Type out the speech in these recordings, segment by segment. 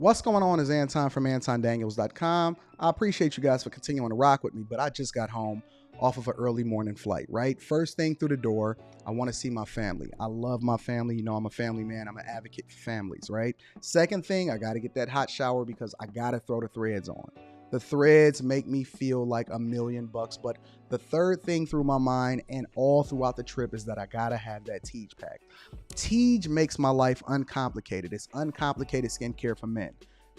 What's going on is Anton from AntonDaniels.com. I appreciate you guys for continuing to rock with me, but I just got home off of an early morning flight, right? First thing through the door, I want to see my family. I love my family. You know, I'm a family man. I'm an advocate for families, right? Second thing, I got to get that hot shower because I got to throw the threads on. The threads make me feel like $1,000,000, but the third thing through my mind and all throughout the trip is that I got to have that Teej pack. Teej makes my life uncomplicated. It's uncomplicated skincare for men.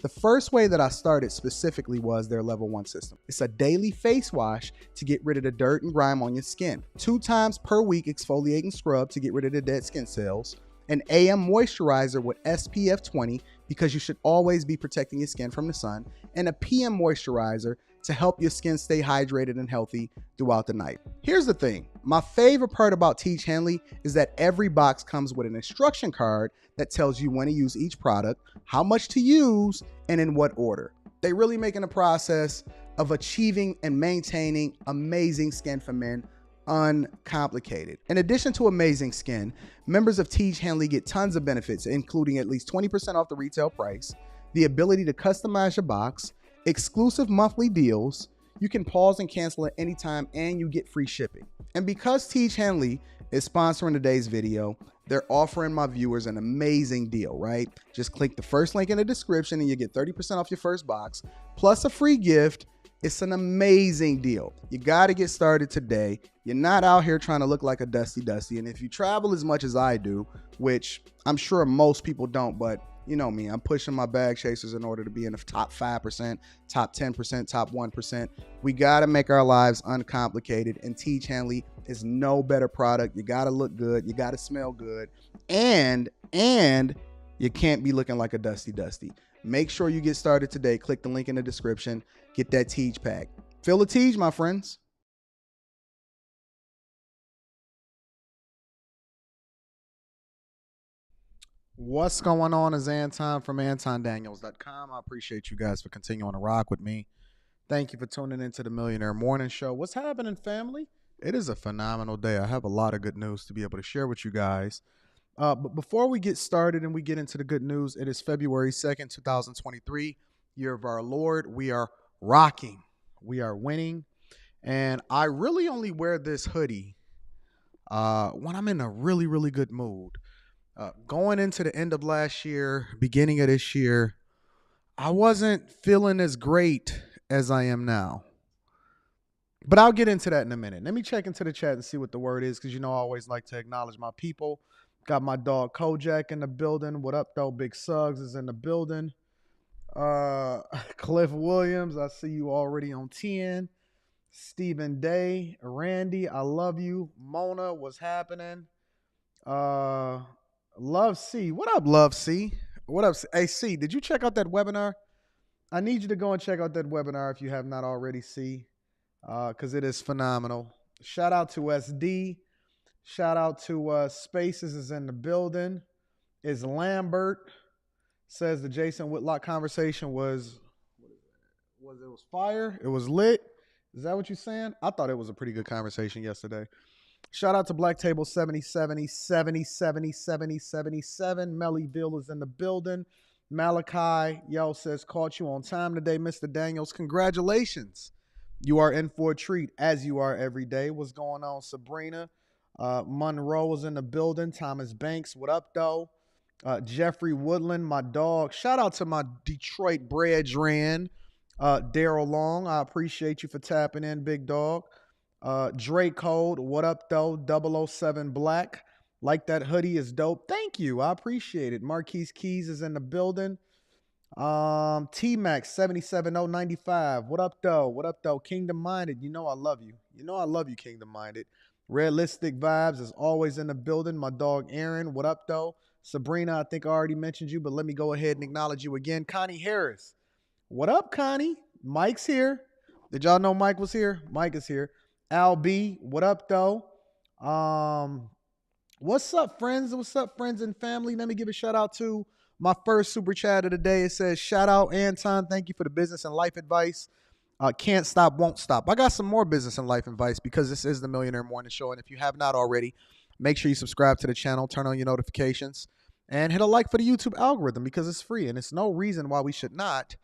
The first way that I started specifically was their level 1 system. It's a daily face wash to get rid of the dirt and grime on your skin. 2 times per week exfoliating scrub to get rid of the dead skin cells. An AM moisturizer with SPF 20 because you should always be protecting your skin from the sun. And a PM moisturizer to help your skin stay hydrated and healthy throughout the night. Here's the thing. My favorite part about Teej Hanley is that every box comes with an instruction card that tells you when to use each product, how much to use, and in what order. They really making the process of achieving and maintaining amazing skin for men uncomplicated. In addition to amazing skin, members of Teej Hanley get tons of benefits, including at least 20% off the retail price, the ability to customize your box, exclusive monthly deals, you can pause and cancel at any time, and you get free shipping. And because Teej Hanley is sponsoring today's video, they're offering my viewers an amazing deal, right? Just click the first link in the description and you get 30% off your first box, plus a free gift. It's an amazing deal. You got to get started today. You're not out here trying to look like a Dusty. And if you travel as much as I do, which I'm sure most people don't, but you know me, I'm pushing my bag chasers in order to be in the top 5%, top 10%, top 1%. We got to make our lives uncomplicated, and Teej Hanley is no better product. You got to look good. You got to smell good. And you can't be looking like a Dusty. Make sure you get started today. Click the link in the description. Get that Teej pack. Feel the Teej, my friends. What's going on is Anton from AntonDaniels.com. I appreciate you guys for continuing to rock with me. Thank you for tuning into the Millionaire Morning Show. What's happening, family? It is a phenomenal day. I have a lot of good news to be able to share with you guys. But before we get started and we get into the good news, it is February 2nd, 2023, year of our Lord. We are rocking. We are winning. And I really only wear this hoodie when I'm in a really, really good mood. Going into the end of last year, beginning of this year, I wasn't feeling as great as I am now. But I'll get into that in a minute. Let me check into the chat and see what the word is, because you know I always like to acknowledge my people. Got my dog Kojak in the building. What up, though? Big Suggs is in the building. Cliff Williams, I see you already on 10. Stephen Day, Randy, I love you. Mona, what's happening? Love C. What up, Love C? What up? Hey, C, did you check out that webinar? I need you to go and check out that webinar if you have not already, C, because it is phenomenal. Shout out to SD. Shout out to Spaces is in the building. Is Lambert. Says the Jason Whitlock conversation was fire. It was lit. Is that what you're saying? I thought it was a pretty good conversation yesterday. Shout out to Black Table 7070, 77. Mellyville is in the building. Malachi, yo, says, caught you on time today, Mr. Daniels. Congratulations. You are in for a treat, as you are every day. What's going on, Sabrina? Monroe is in the building. Thomas Banks, what up, though? Jeffrey Woodland, my dog. Shout out to my Detroit brethren. Daryl Long, I appreciate you for tapping in, big dog. Drake Code, what up, though? 007 Black. Like that hoodie is dope. Thank you. I appreciate it. Marquise Keys is in the building. T-Max 77095. What up, though? What up, though? Kingdom Minded. You know I love you. You know I love you, Kingdom Minded. Realistic Vibes is always in the building. My dog Aaron. What up, though? Sabrina, I think I already mentioned you, but let me go ahead and acknowledge you again. Connie Harris. What up, Connie? Mike's here. Did y'all know Mike was here? Mike is here. Al B, what up, though? What's up, friends? What's up, friends and family? Let me give a shout out to my first super chat of the day. It says, shout out, Anton. Thank you for the business and life advice. Can't stop, won't stop. I got some more business and life advice because this is the Millionaire Morning Show. And if you have not already, make sure you subscribe to the channel, turn on your notifications, and hit a like for the YouTube algorithm because it's free, and it's no reason why we should not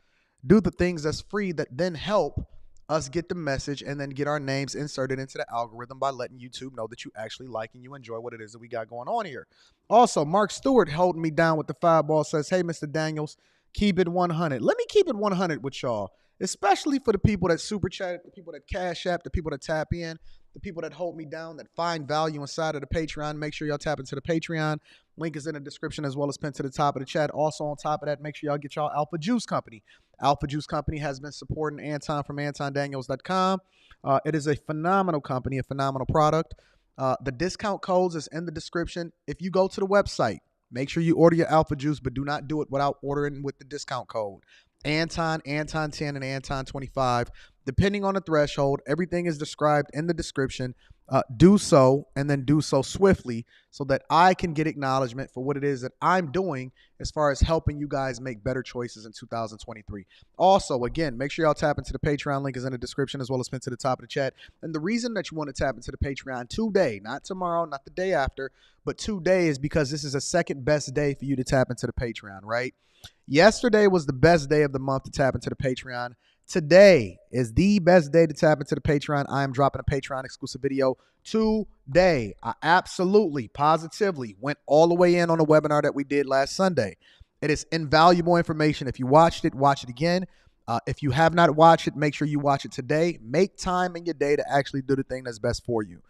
do the things that's free that then help us get the message and then get our names inserted into the algorithm by letting YouTube know that you actually like and you enjoy what it is that we got going on here. Also, Mark Stewart holding me down with the 5-ball says, hey, Mr. Daniels, keep it 100. Let me keep it 100 with y'all, especially for the people that super chat, the people that cash app, the people that tap in, the people that hold me down, that find value inside of the Patreon. Make sure y'all tap into the Patreon. Link is in the description as well as pinned to the top of the chat. Also on top of that, make sure y'all get y'all Alpha Juice Company. Alpha Juice Company has been supporting Anton from AntonDaniels.com. It is a phenomenal company, a phenomenal product. The discount codes is in the description. If you go to the website, make sure you order your Alpha Juice, but do not do it without ordering with the discount code. Anton, Anton 10, and Anton 25. Depending on the threshold, everything is described in the description. Do so, and then do so swiftly so that I can get acknowledgement for what it is that I'm doing as far as helping you guys make better choices in 2023. Also, again, make sure y'all tap into the Patreon. Link is in the description as well as pinned to the top of the chat. And the reason that you want to tap into the Patreon today, not tomorrow, not the day after, but today is because this is a second best day for you to tap into the Patreon, right? Yesterday was the best day of the month to tap into the Patreon. Today is the best day to tap into the Patreon. I am dropping a Patreon exclusive video today. I absolutely, positively went all the way in on a webinar that we did last Sunday. It is invaluable information. If you watched it, watch it again. If you have not watched it, make sure you watch it today. Make time in your day to actually do the thing that's best for you.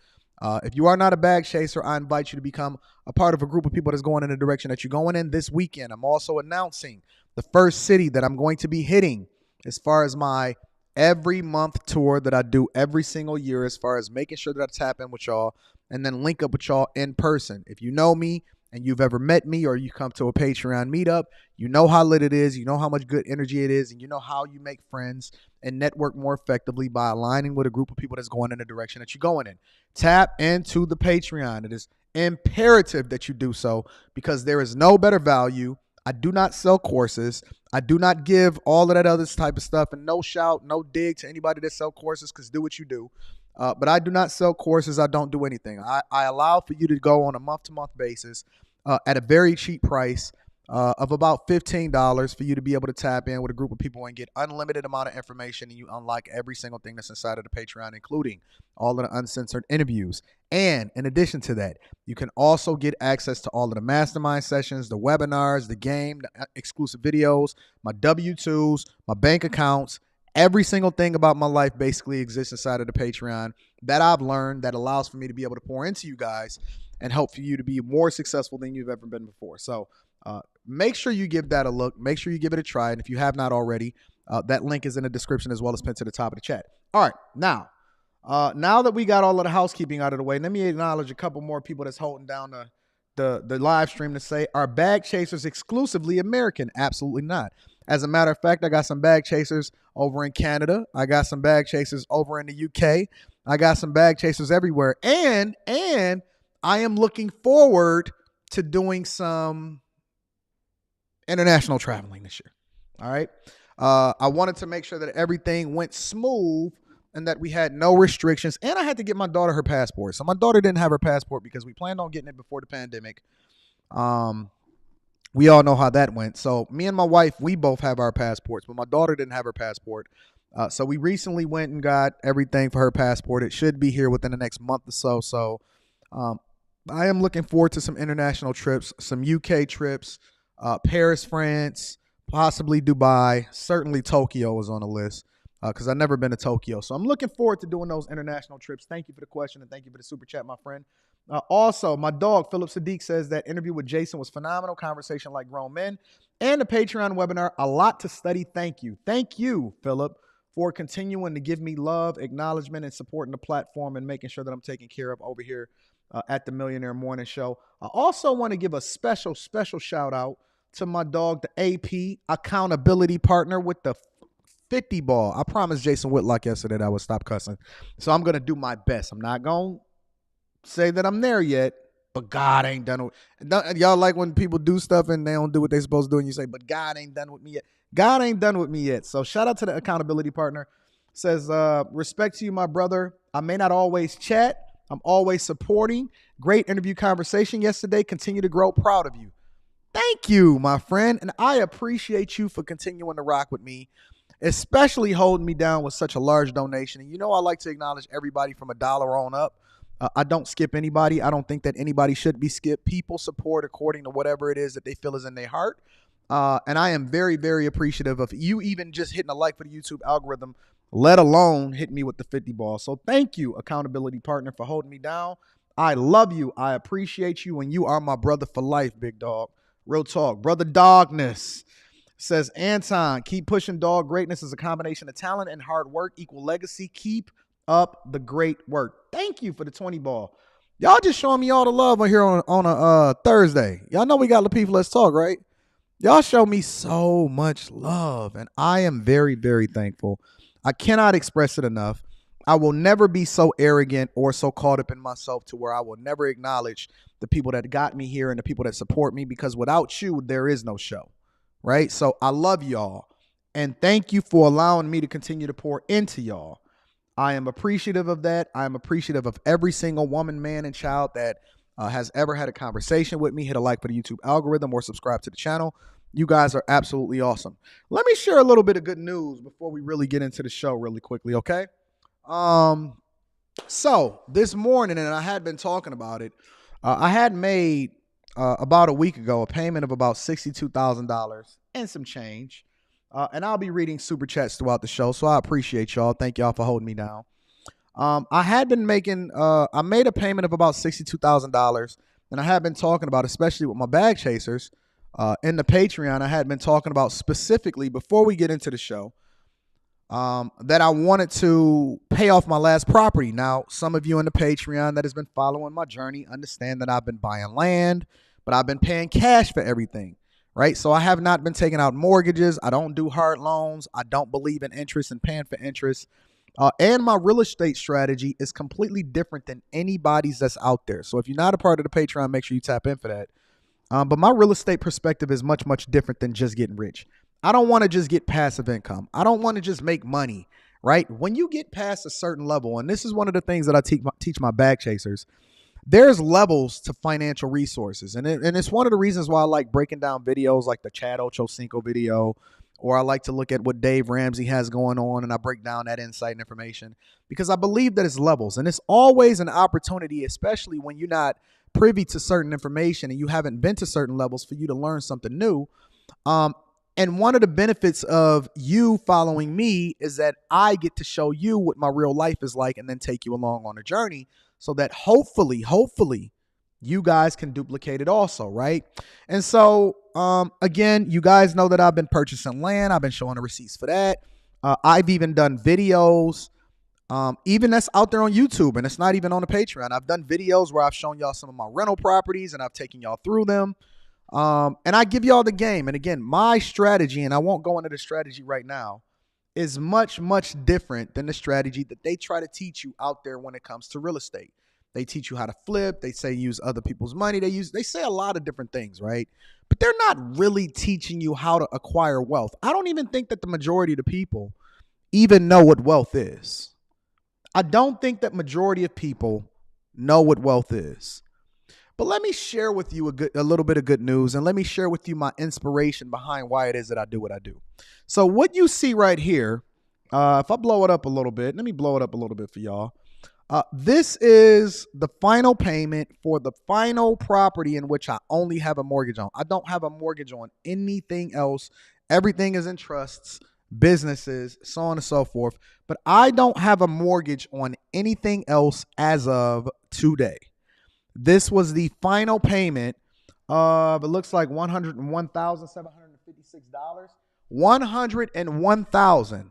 If you are not a bag chaser, I invite you to become a part of a group of people that's going in the direction that you're going in this weekend. I'm also announcing the first city that I'm going to be hitting as far as my every month tour that I do every single year, as far as making sure that I tap in with y'all and then link up with y'all in person. If you know me and you've ever met me or you come to a Patreon meetup, you know how lit it is, you know how much good energy it is, and you know how you make friends and network more effectively by aligning with a group of people that's going in the direction that you're going in. Tap into the Patreon. It is imperative that you do so because there is no better value. I do not sell courses. I do not give all of that other type of stuff, and no shout, no dig to anybody that sell courses, because do what you do. But I do not sell courses. I don't do anything. I allow for you to go on a month-to-month basis at a very cheap price of about $15 for you to be able to tap in with a group of people and get unlimited amount of information, and you unlock every single thing that's inside of the Patreon, including all of the uncensored interviews. And in addition to that, you can also get access to all of the mastermind sessions, the webinars, the game, the exclusive videos, my W-2s, my bank accounts. Every single thing about my life basically exists inside of the Patreon that I've learned that allows for me to be able to pour into you guys and help for you to be more successful than you've ever been before. So make sure you give that a look. Make sure you give it a try. And if you have not already, that link is in the description as well as pinned to the top of the chat. All right, now that we got all of the housekeeping out of the way, let me acknowledge a couple more people that's holding down the live stream to say, are bag chasers exclusively American? Absolutely not. As a matter of fact, I got some bag chasers over in Canada. I got some bag chasers over in the UK. I got some bag chasers everywhere. And I am looking forward to doing some international traveling this year. All right. I wanted to make sure that everything went smooth and that we had no restrictions. And I had to get my daughter her passport. So my daughter didn't have her passport because we planned on getting it before the pandemic. We all know how that went. So me and my wife, we both have our passports, but my daughter didn't have her passport. So we recently went and got everything for her passport. It should be here within the next month or so. So I am looking forward to some international trips, some UK trips, Paris, France, possibly Dubai. Certainly Tokyo is on the list because I've never been to Tokyo. So I'm looking forward to doing those international trips. Thank you for the question and thank you for the super chat, my friend. Also, my dog, Philip Sadiq, says that interview with Jason was phenomenal. Conversation like grown men. And the Patreon webinar, a lot to study. Thank you. Thank you, Philip, for continuing to give me love, acknowledgement, and supporting the platform and making sure that I'm taken care of over here at the Millionaire Morning Show. I also want to give a special shout out to my dog, the AP accountability partner with the 50 ball. I promised Jason Whitlock yesterday that I would stop cussing. So I'm going to do my best. I'm not going to say that I'm there yet, but God ain't done it. Y'all like when people do stuff and they don't do what they're supposed to do and you say, but God ain't done with me yet. God ain't done with me yet. So shout out to the accountability partner. Says, respect to you, my brother. I may not always chat. I'm always supporting. Great interview conversation yesterday. Continue to grow. Proud of you. Thank you, my friend. And I appreciate you for continuing to rock with me, especially holding me down with such a large donation. And I like to acknowledge everybody from $1 on up. I don't skip anybody. I don't think that anybody should be skipped. People support according to whatever it is that they feel is in their heart. And I am very, very appreciative of you even just hitting a like for the YouTube algorithm, let alone hitting me with the 50 ball. So thank you, accountability partner, for holding me down. I love you. I appreciate you. And you are my brother for life, big dog. Real talk. Brother Dogness says, Anton, keep pushing, dog. Greatness is a combination of talent and hard work equal legacy. Keep up the great work. Thank you for the 20 ball. Y'all just showing me all the love on here on a Thursday. Y'all know we got the people. Let's talk, right? Y'all show me so much love, and I am very, very thankful. I cannot express it enough. I will never be so arrogant or so caught up in myself to where I will never acknowledge the people that got me here and the people that support me, because without you, there is no show, right? So I love y'all, and thank you for allowing me to continue to pour into y'all. I am appreciative of that. I am appreciative of every single woman, man, and child that has ever had a conversation with me. Hit a like for the YouTube algorithm or subscribe to the channel. You guys are absolutely awesome. Let me share a little bit of good news before we really get into the show really quickly, okay? So this morning, and I had been talking about it, I had made about a week ago a payment of about $62,000 and some change. And I'll be reading super chats throughout the show, so I appreciate y'all. Thank y'all for holding me down. I had been making, I made a payment of about $62,000, and I had been talking about, especially with my bag chasers, in the Patreon, I had been talking about specifically before we get into the show, that I wanted to pay off my last property. Now, some of you in the Patreon that has been following my journey understand that I've been buying land, but I've been paying cash for everything, right? So I have not been taking out mortgages. I don't do hard loans. I don't believe in interest and paying for interest. And my real estate strategy is completely different than anybody's that's out there. So if you're not a part of the Patreon, make sure you tap in for that. But my real estate perspective is much, much different than just getting rich. I don't want to just get passive income. I don't want to just make money, right? When you get past a certain level, and this is one of the things that I teach my bag chasers, there's levels to financial resources. And it's one of the reasons why I like breaking down videos like the Chad Ochocinco video, or I like to look at what Dave Ramsey has going on, and I break down that insight and information, because I believe that it's levels. And it's always an opportunity, especially when you're not privy to certain information and you haven't been to certain levels, for you to learn something new. And one of the benefits of you following me is that I get to show you what my real life is like and then take you along on a journey so that hopefully you guys can duplicate it also, right? And so, again, you guys know that I've been purchasing land. I've been showing the receipts for that. I've even done videos, even that's out there on YouTube, and it's not even on the Patreon. I've done videos where I've shown y'all some of my rental properties and I've taken y'all through them. And I give y'all the game. And again, my strategy, and I won't go into the strategy right now, is much, much different than the strategy that they try to teach you out there when it comes to real estate. They teach you how to flip. They say use other people's money. They say a lot of different things, right? But they're not really teaching you how to acquire wealth. I don't even think that the majority of the people even know what wealth is. I don't think that majority of people know what wealth is. But let me share with you a little bit of good news, and let me share with you my inspiration behind why it is that I do what I do. So what you see right here, if I blow it up a little bit, let me blow it up a little bit for y'all. This is the final payment for the final property in which I only have a mortgage on. I don't have a mortgage on anything else. Everything is in trusts, businesses, so on and so forth. But I don't have a mortgage on anything else as of today. This was the final payment of, it looks like $101,756. $101,000.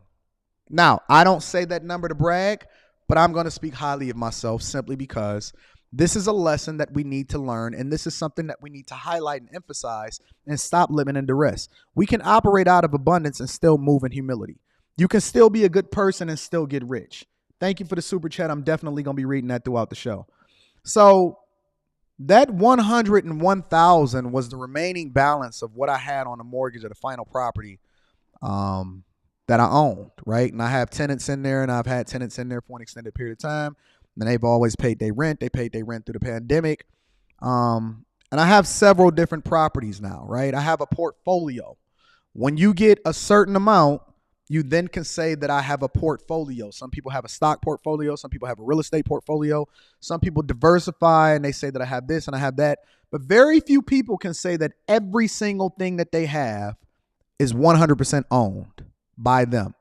Now, I don't say that number to brag, but I'm going to speak highly of myself simply because this is a lesson that we need to learn, and this is something that we need to highlight and emphasize and stop living in duress. We can operate out of abundance and still move in humility. You can still be a good person and still get rich. Thank you for the super chat. I'm definitely going to be reading that throughout the show. So that $101,000 was the remaining balance of what I had on the mortgage of the final property that I owned, right? And I have tenants in there, and I've had tenants in there for an extended period of time. And they've always paid their rent. They paid their rent through the pandemic. And And I have several different properties now, right? I have a portfolio. When you get a certain amount, you then can say that I have a portfolio. Some people have a stock portfolio. Some people have a real estate portfolio. Some people diversify and they say that I have this and I have that. But very few people can say that every single thing that they have is 100% owned by them.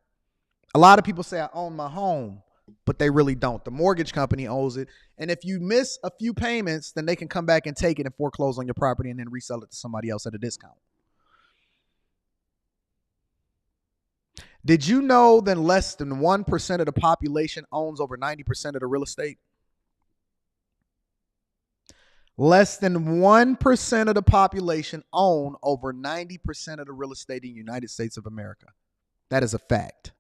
A lot of people say I own my home, but they really don't. The mortgage company owns it. And if you miss a few payments, then they can come back and take it and foreclose on your property and then resell it to somebody else at a discount. Did you know that less than 1% of the population owns over 90% of the real estate? Less than 1% of the population own over 90% of the real estate in the United States of America. That is a fact.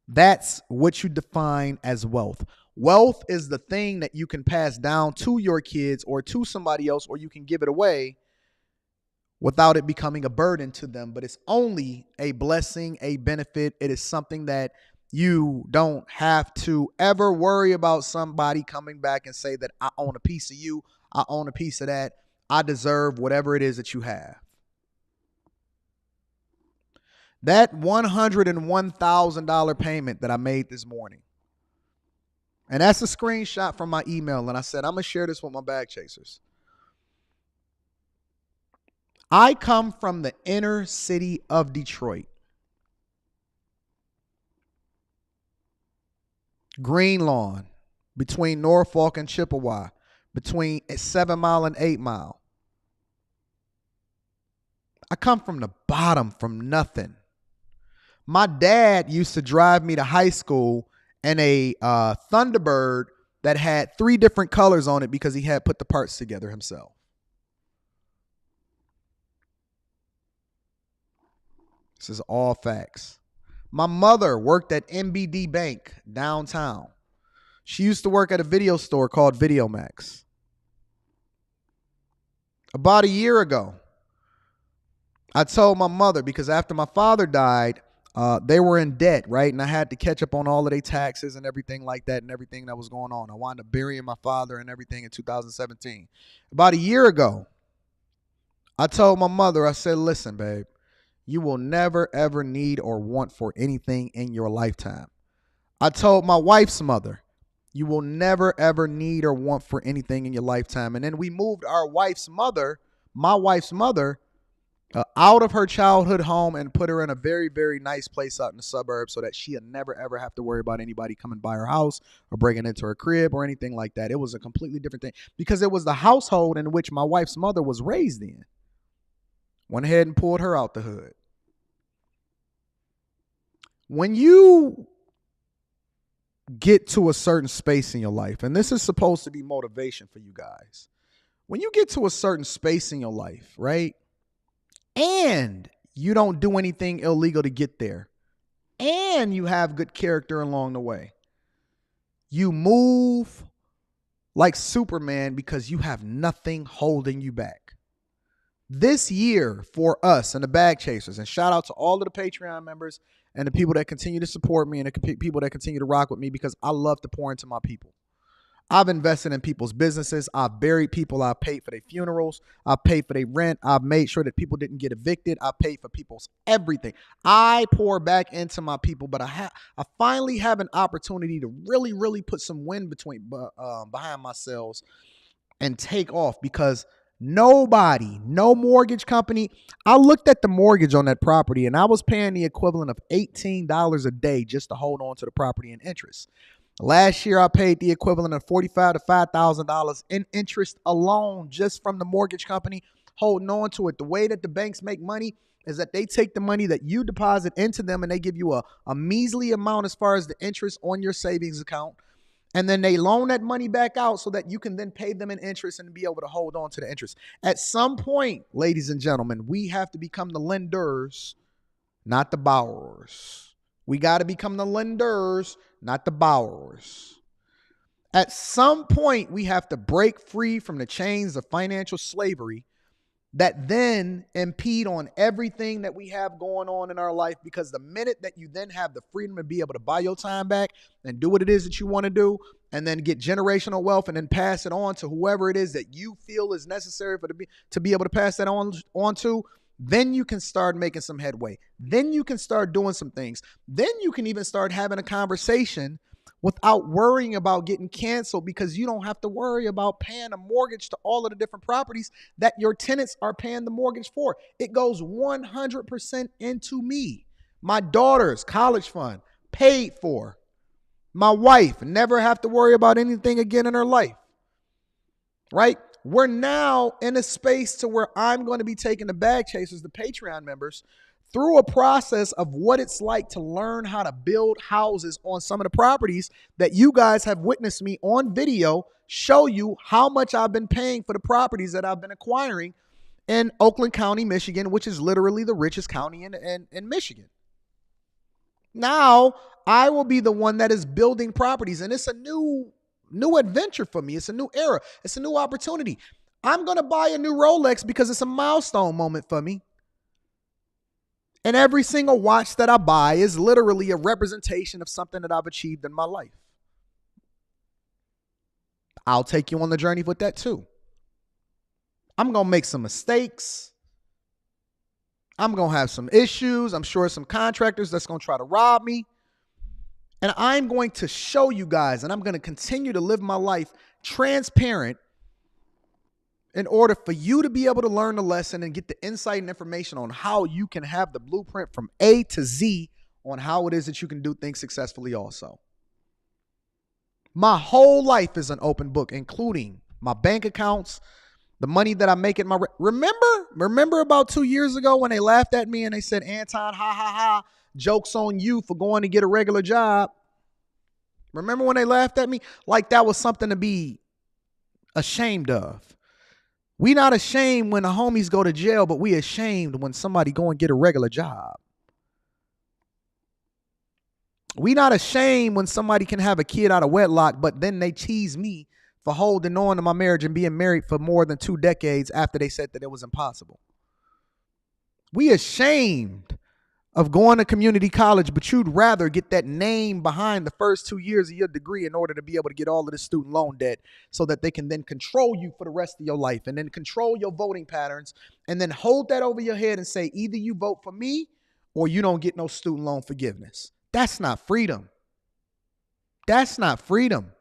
That's what you define as wealth. Wealth is the thing that you can pass down to your kids or to somebody else, or you can give it away without it becoming a burden to them. But it's only a blessing, a benefit. It is something that you don't have to ever worry about somebody coming back and say that I own a piece of you, I own a piece of that, I deserve whatever it is that you have. That $101,000 payment that I made this morning, and that's a screenshot from my email, and I said, I'm going to share this with my bag chasers. I come from the inner city of Detroit. Green Lawn, between Norfolk and Chippewa, between 7 Mile and 8 Mile. I come from the bottom, from nothing. My dad used to drive me to high school in a Thunderbird that had 3 different colors on it because he had put the parts together himself. This is all facts. My mother worked at MBD Bank downtown. She used to work at a video store called Video Max. About a year ago, I told my mother, because after my father died, they were in debt, right? And I had to catch up on all of their taxes and everything like that and everything that was going on. I wound up burying my father and everything in 2017. About a year ago, I told my mother, I said, listen, babe, you will never, ever need or want for anything in your lifetime. I told my wife's mother, you will never, ever need or want for anything in your lifetime. And then we moved our wife's mother, my wife's mother, out of her childhood home and put her in a very, very nice place out in the suburbs so that she'll never, ever have to worry about anybody coming by her house or breaking into her crib or anything like that. It was a completely different thing because it was the household in which my wife's mother was raised in. Went ahead and pulled her out the hood. When you get to a certain space in your life, and this is supposed to be motivation for you guys, when you get to a certain space in your life, right, and you don't do anything illegal to get there, and you have good character along the way, you move like Superman because you have nothing holding you back. This year for us and the Bag Chasers, and shout out to all of the Patreon members and the people that continue to support me and the people that continue to rock with me, because I love to pour into my people. I've invested in people's businesses. I've buried people. I've paid for their funerals. I've paid for their rent. I've made sure that people didn't get evicted. I paid for people's everything. I pour back into my people, but I finally have an opportunity to really, really put some wind behind myself and take off, because nobody, no mortgage company. I looked at the mortgage on that property and I was paying the equivalent of $18 a day just to hold on to the property in interest. Last year, I paid the equivalent of $45,000 to $5,000 in interest alone just from the mortgage company holding on to it. The way that the banks make money is that they take the money that you deposit into them and they give you a measly amount as far as the interest on your savings account. And then they loan that money back out so that you can then pay them in interest and be able to hold on to the interest. At some point, ladies and gentlemen, we have to become the lenders, not the borrowers. We got to become the lenders, not the borrowers. At some point, we have to break free from the chains of financial slavery that then impede on everything that we have going on in our life, because the minute that you then have the freedom to be able to buy your time back and do what it is that you want to do, and then get generational wealth and then pass it on to whoever it is that you feel is necessary to be able to pass that on to, then you can start making some headway. Then you can start doing some things. Then you can even start having a conversation without worrying about getting canceled, because you don't have to worry about paying a mortgage to all of the different properties that your tenants are paying the mortgage for. It goes 100% into me. My daughter's college fund paid for. My wife never have to worry about anything again in her life, right? We're now in a space to where I'm going to be taking the bag chasers, the Patreon members, through a process of what it's like to learn how to build houses on some of the properties that you guys have witnessed me on video show you how much I've been paying for the properties that I've been acquiring in Oakland County, Michigan, which is literally the richest county in Michigan. Now, I will be the one that is building properties, and it's a new adventure for me. It's a new era. It's a new opportunity. I'm going to buy a new Rolex because it's a milestone moment for me. And every single watch that I buy is literally a representation of something that I've achieved in my life. I'll take you on the journey with that too. I'm going to make some mistakes. I'm going to have some issues. I'm sure some contractors that's going to try to rob me. And I'm going to show you guys, and I'm going to continue to live my life transparent in order for you to be able to learn the lesson and get the insight and information on how you can have the blueprint from A to Z on how it is that you can do things successfully also. My whole life is an open book, including my bank accounts, the money that I make at my... Remember about 2 years ago when they laughed at me and they said, Anton, ha, ha, ha, joke's on you for going to get a regular job. Remember when they laughed at me? Like that was something to be ashamed of. We not ashamed when the homies go to jail, but we ashamed when somebody go and get a regular job. We not ashamed when somebody can have a kid out of wedlock, but then they tease me for holding on to my marriage and being married for more than 2 decades after they said that it was impossible. We ashamed of going to community college, but you'd rather get that name behind the first 2 years of your degree in order to be able to get all of this student loan debt so that they can then control you for the rest of your life and then control your voting patterns and then hold that over your head and say, either you vote for me or you don't get no student loan forgiveness. That's not freedom. That's not freedom.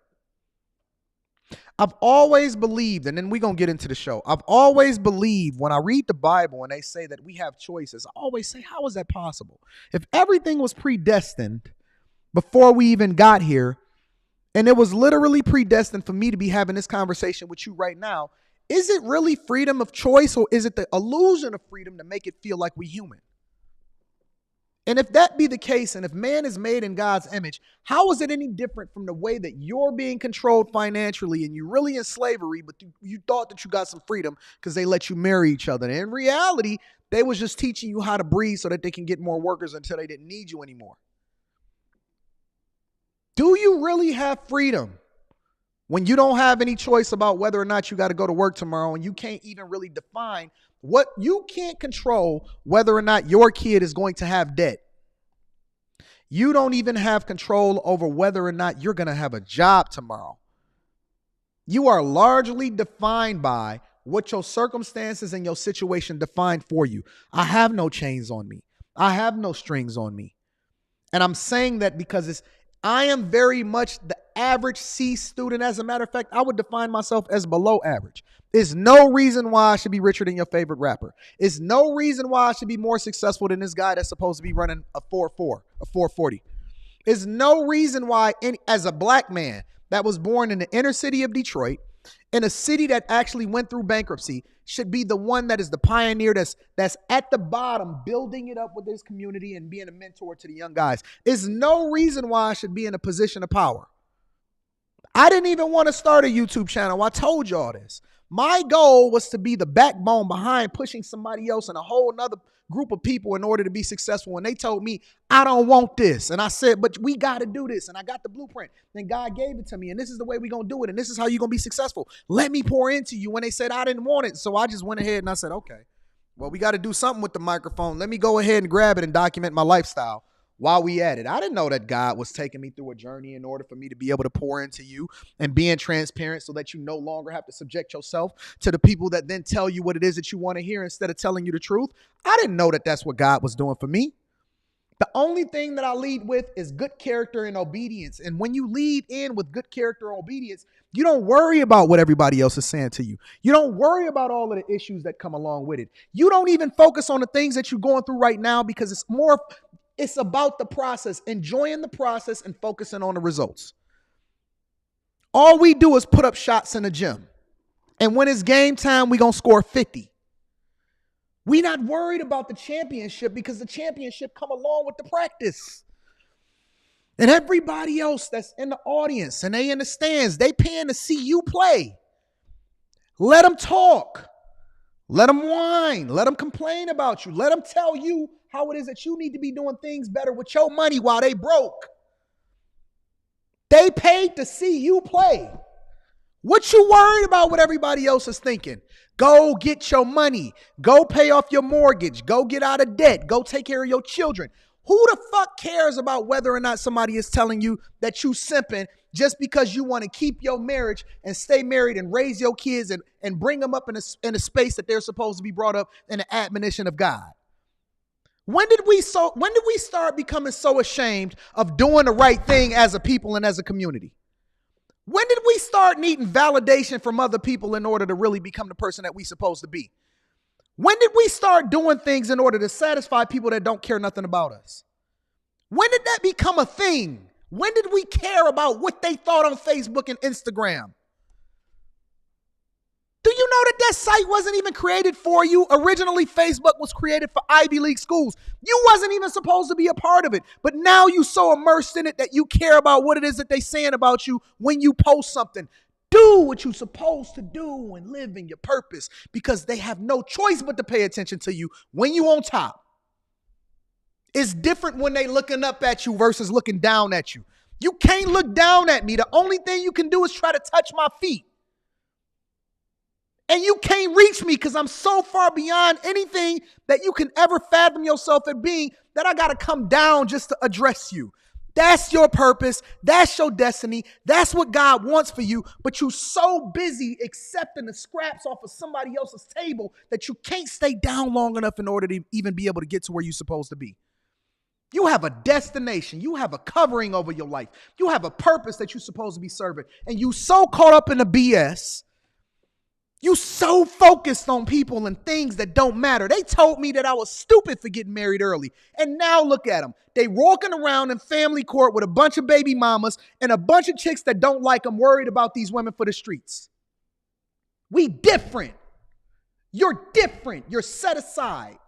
I've always believed, and then we're going to get into the show. I've always believed when I read the Bible and they say that we have choices, I always say, how is that possible? If everything was predestined before we even got here, and it was literally predestined for me to be having this conversation with you right now, is it really freedom of choice, or is it the illusion of freedom to make it feel like we human? And if that be the case, and if man is made in God's image, how is it any different from the way that you're being controlled financially and you're really in slavery, but you thought that you got some freedom because they let you marry each other? And in reality, they was just teaching you how to breathe so that they can get more workers until they didn't need you anymore. Do you really have freedom when you don't have any choice about whether or not you got to go to work tomorrow, and you can't even really define what you can't control whether or not your kid is going to have debt? You don't even have control over whether or not you're going to have a job tomorrow. You are largely defined by what your circumstances and your situation define for you. I have no chains on me. I have no strings on me. And I'm saying that because I am very much the average C student. As a matter of fact, I would define myself as below average. There's no reason why I should be richer than your favorite rapper. There's no reason why I should be more successful than this guy that's supposed to be running a 4.4, a 4.40. There's no reason why, as a black man that was born in the inner city of Detroit, in a city that actually went through bankruptcy, should be the one that is the pioneer that's at the bottom, building it up with his community and being a mentor to the young guys. There's no reason why I should be in a position of power. I didn't even want to start a YouTube channel. I told y'all this. My goal was to be the backbone behind pushing somebody else and a whole nother group of people in order to be successful. And they told me, I don't want this. And I said, but we got to do this. And I got the blueprint. Then God gave it to me. And this is the way we're going to do it. And this is how you're going to be successful. Let me pour into you. When they said I didn't want it. So I just went ahead and I said, okay, well, we got to do something with the microphone. Let me go ahead and grab it and document my lifestyle while we at it. I didn't know that God was taking me through a journey in order for me to be able to pour into you and being transparent so that you no longer have to subject yourself to the people that then tell you what it is that you want to hear instead of telling you the truth. I didn't know that that's what God was doing for me. The only thing that I lead with is good character and obedience. And when you lead in with good character and obedience, you don't worry about what everybody else is saying to you. You don't worry about all of the issues that come along with it. You don't even focus on the things that you're going through right now because it's about the process, enjoying the process and focusing on the results. All we do is put up shots in the gym. And when it's game time, we're going to score 50. We're not worried about the championship because the championship come along with the practice. And everybody else that's in the audience and they in the stands, they paying to see you play. Let them talk. Let them whine. Let them complain about you. Let them tell you how it is that you need to be doing things better with your money while they broke. They paid to see you play. What you worried about what everybody else is thinking? Go get your money. Go pay off your mortgage. Go get out of debt. Go take care of your children. Who the fuck cares about whether or not somebody is telling you that you simping just because you want to keep your marriage and stay married and raise your kids and bring them up in a space that they're supposed to be brought up in the admonition of God? When did we start becoming so ashamed of doing the right thing as a people and as a community? When did we start needing validation from other people in order to really become the person that we're supposed to be? When did we start doing things in order to satisfy people that don't care nothing about us? When did that become a thing? When did we care about what they thought on Facebook and Instagram? Do you know that site wasn't even created for you? Originally, Facebook was created for Ivy League schools. You wasn't even supposed to be a part of it. But now you so immersed in it that you care about what it is that they saying about you when you post something. Do what you're supposed to do and live in your purpose because they have no choice but to pay attention to you when you on top. It's different when they looking up at you versus looking down at you. You can't look down at me. The only thing you can do is try to touch my feet. And you can't reach me because I'm so far beyond anything that you can ever fathom yourself at being that I got to come down just to address you. That's your purpose. That's your destiny. That's what God wants for you. But you're so busy accepting the scraps off of somebody else's table that you can't stay down long enough in order to even be able to get to where you're supposed to be. You have a destination. You have a covering over your life. You have a purpose that you're supposed to be serving. And you so caught up in the BS. You so focused on people and things that don't matter. They told me that I was stupid for getting married early. And now look at them. They walking around in family court with a bunch of baby mamas and a bunch of chicks that don't like them worried about these women for the streets. We different. You're different. You're set aside.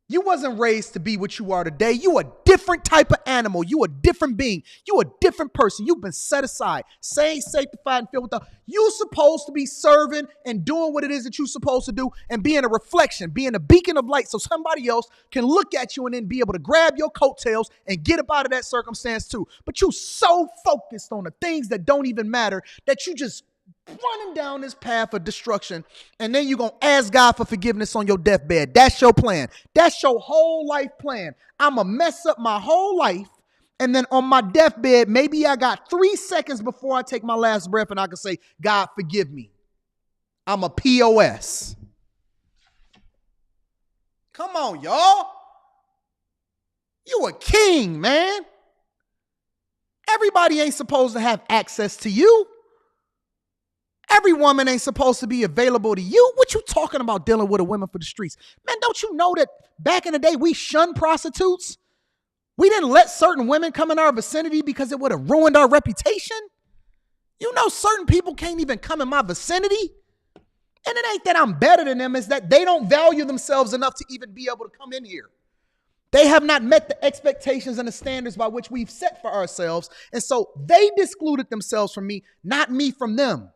You wasn't raised to be what you are today. You a different type of animal. You a different being. You a different person. You've been set aside, saved, sanctified, and filled with the. You supposed to be serving and doing what it is that you're supposed to do and being a reflection, being a beacon of light so somebody else can look at you and then be able to grab your coattails and get up out of that circumstance too. But you so focused on the things that don't even matter that you just running down this path of destruction, and then you're going to ask God for forgiveness on your deathbed. That's your plan. That's your whole life plan. I'm going to mess up my whole life, and then on my deathbed, maybe I got 3 seconds before I take my last breath, and I can say, God, forgive me. I'm a POS. Come on, y'all. You a king, man. Everybody ain't supposed to have access to you. Every woman ain't supposed to be available to you. What you talking about dealing with a woman for the streets? Man, don't you know that back in the day we shunned prostitutes? We didn't let certain women come in our vicinity because it would have ruined our reputation. You know certain people can't even come in my vicinity. And it ain't that I'm better than them. It's that they don't value themselves enough to even be able to come in here. They have not met the expectations and the standards by which we've set for ourselves. And so they discluded themselves from me, not me from them.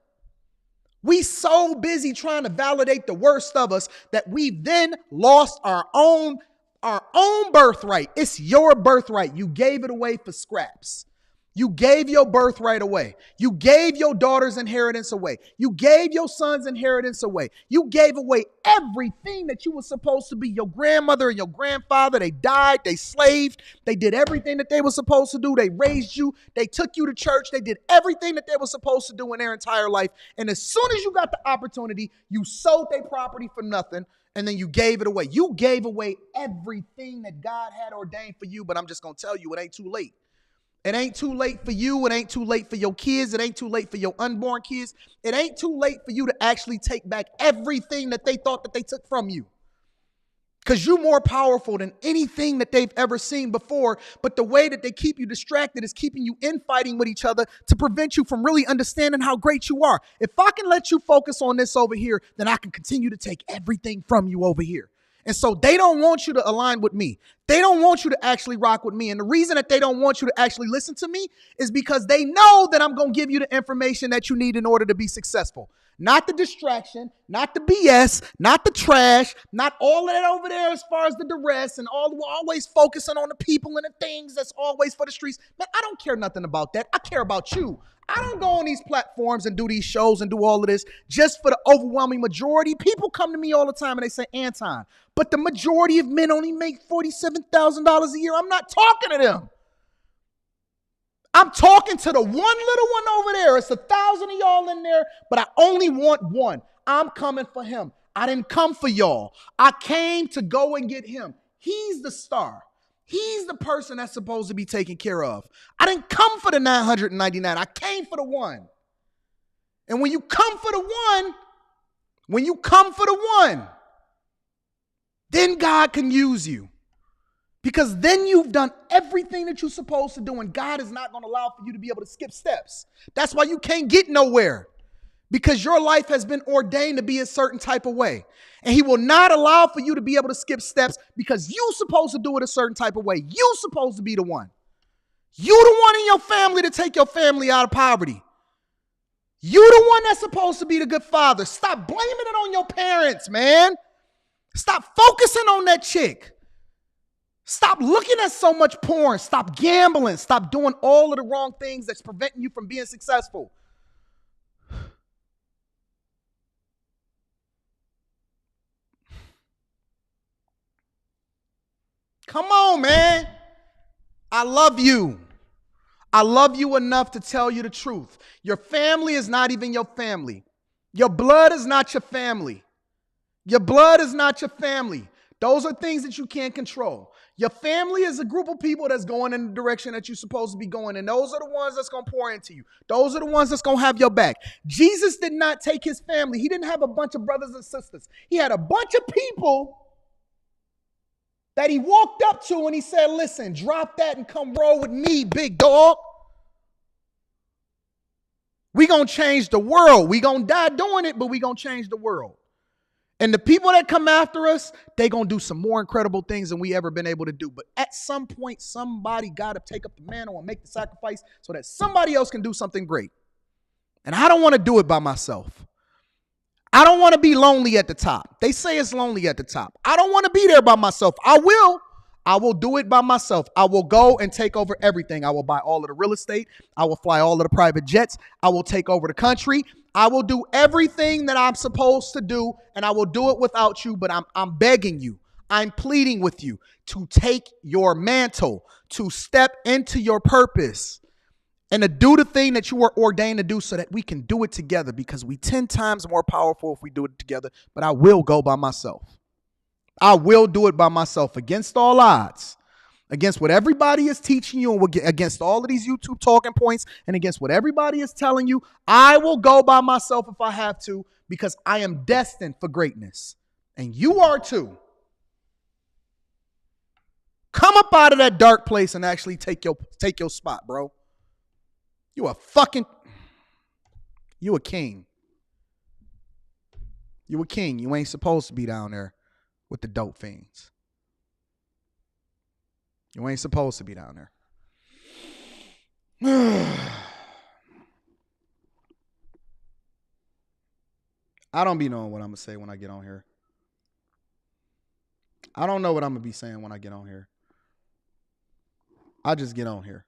We so busy trying to validate the worst of us that we've then lost our own birthright. It's your birthright. You gave it away for scraps. You gave your birthright away. You gave your daughter's inheritance away. You gave your son's inheritance away. You gave away everything that you were supposed to be. Your grandmother and your grandfather, they died, they slaved, they did everything that they were supposed to do. They raised you, they took you to church, they did everything that they were supposed to do in their entire life. And as soon as you got the opportunity, you sold their property for nothing, and then you gave it away. You gave away everything that God had ordained for you, but I'm just going to tell you, it ain't too late. It ain't too late for you. It ain't too late for your kids. It ain't too late for your unborn kids. It ain't too late for you to actually take back everything that they thought that they took from you. Because you're more powerful than anything that they've ever seen before. But the way that they keep you distracted is keeping you infighting with each other to prevent you from really understanding how great you are. If I can let you focus on this over here, then I can continue to take everything from you over here. And so they don't want you to align with me. They don't want you to actually rock with me. And the reason that they don't want you to actually listen to me is because they know that I'm going to give you the information that you need in order to be successful. Not the distraction, not the BS, not the trash, not all of that over there as far as the duress and always focusing on the people and the things that's always for the streets. Man, I don't care nothing about that. I care about you. I don't go on these platforms and do these shows and do all of this just for the overwhelming majority. People come to me all the time and they say, Anton, but the majority of men only make $47,000 a year. I'm not talking to them. I'm talking to the one little one over there. It's 1,000 of y'all in there, but I only want one. I'm coming for him. I didn't come for y'all. I came to go and get him. He's the star. He's the person that's supposed to be taken care of. I didn't come for the 999. I came for the one. And when you come for the one, then God can use you. Because then you've done everything that you're supposed to do, and God is not going to allow for you to be able to skip steps. That's why you can't get nowhere. Because your life has been ordained to be a certain type of way. And he will not allow for you to be able to skip steps because you're supposed to do it a certain type of way. You're supposed to be the one. You're the one in your family to take your family out of poverty. You're the one that's supposed to be the good father. Stop blaming it on your parents, man. Stop focusing on that chick. Stop looking at so much porn. Stop gambling. Stop doing all of the wrong things that's preventing you from being successful. Come on, man. I love you. I love you enough to tell you the truth. Your family is not even your family. Your blood is not your family. Your blood is not your family. Those are things that you can't control. Your family is a group of people that's going in the direction that you're supposed to be going. And those are the ones that's going to pour into you. Those are the ones that's going to have your back. Jesus did not take his family. He didn't have a bunch of brothers and sisters. He had a bunch of people that he walked up to and he said, listen, drop that and come roll with me, big dog. We going to change the world. We going to die doing it, but we going to change the world. And the people that come after us, they going to do some more incredible things than we ever been able to do. But at some point, somebody got to take up the mantle and make the sacrifice so that somebody else can do something great. And I don't want to do it by myself. I don't want to be lonely at the top. They say it's lonely at the top. I don't want to be there by myself. I will do it by myself. I will go and take over everything. I will buy all of the real estate. I will fly all of the private jets. I will take over the country. I will do everything that I'm supposed to do, and I will do it without you, but I'm begging you. I'm pleading with you to take your mantle, to step into your purpose, and to do the thing that you were ordained to do so that we can do it together, because we 10 times more powerful if we do it together. But I will go by myself. I will do it by myself against all odds, against what everybody is teaching you, and against all of these YouTube talking points, and against what everybody is telling you. I will go by myself if I have to, because I am destined for greatness. And you are too. Come up out of that dark place and actually take your spot, bro. You a king. You a king. You ain't supposed to be down there with the dope fiends. You ain't supposed to be down there. I don't be knowing what I'm going to say when I get on here. I don't know what I'm going to be saying when I get on here. I just get on here.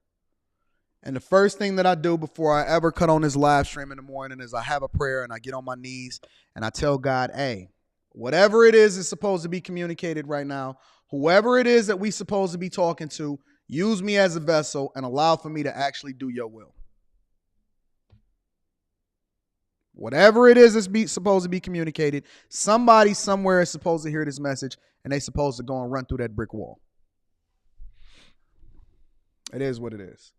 And the first thing that I do before I ever cut on this live stream in the morning is I have a prayer and I get on my knees and I tell God, hey, whatever it is supposed to be communicated right now, whoever it is that we supposed to be talking to, use me as a vessel and allow for me to actually do your will. Whatever it is that's supposed to be communicated, somebody somewhere is supposed to hear this message and they supposed to go and run through that brick wall. It is what it is.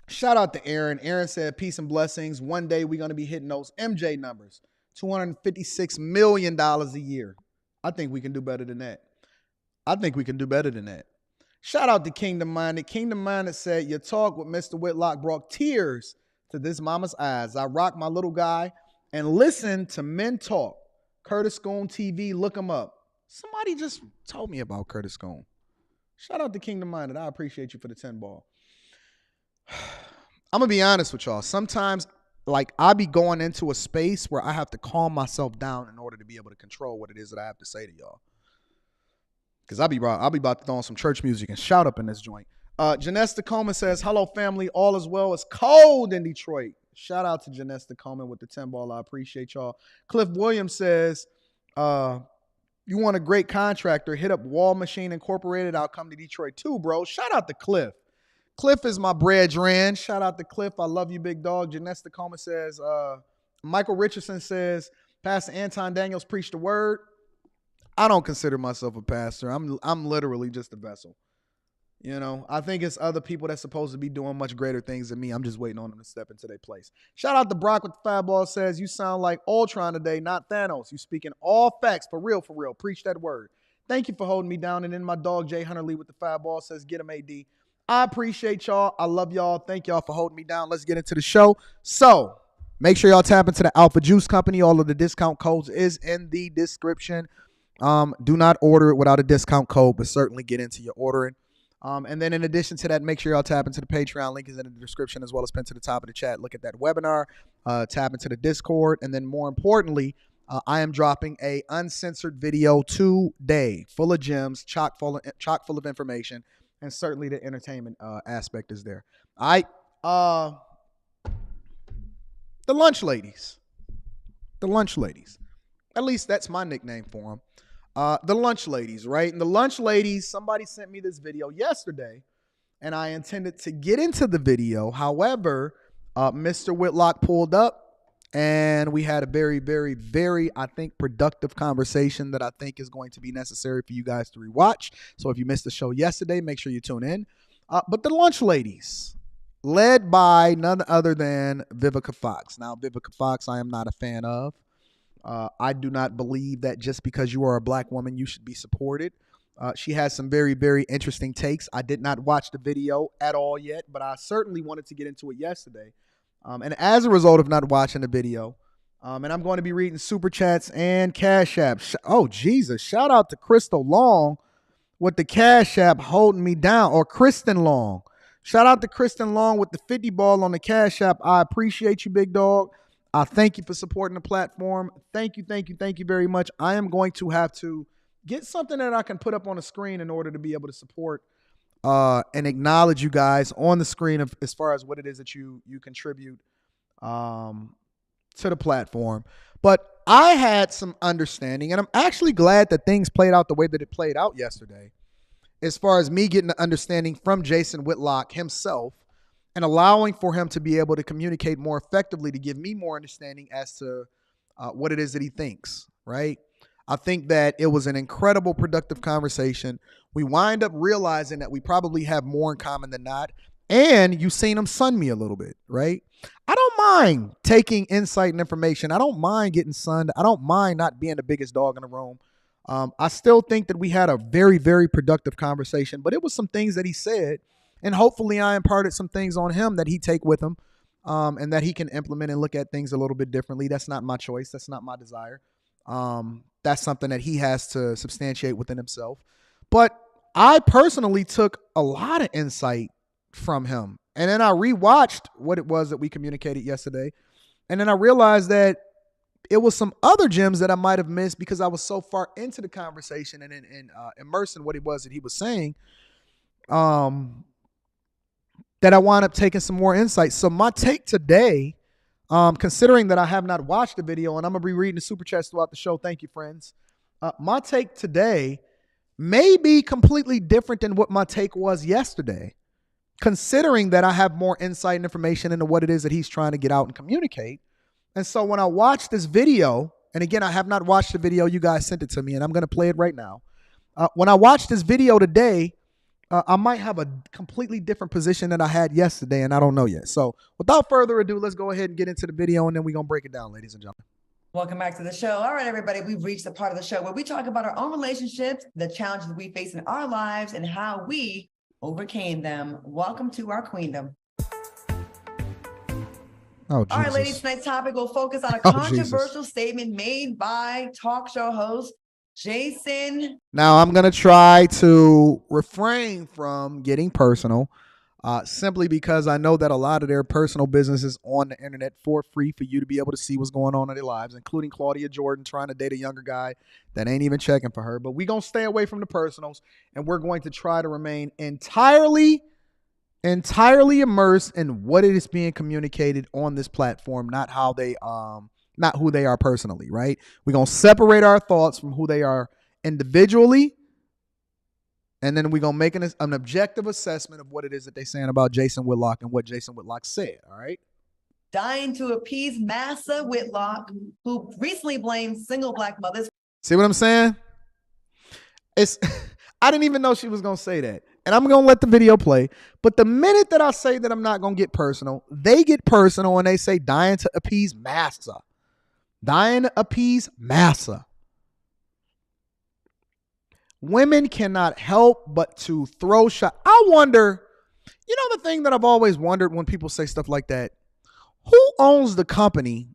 Shout out to Aaron. Aaron said, peace and blessings. One day we're going to be hitting those MJ numbers, $256 million a year. I think we can do better than that. Shout out to Kingdom Minded. Kingdom Minded said, your talk with Mr. Whitlock brought tears to this mama's eyes. I rock my little guy and listen to men talk. Curtis Schoon TV, look him up. Somebody just told me about Curtis Schoon. Shout out to Kingdom Minded. I appreciate you for the 10 ball. I'm going to be honest with y'all. Sometimes, I be going into a space where I have to calm myself down in order to be able to control what it is that I have to say to y'all. Because I'll be about to throw on some church music and shout up in this joint. Janesta Coleman says, hello, family. All is well. It's cold in Detroit. Shout out to Janesta Coleman with the 10 ball. I appreciate y'all. Cliff Williams says, you want a great contractor, hit up Wall Machine Incorporated. I'll come to Detroit too, bro. Shout out to Cliff. Cliff is my brethren. Shout out to Cliff. I love you, big dog. Janesta Coleman says, Michael Richardson says, Pastor Anton Daniels preached the word. I don't consider myself a pastor. I'm literally just a vessel. You know, I think it's other people that's supposed to be doing much greater things than me. I'm just waiting on them to step into their place. Shout out to Brock with the Fat Ball says, you sound like Ultron today, not Thanos. You speaking all facts, for real, for real. Preach that word. Thank you for holding me down. And then my dog, Jay Hunter Lee with the Fat Ball says, get him AD. I appreciate y'all. I love y'all. Thank y'all for holding me down. Let's get into the show. So make sure y'all tap into the Alpha Juice Company. All of the discount codes is in the description. Do not order it without a discount code, but certainly get into your ordering. And then in addition to that, make sure y'all tap into the Patreon. Link is in the description as well as pinned to the top of the chat. Look at that webinar, tap into the Discord. And then more importantly, I am dropping a uncensored video today, full of gems, chock full of information, and certainly the entertainment aspect is there. All right. The lunch ladies. At least that's my nickname for them. The lunch ladies, right? And the lunch ladies, somebody sent me this video yesterday, and I intended to get into the video. However, Mr. Whitlock pulled up, and we had a very, very, very, I think, productive conversation that I think is going to be necessary for you guys to rewatch. So if you missed the show yesterday, make sure you tune in. But the lunch ladies, led by none other than Vivica Fox. Now, Vivica Fox, I am not a fan of. I do not believe that just because you are a black woman, you should be supported. She has some very, very interesting takes. I did not watch the video at all yet, but I certainly wanted to get into it yesterday. And as a result of not watching the video, and I'm going to be reading Super Chats and Cash App. Oh, Jesus. Shout out to Crystal Long with the Cash App holding me down, or Kristen Long. Shout out to Kristen Long with the 50 ball on the Cash App. I appreciate you, big dog. I thank you for supporting the platform. Thank you very much. I am going to have to get something that I can put up on the screen in order to be able to support and acknowledge you guys on the screen as far as what it is that you contribute to the platform. But I had some understanding, and I'm actually glad that things played out the way that it played out yesterday, as far as me getting the understanding from Jason Whitlock himself, and allowing for him to be able to communicate more effectively to give me more understanding as to what it is that he thinks, right? I think that it was an incredible, productive conversation. We wind up realizing that we probably have more in common than not. And you've seen him sun me a little bit, right? I don't mind taking insight and information. I don't mind getting sunned. I don't mind not being the biggest dog in the room. I still think that we had a very, very productive conversation, but it was some things that he said. And hopefully I imparted some things on him that he take with him and that he can implement and look at things a little bit differently. That's not my choice. That's not my desire. That's something that he has to substantiate within himself. But I personally took a lot of insight from him And then I rewatched what it was that we communicated yesterday. And then I realized that it was some other gems that I might have missed because I was so far into the conversation and immersed in what it was that he was saying, that I wound up taking some more insights. So my take today, considering that I have not watched the video, and I'm going to be reading the super chats throughout the show. Thank you, friends. My take today may be completely different than what my take was yesterday, considering that I have more insight and information into what it is that he's trying to get out and communicate. And so when I watched this video, and again, I have not watched the video, you guys sent it to me, and I'm going to play it right now. When I watched this video today, I might have a completely different position than I had yesterday, and I don't know yet. So without further ado, let's go ahead and get into the video, and then we're going to break it down, ladies and gentlemen. Welcome back to the show. All right, everybody, we've reached the part of the show where we talk about our own relationships, the challenges we face in our lives, and how we overcame them. Welcome to our queendom. Oh, all right, ladies, tonight's topic will focus on a controversial statement made by talk show host Jason. Now, I'm going to try to refrain from getting personal, simply because I know that a lot of their personal business is on the internet for free for you to be able to see what's going on in their lives, including Claudia Jordan trying to date a younger guy that ain't even checking for her. But we're going to stay away from the personals, and we're going to try to remain entirely immersed in what it is being communicated on this platform, not how they not who they are personally, right? We're going to separate our thoughts from who they are individually, and then we're going to make an objective assessment of what it is that they're saying about Jason Whitlock and what Jason Whitlock said, all right? Dying to appease Massa Whitlock, who recently blamed single Black mothers. See what I'm saying? I didn't even know she was going to say that. And I'm going to let the video play. But the minute that I say that I'm not going to get personal, they get personal and they say dying to appease Massa. Dying to appease Massa. Women cannot help but to throw shot. I wonder, you know, the thing that I've always wondered when people say stuff like that, who owns the company?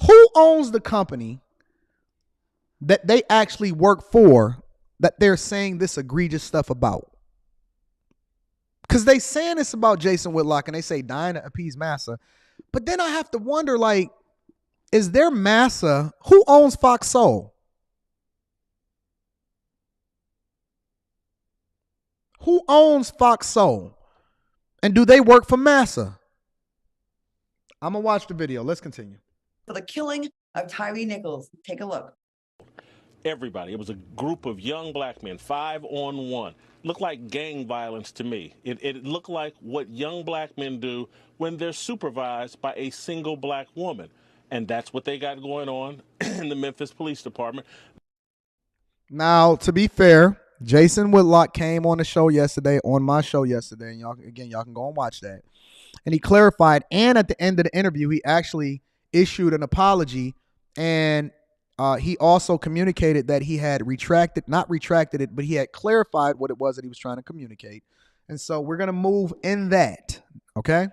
Who owns the company that they actually work for that they're saying this egregious stuff about? Because they saying this about Jason Whitlock and they say dying to appease Massa. But then I have to wonder, like, is there Massa? Who owns Fox Soul? Who owns Fox Soul? And do they work for Massa? I'm going to watch the video. Let's continue. For the killing of Tyre Nichols. Take a look. Everybody. It was a group of young Black men, 5-on-1. Looked like gang violence to me. It looked like what young Black men do when they're supervised by a single Black woman. And that's what they got going on in the Memphis Police Department. Now, to be fair, Jason Whitlock came on the show yesterday, on my show yesterday, and y'all can go and watch that. And he clarified, and at the end of the interview, he actually issued an apology, and he also communicated that he had not retracted it, but he had clarified what it was that he was trying to communicate. And so we're going to move in that, okay?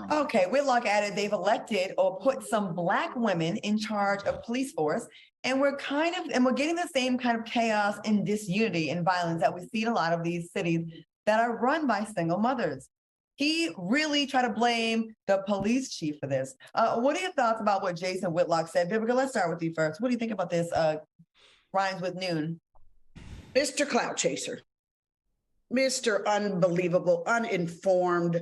Okay, Whitlock added they've elected or put some Black women in charge of police force, and we're getting the same kind of chaos and disunity and violence that we see in a lot of these cities that are run by single mothers. He really tried to blame the police chief for this. What are your thoughts about what Jason Whitlock said? Vivica, let's start with you first. What do you think about this? Rhymes with noon. Mr. Clout Chaser, Mr. Unbelievable, uninformed,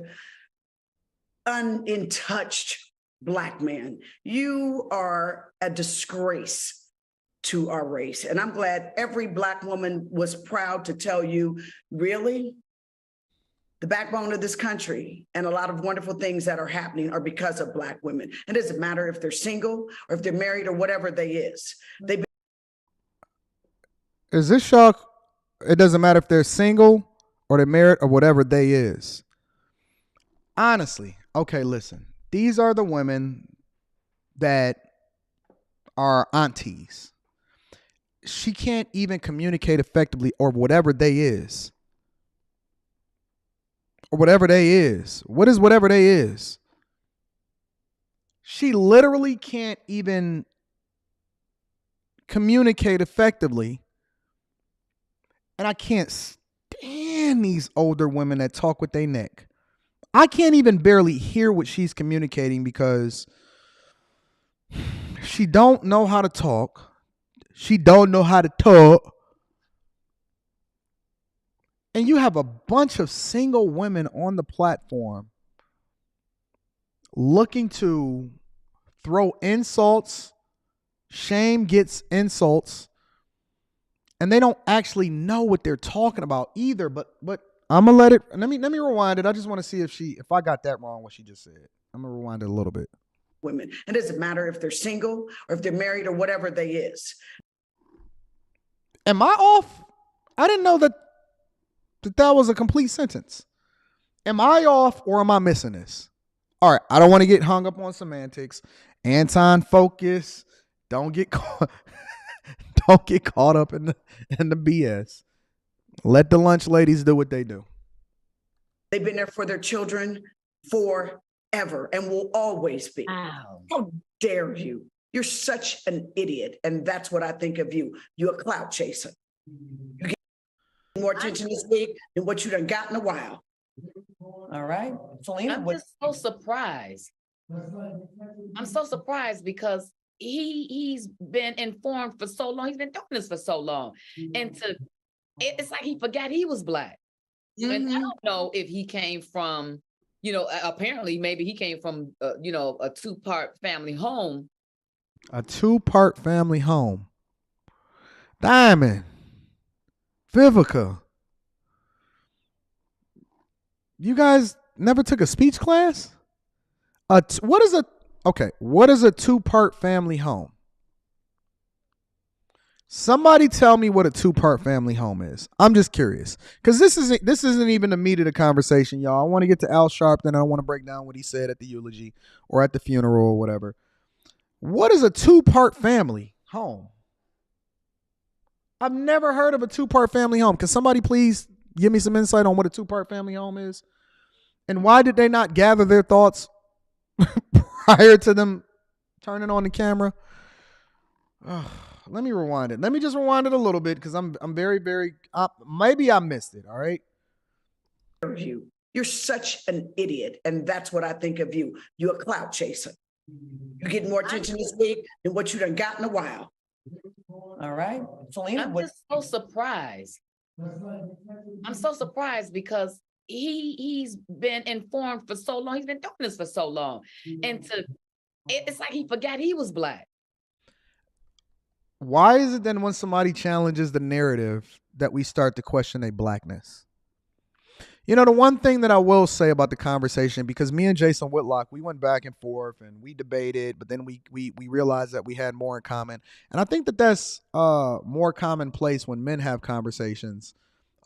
unintouched Black man. You are a disgrace to our race. And I'm glad every Black woman was proud to tell you, really, the backbone of this country and a lot of wonderful things that are happening are because of Black women. It doesn't matter if they're single or if they're married or whatever they is. Is this shock? It doesn't matter if they're single or they're married or whatever they is. Honestly, okay, listen. These are the women that are aunties. She can't even communicate effectively or whatever they is. Or whatever they is. What is whatever they is? She literally can't even communicate effectively. And I can't stand these older women that talk with their neck. I can't even barely hear what she's communicating because she don't know how to talk. She don't know how to talk. And you have a bunch of single women on the platform looking to throw insults. Shame gets insults. And they don't actually know what they're talking about either. But I'm gonna let me rewind it. I just want to see if I got that wrong, what she just said. I'm gonna rewind it a little bit. Women. It doesn't matter if they're single or if they're married or whatever they is. Am I off? I didn't know that was a complete sentence. Am I off or am I missing this? All right, I don't want to get hung up on semantics. Anton, focus. Don't get caught up in the BS. Let the lunch ladies do what they do. They've been there for their children forever and will always be. Wow. How dare you? You're such an idiot. And that's what I think of you. You're a clout chaser. You get more attention this week than what you done got in a while. All right. Selena, I'm just so surprised. I'm so surprised because he's been informed for so long. He's been doing this for so long. And it's like he forgot he was Black. And I don't know if he came from, apparently maybe he came from, a two-part family home. A two-part family home. Diamond. Vivica. You guys never took a speech class? What is a two-part family home? Somebody tell me what a two-part family home is. I'm just curious. Because this isn't even the meat of the conversation, y'all. I want to get to Al Sharpton. I want to break down what he said at the eulogy or at the funeral or whatever. What is a two-part family home? I've never heard of a two-part family home. Can somebody please give me some insight on what a two-part family home is? And why did they not gather their thoughts prior to them turning on the camera? Let me rewind it. Let me just rewind it a little bit because I'm very, very, maybe I missed it. All right. You're such an idiot. And that's what I think of you. You're a clout chaser. You get more attention this week than what you done got in a while. all right. Selena, I'm just so surprised. I'm so surprised because he's been informed for so long. He's been doing this for so long. And it's like he forgot he was Black. Why is it then when somebody challenges the narrative that we start to question their Blackness? The one thing that I will say about the conversation, because me and Jason Whitlock, we went back and forth and we debated, but then we realized that we had more in common. And I think that that's more commonplace when men have conversations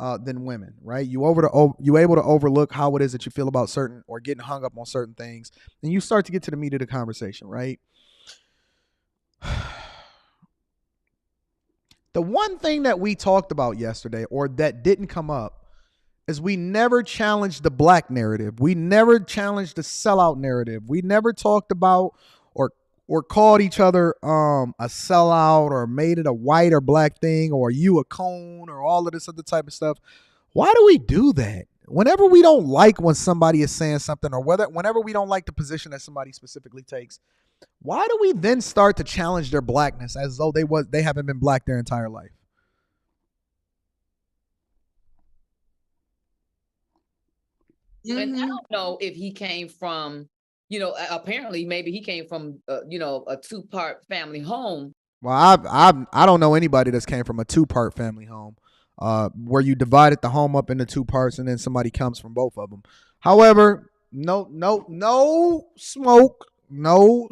than women, right? You able to overlook how it is that you feel about certain or getting hung up on certain things. And you start to get to the meat of the conversation, right? The one thing that we talked about yesterday, or that didn't come up, is we never challenged the Black narrative. We never challenged the sellout narrative. We never talked about or called each other a sellout or made it a white or Black thing or you a cone or all of this other type of stuff. Why do we do that? Whenever we don't like when somebody is saying something or whenever we don't like the position that somebody specifically takes, why do we then start to challenge their Blackness as though they haven't been Black their entire life? And I don't know if he came from, apparently maybe he came from, a two-part family home. Well, I don't know anybody that's came from a two-part family home where you divided the home up into two parts and then somebody comes from both of them. However, no smoke, no,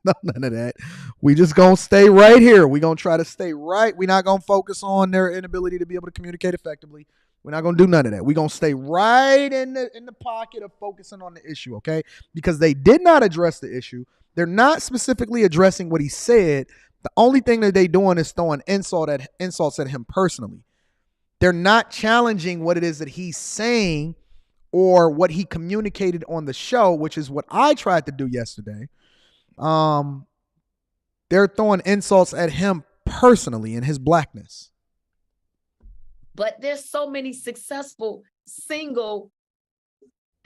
none of that. We just gonna stay right here. We gonna try to stay right. We're not gonna focus on their inability to be able to communicate effectively. We're not gonna do none of that. We're gonna stay right in the pocket of focusing on the issue, okay? Because they did not address the issue. They're not specifically addressing what he said. The only thing that they doing is throwing insults at him personally. They're not challenging what it is that he's saying or what he communicated on the show, which is what I tried to do yesterday. They're throwing insults at him personally in his Blackness. But there's so many successful single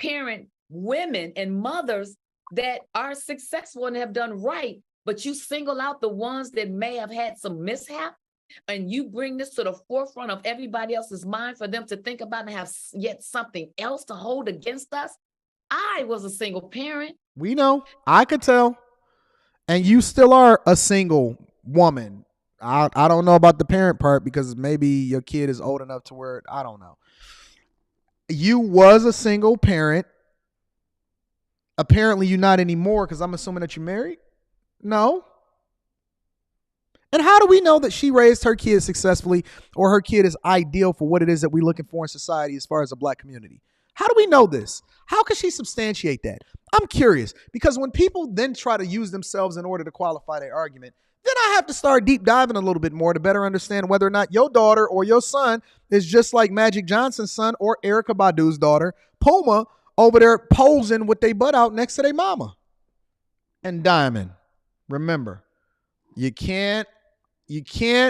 parent women and mothers that are successful and have done right, but you single out the ones that may have had some mishap, and you bring this to the forefront of everybody else's mind for them to think about and have yet something else to hold against us. I was a single parent. We know. I could tell. And you still are a single woman. I don't know about the parent part because maybe your kid is old enough to where, I don't know. You was a single parent. Apparently you're not anymore because I'm assuming that you're married. No. And how do we know that she raised her kid successfully or her kid is ideal for what it is that we're looking for in society as far as a black community? How do we know this? How can she substantiate that? I'm curious because when people then try to use themselves in order to qualify their argument, then I have to start deep diving a little bit more to better understand whether or not your daughter or your son is just like Magic Johnson's son or Erykah Badu's daughter, Puma, over there posing with their butt out next to their mama. And Diamond, remember, you can't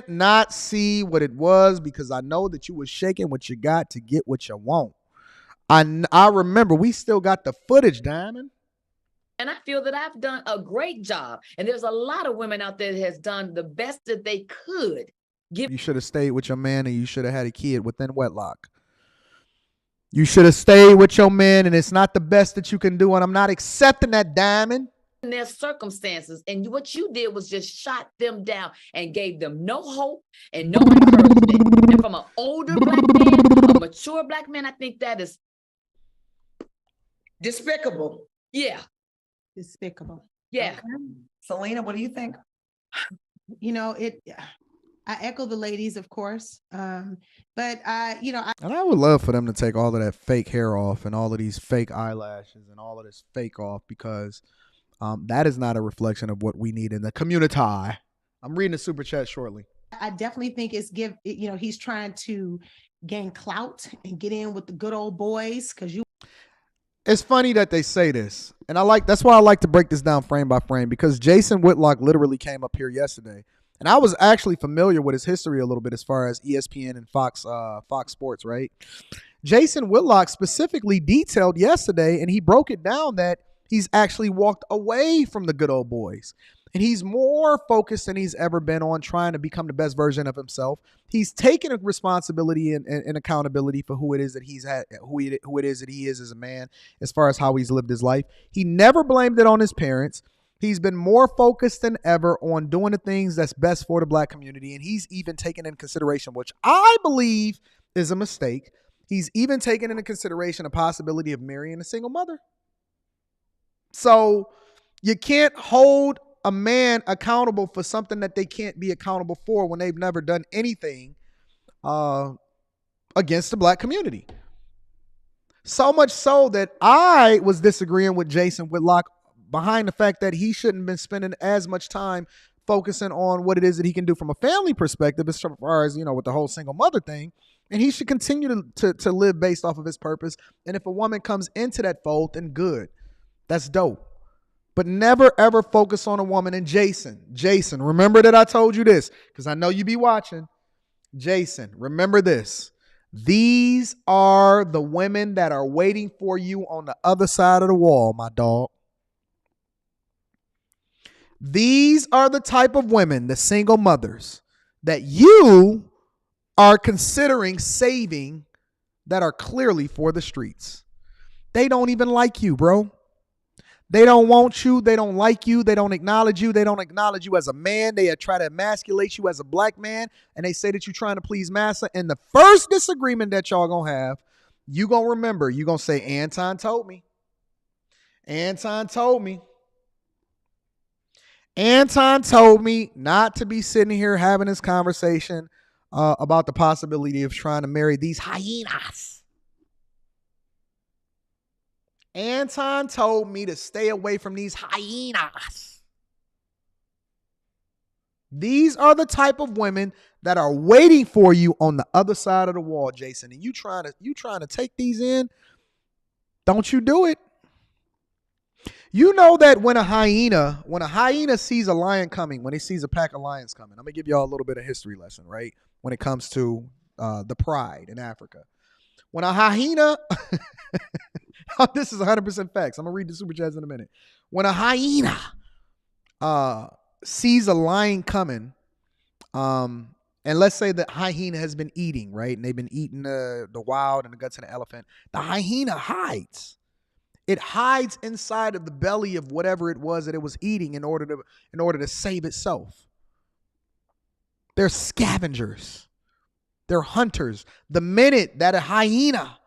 not see what it was because I know that you was shaking what you got to get what you want. I remember we still got the footage, Diamond. And I feel that I've done a great job. And there's a lot of women out there that has done the best that they could. You should have stayed with your man and you should have had a kid within Whitlock. You should have stayed with your man and it's not the best that you can do. And I'm not accepting that, Diamond. In their circumstances. And what you did was just shot them down and gave them no hope and no encouragement. And from an older black man, a mature black man, I think that is despicable. Yeah. Despicable. Yeah. Okay. Selena, what do you think? You know, I echo the ladies, of course. But I would love for them to take all of that fake hair off and all of these fake eyelashes and all of this fake off because that is not a reflection of what we need in the community. I'm reading the super chat shortly. I definitely think he's trying to gain clout and get in with the good old boys because It's funny that they say this, and that's why I like to break this down frame by frame because Jason Whitlock literally came up here yesterday, and I was actually familiar with his history a little bit as far as ESPN and Fox Sports, right? Jason Whitlock specifically detailed yesterday, and he broke it down that he's actually walked away from the good old boys. And he's more focused than he's ever been on trying to become the best version of himself. He's taken a responsibility and accountability for who it is that he's had, who it is that he is as a man, as far as how he's lived his life. He never blamed it on his parents. He's been more focused than ever on doing the things that's best for the black community. And he's even taken into consideration, which I believe is a mistake. He's even taken into consideration a possibility of marrying a single mother. So you can't hold a man accountable for something that they can't be accountable for when they've never done anything against the black community. So much so that I was disagreeing with Jason Whitlock behind the fact that he shouldn't have been spending as much time focusing on what it is that he can do from a family perspective as far as, with the whole single mother thing. And he should continue to live based off of his purpose. And if a woman comes into that fold, then good. That's dope. But never, ever focus on a woman. And Jason, remember that I told you this because I know you be watching. Jason, remember this. These are the women that are waiting for you on the other side of the wall, my dog. These are the type of women, the single mothers, that you are considering saving that are clearly for the streets. They don't even like you, bro. They don't want you. They don't like you. They don't acknowledge you. They don't acknowledge you as a man. They try to emasculate you as a black man. And they say that you're trying to please massa. And the first disagreement that y'all going to have, you going to remember. You going to say, Anton told me. Anton told me. Anton told me not to be sitting here having this conversation about the possibility of trying to marry these hyenas. Anton told me to stay away from these hyenas. These are the type of women that are waiting for you on the other side of the wall, Jason. And you trying to take these in? Don't you do it. You know that when a hyena sees a lion coming, when he sees a pack of lions coming, I'm going to give y'all a little bit of history lesson, right? When it comes to the pride in Africa. When a hyena This is 100% facts. I'm gonna read the super chats in a minute. When a hyena sees a lion coming, and let's say the hyena has been eating, right? And they've been eating the wild and the guts of the elephant. The hyena hides. It hides inside of the belly of whatever it was that it was eating in order to save itself. They're scavengers. They're hunters. The minute that a hyena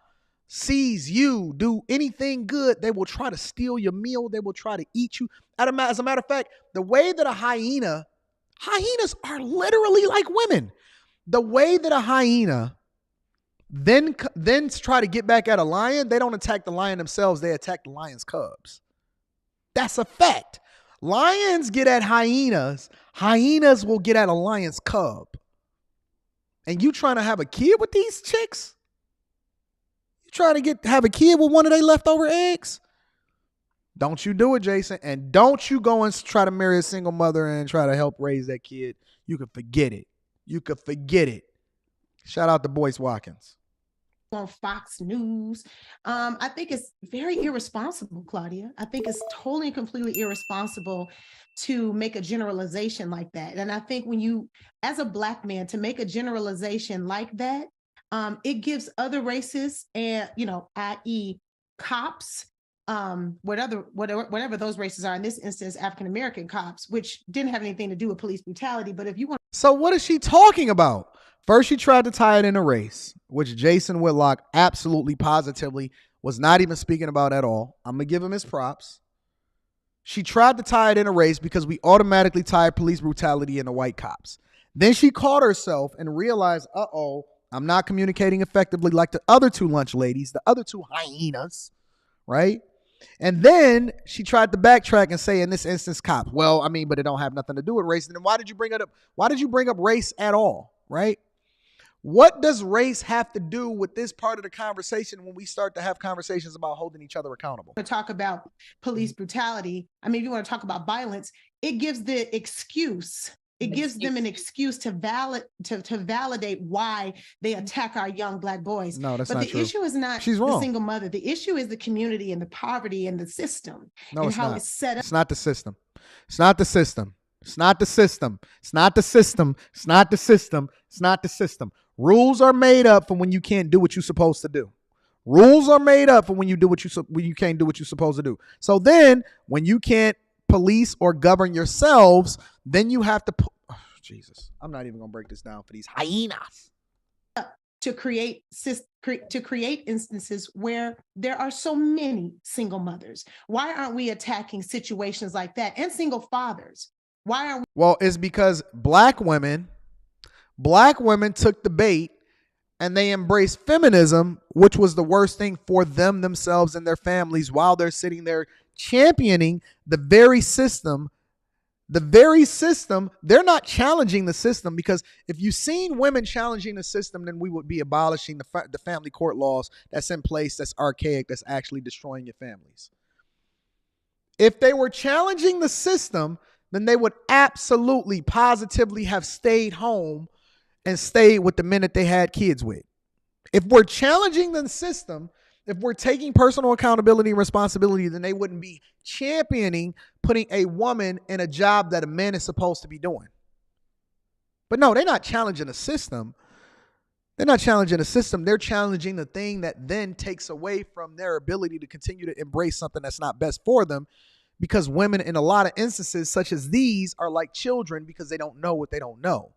sees you do anything good, they will try to steal your meal. They will try to eat you. As a matter of fact, the way that hyenas are literally like women. The way that a hyena then try to get back at a lion, they don't attack the lion themselves. They attack the lion's cubs. That's a fact. Lions get at hyenas. Hyenas will get at a lion's cub. And you trying to have a kid with these chicks? You trying to have a kid with one of their leftover eggs? Don't you do it, Jason. And don't you go and try to marry a single mother and try to help raise that kid. You can forget it. You could forget it. Shout out to Boyce Watkins. On Fox News. I think it's very irresponsible, Claudia. I think it's totally and completely irresponsible to make a generalization like that. And I think when you, as a Black man, to make a generalization like that, it gives other races and, i.e. cops, whatever those races are, in this instance, African-American cops, which didn't have anything to do with police brutality. But if you want. So what is she talking about? First, she tried to tie it in a race, which Jason Whitlock absolutely positively was not even speaking about at all. I'm going to give him his props. She tried to tie it in a race because we automatically tied police brutality into white cops. Then she caught herself and realized, I'm not communicating effectively like the other two lunch ladies, the other two hyenas, right? And then she tried to backtrack and say, in this instance, cops. Well, but it don't have nothing to do with race. And then why did you bring it up? Why did you bring up race at all, right? What does race have to do with this part of the conversation when we start to have conversations about holding each other accountable? To talk about police brutality, if you want to talk about violence, it gives the excuse. It gives them an excuse to validate why they attack our young Black boys. No, that's not true. But the issue is not the single mother. The issue is the community and the poverty and the system and how it's set up. It's not the system. It's not the system. It's not the system. It's not the system. It's not the system. It's not the system. Rules are made up for when you can't do what you're supposed to do. Rules are made up for when you can't do what you're supposed to do. So then when you can't police or govern yourselves, then you have to Jesus. I'm not even going to break this down for these hyenas. To create instances where there are so many single mothers. Why aren't we attacking situations like that and single fathers? Why are we? Well, it's because black women took the bait and they embraced feminism, which was the worst thing for them, themselves, and their families, while they're sitting there championing the very system. They're not challenging the system, because if you've seen women challenging the system, then we would be abolishing the family court laws that's in place, that's archaic, that's actually destroying your families. If they were challenging the system, then they would absolutely, positively have stayed home and stayed with the men that they had kids with. If we're challenging the system, if we're taking personal accountability and responsibility, then they wouldn't be championing putting a woman in a job that a man is supposed to be doing. But no, they're not challenging the system. They're not challenging the system. They're challenging the thing that then takes away from their ability to continue to embrace something that's not best for them, because women in a lot of instances such as these are like children because they don't know what they don't know.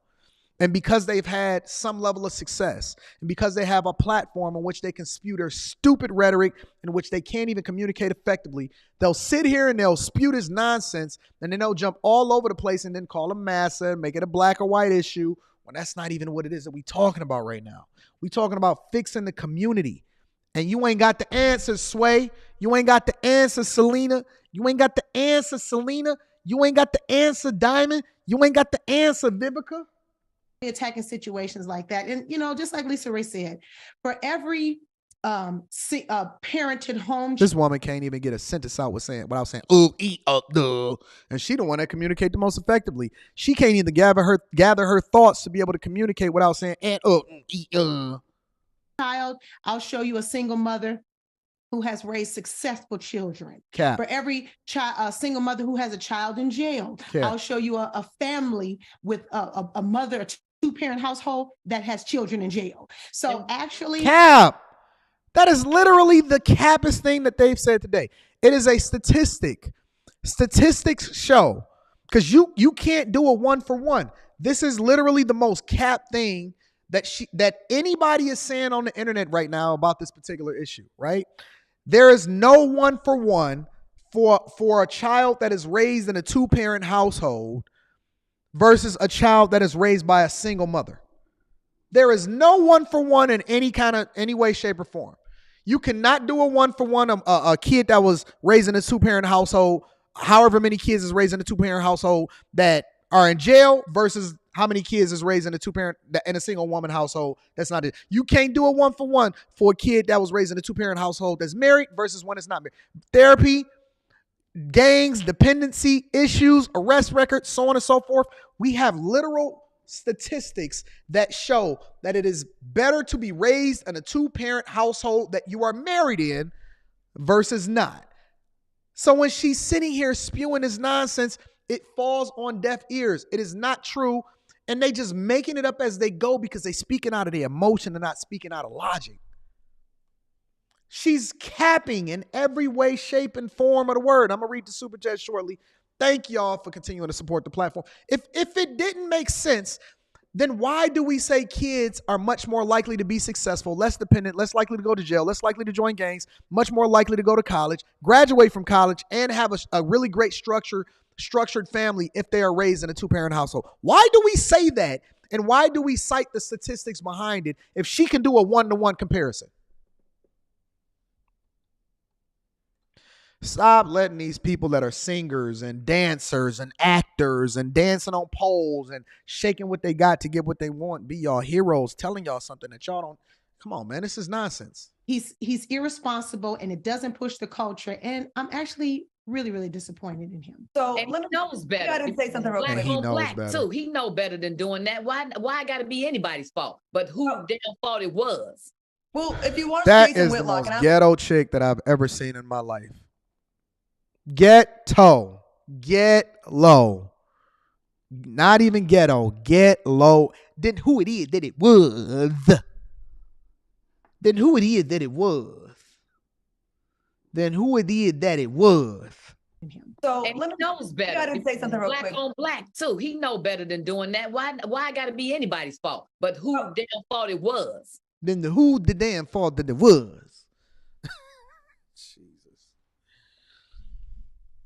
And because they've had some level of success, and because they have a platform in which they can spew their stupid rhetoric in which they can't even communicate effectively, they'll sit here and they'll spew this nonsense, and then they'll jump all over the place and then call them massa, make it a black or white issue, when that's not even what it is that we're talking about right now. We're talking about fixing the community. And you ain't got the answers, Sway. You ain't got the answer, Selena. You ain't got the answer, Selena. You ain't got the answer, Diamond. You ain't got the answer, Vivica. Attacking situations like that. And, just like Lisa Ray said, for every parented home. This woman can't even get a sentence out without saying, and she the one that communicate the most effectively. She can't even gather her thoughts to be able to communicate without saying, child, I'll show you a single mother who has raised successful children. Cap. For every child, single mother who has a child in jail, Cap. I'll show you a family with a mother, a two-parent household that has children in jail. So actually, Cap. That is literally the cappest thing that they've said today. It is a statistic. Statistics show, because you can't do a 1-for-1. This is literally the most cap thing that anybody is saying on the internet right now about this particular issue, right? There is no 1-for-1 for a child that is raised in a two-parent household versus a child that is raised by a single mother. There is no 1-for-1 in any way, shape, or form. You cannot do a 1-for-1. A kid that was raised in a two-parent household, however many kids is raised in a two-parent household that are in jail versus how many kids is raised in a two-parent in a single woman household. That's not it. You can't do a 1-for-1 for a kid that was raised in a two-parent household that's married versus one that's not married. Therapy, gangs, dependency issues, arrest records, so on and so forth. We have literal statistics that show that it is better to be raised in a two-parent household that you are married in versus not. So when she's sitting here spewing this nonsense, it falls on deaf ears. It is not true. And they just making it up as they go because they speaking out of their emotion and not speaking out of logic. She's capping in every way, shape, and form of the word. I'm going to read the super chat shortly. Thank y'all for continuing to support the platform. If it didn't make sense, then why do we say kids are much more likely to be successful, less dependent, less likely to go to jail, less likely to join gangs, much more likely to go to college, graduate from college, and have a really great structured family if they are raised in a two-parent household? Why do we say that? And why do we cite the statistics behind it if she can do a 1-to-1 comparison? Stop letting these people that are singers and dancers and actors and dancing on poles and shaking what they got to get what they want be y'all heroes, telling y'all something that y'all don't. Come on, man. This is nonsense. He's irresponsible, and it doesn't push the culture. And I'm actually really, really disappointed in him. So And let he me knows better. I gotta say something real Black quick. he on knows black better. too. He know better than doing that. Why I gotta be anybody's fault? But who damn fault it was? Well, if you watch That Jason is the Whitlock, most and I'm ghetto chick that I've ever seen in my life. Ghetto. Get low. Not even ghetto. Get low. Then who it is that it was. Then who it is that it was. Then who it is that it was. so And let he me knows better. I gotta say something real Black quick. on black too. He know better than doing that. Why I gotta be anybody's fault? But who damn fault it was? Then who the damn fault that it was. Jesus.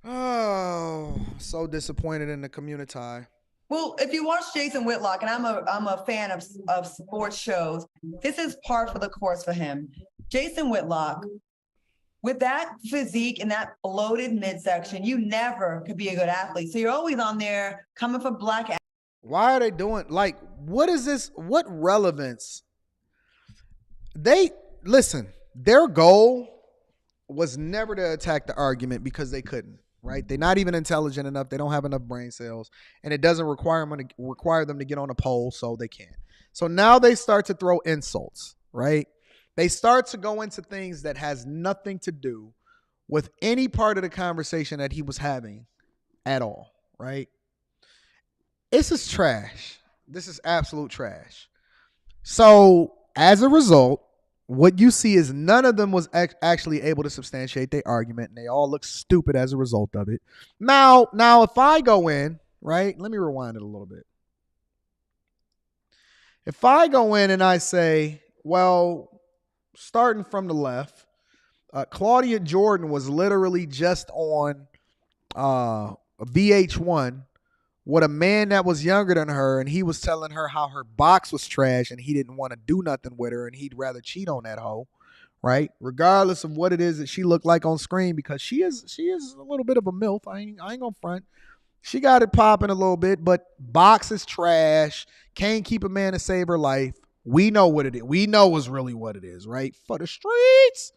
Oh, so disappointed in the community. Well, if you watch Jason Whitlock, and I'm a fan of sports shows, this is par for the course for him. Jason Whitlock, with that physique and that bloated midsection, you never could be a good athlete. So you're always on there coming for black. Why are they doing, like, what is this? What relevance? Listen, their goal was never to attack the argument because they couldn't, right? They're not even intelligent enough. They don't have enough brain cells, and it doesn't require them to get on a pole, so they can't. So now they start to throw insults, right? They start to go into things that has nothing to do with any part of the conversation that he was having at all, right? This is trash. This is absolute trash. So as a result, what you see is none of them was actually able to substantiate their argument, and they all look stupid as a result of it. Now, if I go in, right, let me rewind it a little bit. If I go in and I say, well, starting from the left, Claudia Jordan was literally just on VH1 with a man that was younger than her, and he was telling her how her box was trash and he didn't want to do nothing with her and he'd rather cheat on that hoe, right? Regardless of what it is that she looked like on screen, because she is a little bit of a MILF. I ain't gonna front. She got it popping a little bit, but box is trash. Can't keep a man to save her life. We know what it is. We know it's really what it is, right? For the streets.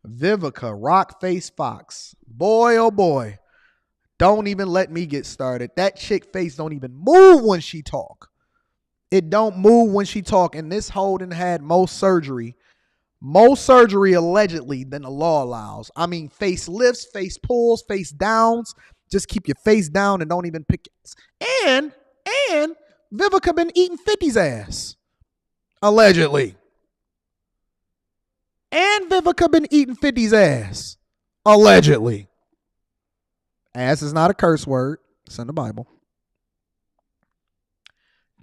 Vivica, rock face fox. Boy, oh boy. Don't even let me get started. That chick face don't even move when she talk. It don't move when she talk. And this hoe done had most surgery more surgery allegedly than the law allows. I mean, face lifts, face pulls, face downs. Just keep your face down and don't even pick it. And Vivica been eating 50's ass. Allegedly. And Vivica been eating 50's ass. Allegedly. Ass is not a curse word. It's in the Bible.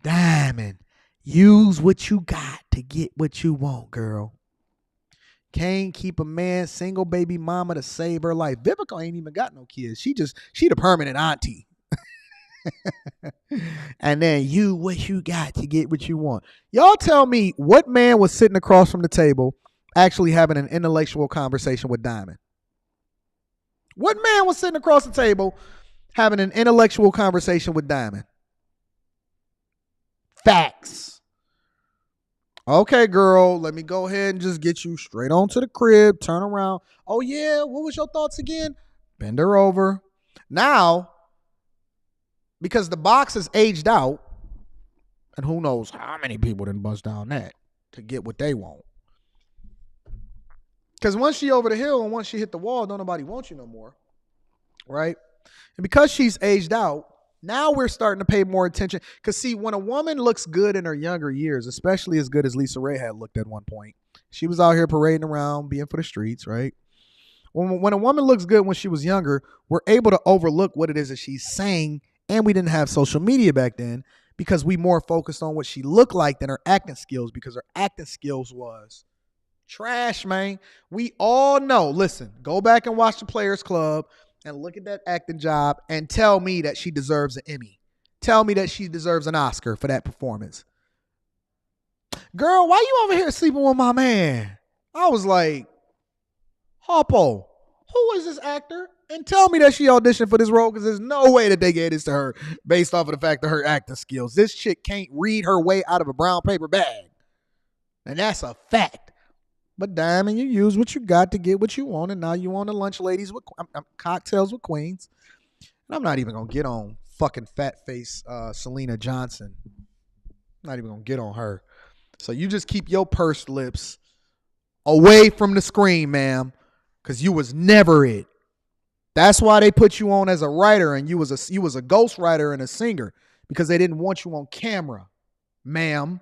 Diamond, use what you got to get what you want, girl. Can't keep a man, single baby mama to save her life. Vivica ain't even got no kids. She the permanent auntie. And then you what you got to get what you want. Y'all tell me what man was sitting across from the table actually having an intellectual conversation with Diamond? What man was sitting across the table having an intellectual conversation with Diamond? Facts. Okay, girl, let me go ahead and just get you straight on to the crib. Turn around. Oh, yeah, what was your thoughts again? Bend her over. Now, because the box is aged out, and who knows how many people didn't bust down that to get what they want. Because once she over the hill and once she hit the wall, don't nobody want you no more, right? And because she's aged out, now we're starting to pay more attention. Because see, when a woman looks good in her younger years, especially as good as Lisa Ray had looked at one point, she was out here parading around, being for the streets, right? When a woman looks good when she was younger, we're able to overlook what it is that she's saying. And we didn't have social media back then because we more focused on what she looked like than her acting skills, because her acting skills was trash, man. We all know. Listen, go back and watch the Players Club and look at that acting job and tell me that she deserves an Emmy. Tell me that she deserves an Oscar for that performance. Girl, why you over here sleeping with my man? I was like, Harpo, who is this actor? And tell me that she auditioned for this role, because there's no way that they gave this to her based off of the fact of her acting skills. This chick can't read her way out of a brown paper bag. And that's a fact. But Diamond, you use what you got to get what you want, and now you on the lunch ladies with cocktails with queens. And I'm not even gonna get on fucking fat face Selena Johnson. I'm not even gonna get on her. So you just keep your pursed lips away from the screen, ma'am, because you was never it. That's why they put you on as a writer, and you was a ghostwriter and a singer, because they didn't want you on camera, ma'am.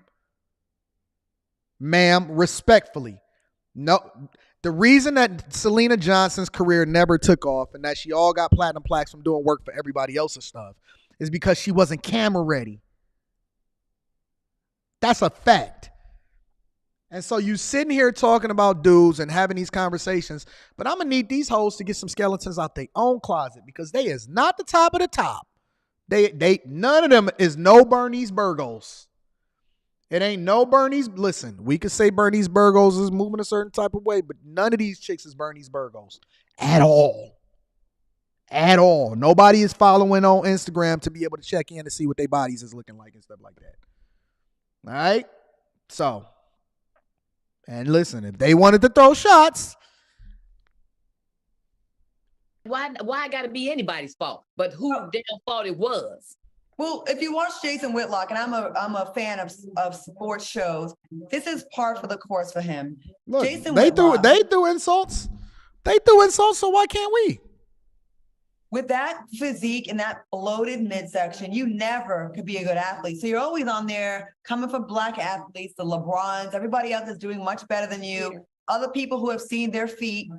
Ma'am, respectfully. No, the reason that Selena Johnson's career never took off and that she all got platinum plaques from doing work for everybody else's stuff is because she wasn't camera ready. That's a fact. And so you sitting here talking about dudes and having these conversations, but I'm going to need these hoes to get some skeletons out their own closet, because they is not the top of the top. They none of them is no Bernice Burgos. It ain't no Bernice. Listen, we could say Bernice Burgos is moving a certain type of way, but none of these chicks is Bernice Burgos at all. At all. Nobody is following on Instagram to be able to check in to see what their bodies is looking like and stuff like that. All right? So, and listen, if they wanted to throw shots. Why I gotta be anybody's fault? But who damn fault it was? Well, if you watch Jason Whitlock, and I'm a fan of sports shows, this is par for the course for him. Look, Jason they Whitlock, threw insults. They threw insults, so why can't we? with that physique and that bloated midsection, you never could be a good athlete. So you're always on there coming for Black athletes, the LeBrons, everybody else is doing much better than you. Other people who have seen their feet,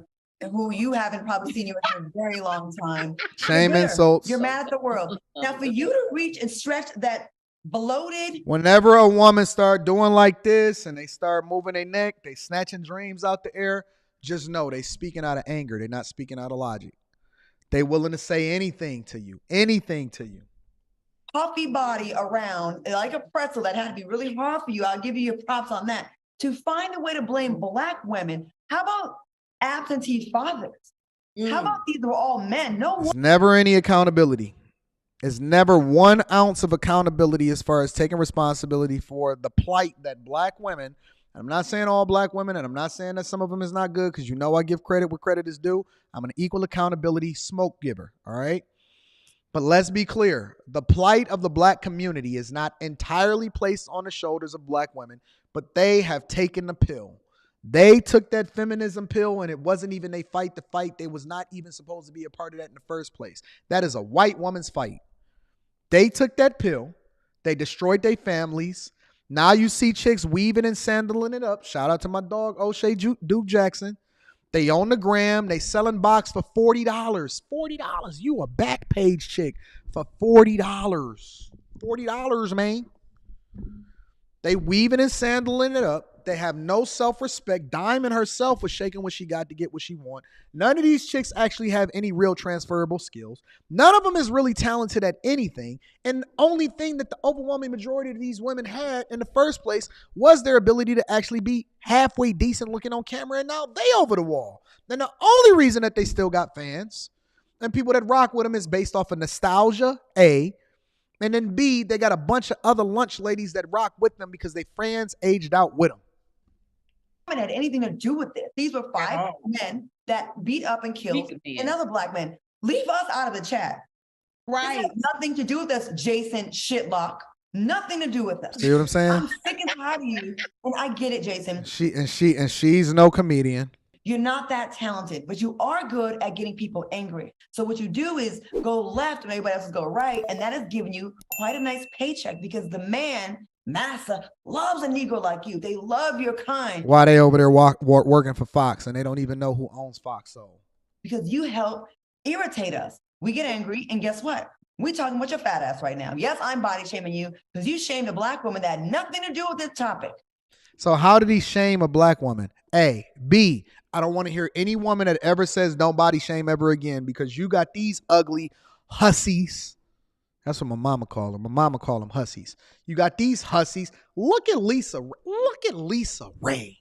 who you haven't probably seen you in a very long time. Shame You're insults. You're mad at the world. Now, for you to reach and stretch that bloated. Whenever a woman start doing like this and they start moving their neck, they snatching dreams out the air, just know they speaking out of anger. They're not speaking out of logic. They willing to say anything to you. Anything to you. Puffy body around like a pretzel that had to be really hard for you. I'll give you your props on that. To find a way to blame Black women. How about absentee fathers? How about these were all men? No one. There's never any accountability. There's never 1 ounce of accountability as far as taking responsibility for the plight that Black women, and I'm not saying all Black women, and I'm not saying that some of them is not good, because you know I give credit where credit is due. I'm an equal accountability smoke giver, all right? But let's be clear. The plight of the Black community is not entirely placed on the shoulders of Black women, but they have taken the pill. They took that feminism pill, and it wasn't even a fight to fight. They was not even supposed to be a part of that in the first place. That is a white woman's fight. They took that pill. They destroyed their families. Now you see chicks weaving and sandaling it up. Shout out to my dog, O'Shea Duke Jackson. They own the gram. They selling box for $40. $40. You a back page chick for $40. $40, man. They weaving and sandaling it up. They have no self-respect. Diamond herself was shaking what she got to get what she want. None of these chicks actually have any real transferable skills. None of them is really talented at anything. And the only thing that the overwhelming majority of these women had in the first place was their ability to actually be halfway decent looking on camera. And now they over the wall. And the only reason that they still got fans and people that rock with them is based off of nostalgia, A. And then B, they got a bunch of other lunch ladies that rock with them because they fans aged out with them. Had anything to do with this. These were five men that beat up and killed another black man. Leave us out of the chat. Right. This has nothing to do with us, Jason Shitlock. Nothing to do with us. See what I'm saying? I'm sick and tired of you. And I get it, Jason. She's no comedian. You're not that talented, but you are good at getting people angry. So what you do is go left and everybody else is go right. And that is giving you quite a nice paycheck because the man, Massa, loves a Negro like you. They love your kind. Why they over there working for Fox and they don't even know who owns Fox Soul? Because you help irritate us. We get angry and guess what? We're talking about your fat ass right now. Yes, I'm body shaming you because you shamed a black woman that had nothing to do with this topic. So how did he shame a black woman? A. B. I don't want to hear any woman that ever says don't body shame ever again because you got these ugly hussies. That's what my mama call them. My mama call them hussies. You got these hussies. Look at Lisa. Look at Lisa Ray.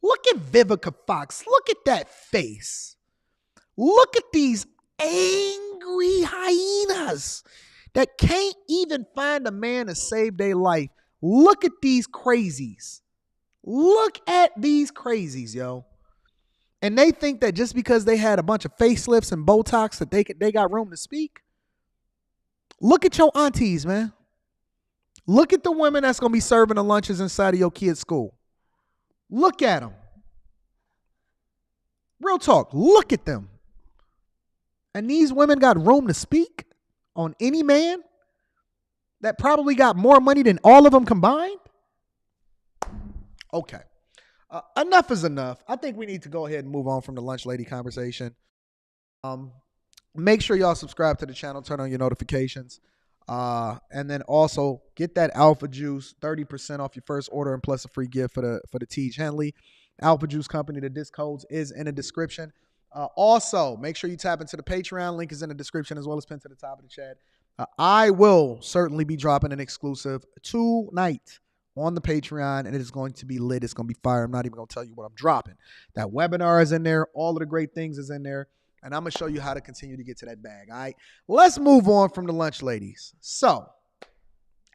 Look at Vivica Fox. Look at that face. Look at these angry hyenas that can't even find a man to save their life. Look at these crazies. Look at these crazies, yo. And they think that just because they had a bunch of facelifts and Botox that they got room to speak. Look at your aunties, man. Look at the women that's going to be serving the lunches inside of your kid's school. Look at them. Real talk. Look at them. And these women got room to speak on any man that probably got more money than all of them combined? Okay. Enough is enough. I think we need to go ahead and move on from the lunch lady conversation. Make sure y'all subscribe to the channel, turn on your notifications, and then also get that Alpha Juice 30% off your first order and plus a free gift for the Tej Henley Alpha Juice Company. The disc codes is in the description. Also, make sure you tap into the Patreon. Link is in the description as well as pinned to the top of the chat. I will certainly be dropping an exclusive tonight on the Patreon, and it is going to be lit. It's going to be fire. I'm not even going to tell you what I'm dropping. That webinar is in there. All of the great things is in there. And I'm going to show you how to continue to get to that bag. All right. Let's move on from the lunch ladies. So,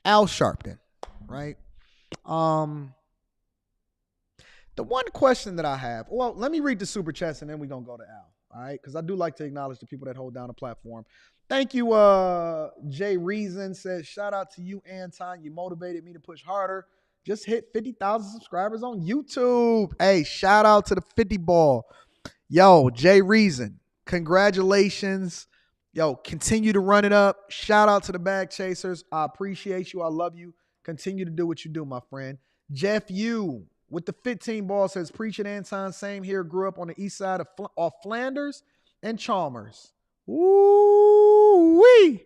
Al Sharpton, right? The one question that I have, well, let me read the super chats and then we're going to go to Al. All right. Because I do like to acknowledge the people that hold down the platform. Thank you, Jay Reason says, shout out to you, Anton. You motivated me to push harder. Just hit 50,000 subscribers on YouTube. Hey, shout out to the 50 ball. Yo, Jay Reason, congratulations. Yo, continue to run it up. Shout out to the bag chasers. I appreciate you. I love you. Continue to do what you do, my friend. Jeff Yu with the 15 ball says, preaching Anton, same here. Grew up on the east side of Flanders and Chalmers. Ooh-wee.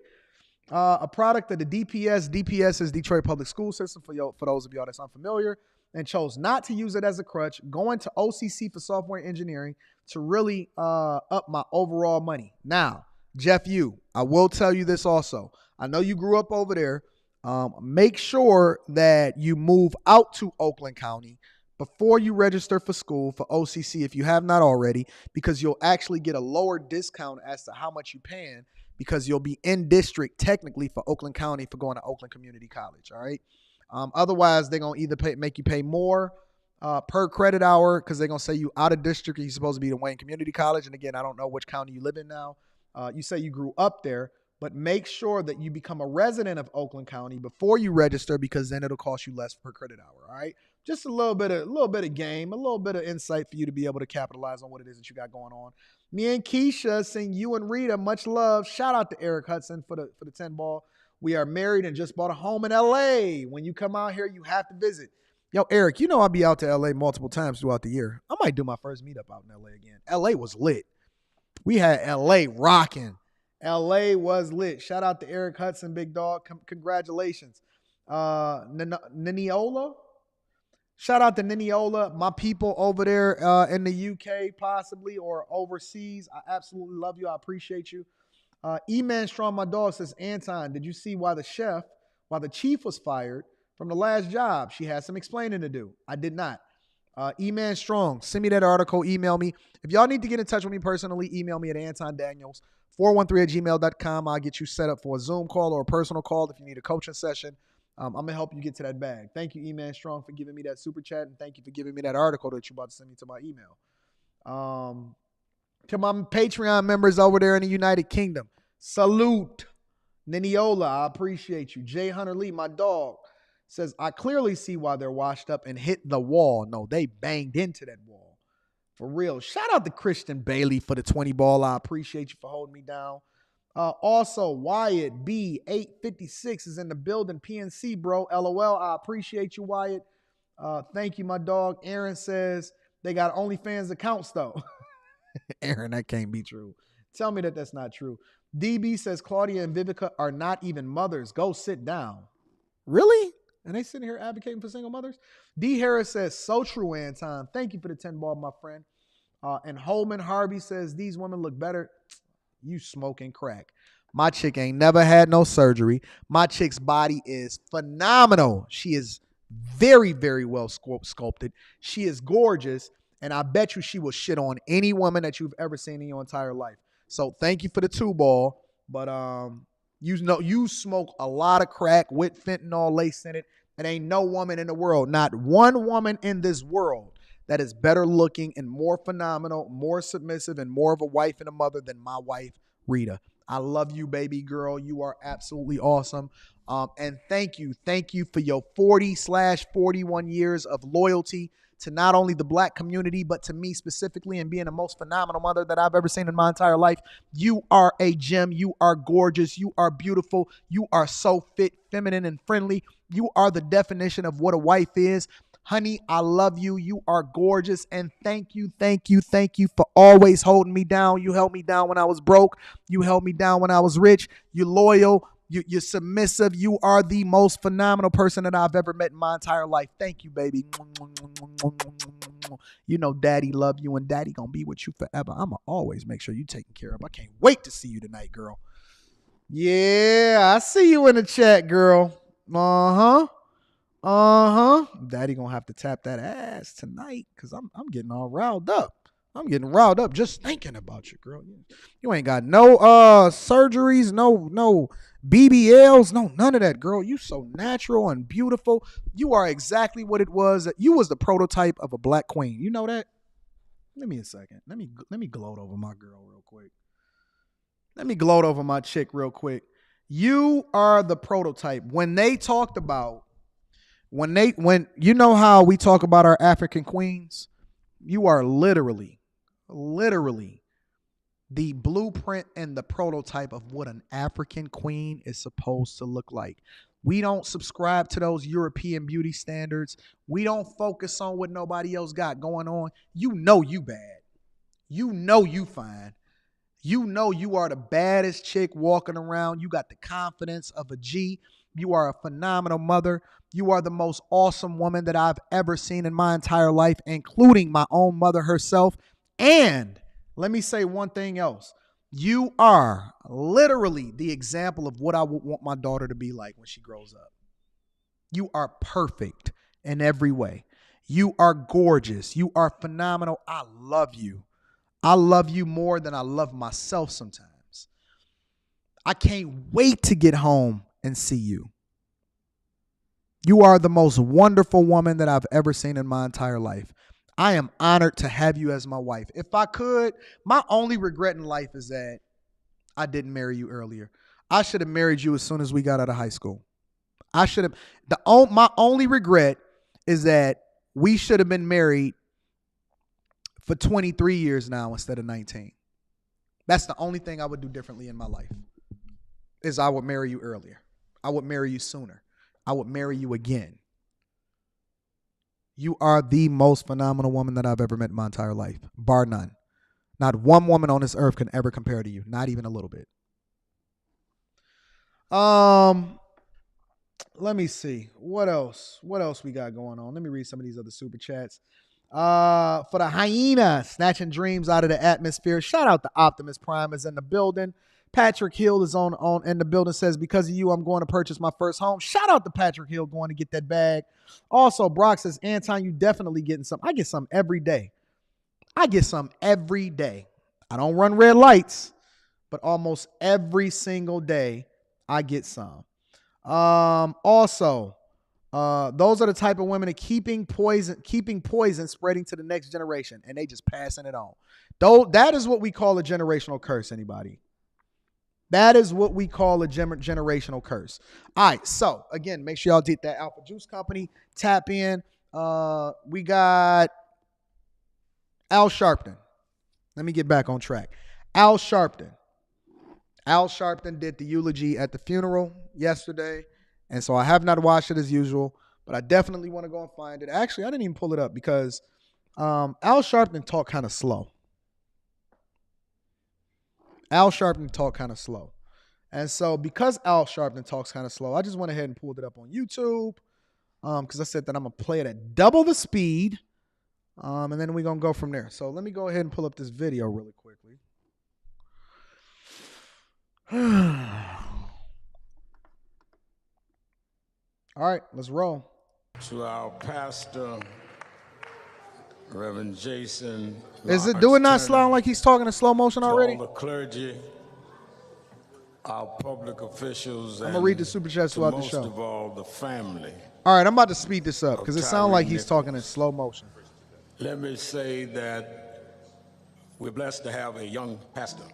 A product of the DPS. DPS is Detroit Public School System for those of y'all that's unfamiliar, and chose not to use it as a crutch, going to OCC for software engineering to really up my overall money. Now, Jeff Yu, I will tell you this also. I know you grew up over there. Make sure that you move out to Oakland County before you register for school for OCC if you have not already, because you'll actually get a lower discount as to how much you're paying because you'll be in district technically for Oakland County for going to Oakland Community College, all right? Otherwise, they're going to either make you pay more per credit hour because they're going to say you out of district and you're supposed to be in Wayne Community College. And again, I don't know which county you live in now. You say you grew up there. But make sure that you become a resident of Oakland County before you register, because then it'll cost you less per credit hour. All right. Just a little bit of game, a little bit of insight for you to be able to capitalize on what it is that you got going on. Me and Keisha sing you and Rita much love. Shout out to Eric Hudson for the 10 ball. We are married and just bought a home in LA. When you come out here, you have to visit. Yo, Eric, you know I'll be out to LA multiple times throughout the year. I might do my first meetup out in LA again. LA was lit. We had LA rocking. LA was lit. Shout out to Eric Hudson, big dog. Congratulations. Niniola. Shout out to Niniola, my people over there in the UK, possibly, or overseas. I absolutely love you. I appreciate you. E-Man Strong, my dog, says, Anton, did you see why the chief was fired from the last job? She had some explaining to do. I did not. E-Man Strong, send me that article, email me. If y'all need to get in touch with me personally, email me at Anton Daniels, 413@gmail.com. I'll get you set up for a Zoom call or a personal call if you need a coaching session. I'm going to help you get to that bag. Thank you, E-Man Strong, for giving me that super chat, and thank you for giving me that article that you're about to send me to my email. To my Patreon members over there in the United Kingdom, salute. Niniola, I appreciate you. Jay Hunter Lee, my dog, says, I clearly see why they're washed up and hit the wall. No, they banged into that wall. For real. Shout out to Christian Bailey for the 20 ball. I appreciate you for holding me down. Also, Wyatt B856 is in the building. PNC, bro. LOL. I appreciate you, Wyatt. Thank you, my dog. Aaron says they got OnlyFans accounts, though. Aaron, that can't be true. Tell me that that's not true. DB says Claudia and Vivica are not even mothers. Go sit down. Really? And they sitting here advocating for single mothers? D. Harris says, so true, Anton. Thank you for the 10 ball, my friend. And Holman Harvey says, these women look better. You smoking crack. My chick ain't never had no surgery. My chick's body is phenomenal. She is very, very well sculpted. She is gorgeous. And I bet you she will shit on any woman that you've ever seen in your entire life. So thank you for the 2 ball. But you know you smoke a lot of crack with fentanyl laced in it. And ain't no woman in the world, not one woman in this world, that is better looking and more phenomenal, more submissive, and more of a wife and a mother than my wife, Rita. I love you, baby girl. You are absolutely awesome. And thank you for your 40/41 years of loyalty to not only the Black community, but to me specifically, and being the most phenomenal mother that I've ever seen in my entire life. You are a gem. You are gorgeous. You are beautiful. You are so fit, feminine, and friendly. You are the definition of what a wife is. Honey, I love you. You are gorgeous. And thank you for always holding me down. You held me down when I was broke. You held me down when I was rich. You're loyal. You're submissive. You are the most phenomenal person that I've ever met in my entire life. Thank you, baby. You know daddy love you, and daddy gonna be with you forever. I'm gonna always make sure you taken care of. I can't wait to see you tonight, girl. Yeah, I see you in the chat, girl. Daddy gonna have to tap that ass tonight, because I'm getting all riled up. I'm getting riled up just thinking about you, girl. You ain't got no surgeries, no BBLs, no none of that, girl. You so natural and beautiful. You are exactly what it was. You was the prototype of a Black queen. You know that? Give me a second. Let me gloat over my girl real quick. Let me gloat over my chick real quick. You are the prototype. When they talked about when you know how we talk about our African queens, you are literally the blueprint and the prototype of what an African queen is supposed to look like. We don't subscribe to those European beauty standards. We don't focus on what nobody else got going on. You know you bad. You know you fine. You know you are the baddest chick walking around. You got the confidence of a G. You are a phenomenal mother. You are the most awesome woman that I've ever seen in my entire life, including my own mother herself. And let me say one thing else. You are literally the example of what I would want my daughter to be like when she grows up. You are perfect in every way. You are gorgeous. You are phenomenal. I love you. I love you more than I love myself sometimes. I can't wait to get home and see you. You are the most wonderful woman that I've ever seen in my entire life. I am honored to have you as my wife. If I could, my only regret in life is that I didn't marry you earlier. I should have married you as soon as we got out of high school. I should have. My only regret is that we should have been married for 23 years now instead of 19. That's the only thing I would do differently in my life. Is I would marry you earlier. I would marry you sooner. I would marry you again. You are the most phenomenal woman that I've ever met in my entire life, bar none. Not one woman on this earth can ever compare to you, not even a little bit. Let me see. What else we got going on? Let me read some of these other super chats. For the hyena, snatching dreams out of the atmosphere. Shout out to Optimus Prime is in the building. Patrick Hill is on in the building, says, because of you, I'm going to purchase my first home. Shout out to Patrick Hill going to get that bag. Also, Brock says, Anton, you definitely getting some. I get some every day. I don't run red lights, but almost every single day I get some. Also, those are the type of women that keeping poison spreading to the next generation, and they just passing it on. Though that is what we call a generational curse, anybody. That is what we call a generational curse. All right, so again, make sure y'all did that Alpha Juice Company. Tap in. We got Al Sharpton. Let me get back on track. Al Sharpton did the eulogy at the funeral yesterday, and so I have not watched it as usual, but I definitely want to go and find it. Actually, I didn't even pull it up because Al Sharpton talked kind of slow. And so because Al Sharpton talks kind of slow, I just went ahead and pulled it up on YouTube because I said that I'm going to play it at double the speed, and then we're going to go from there. So let me go ahead and pull up this video really quickly. All right, let's roll. To our pastor, Reverend Jason. Do it not sound like he's talking in slow motion already? To all the clergy, our public officials, I'm going to read the super chats throughout the show. Most of all, the family. All right, I'm about to speed this up because it sounds like he's talking in slow motion. Let me say that we're blessed to have a young pastor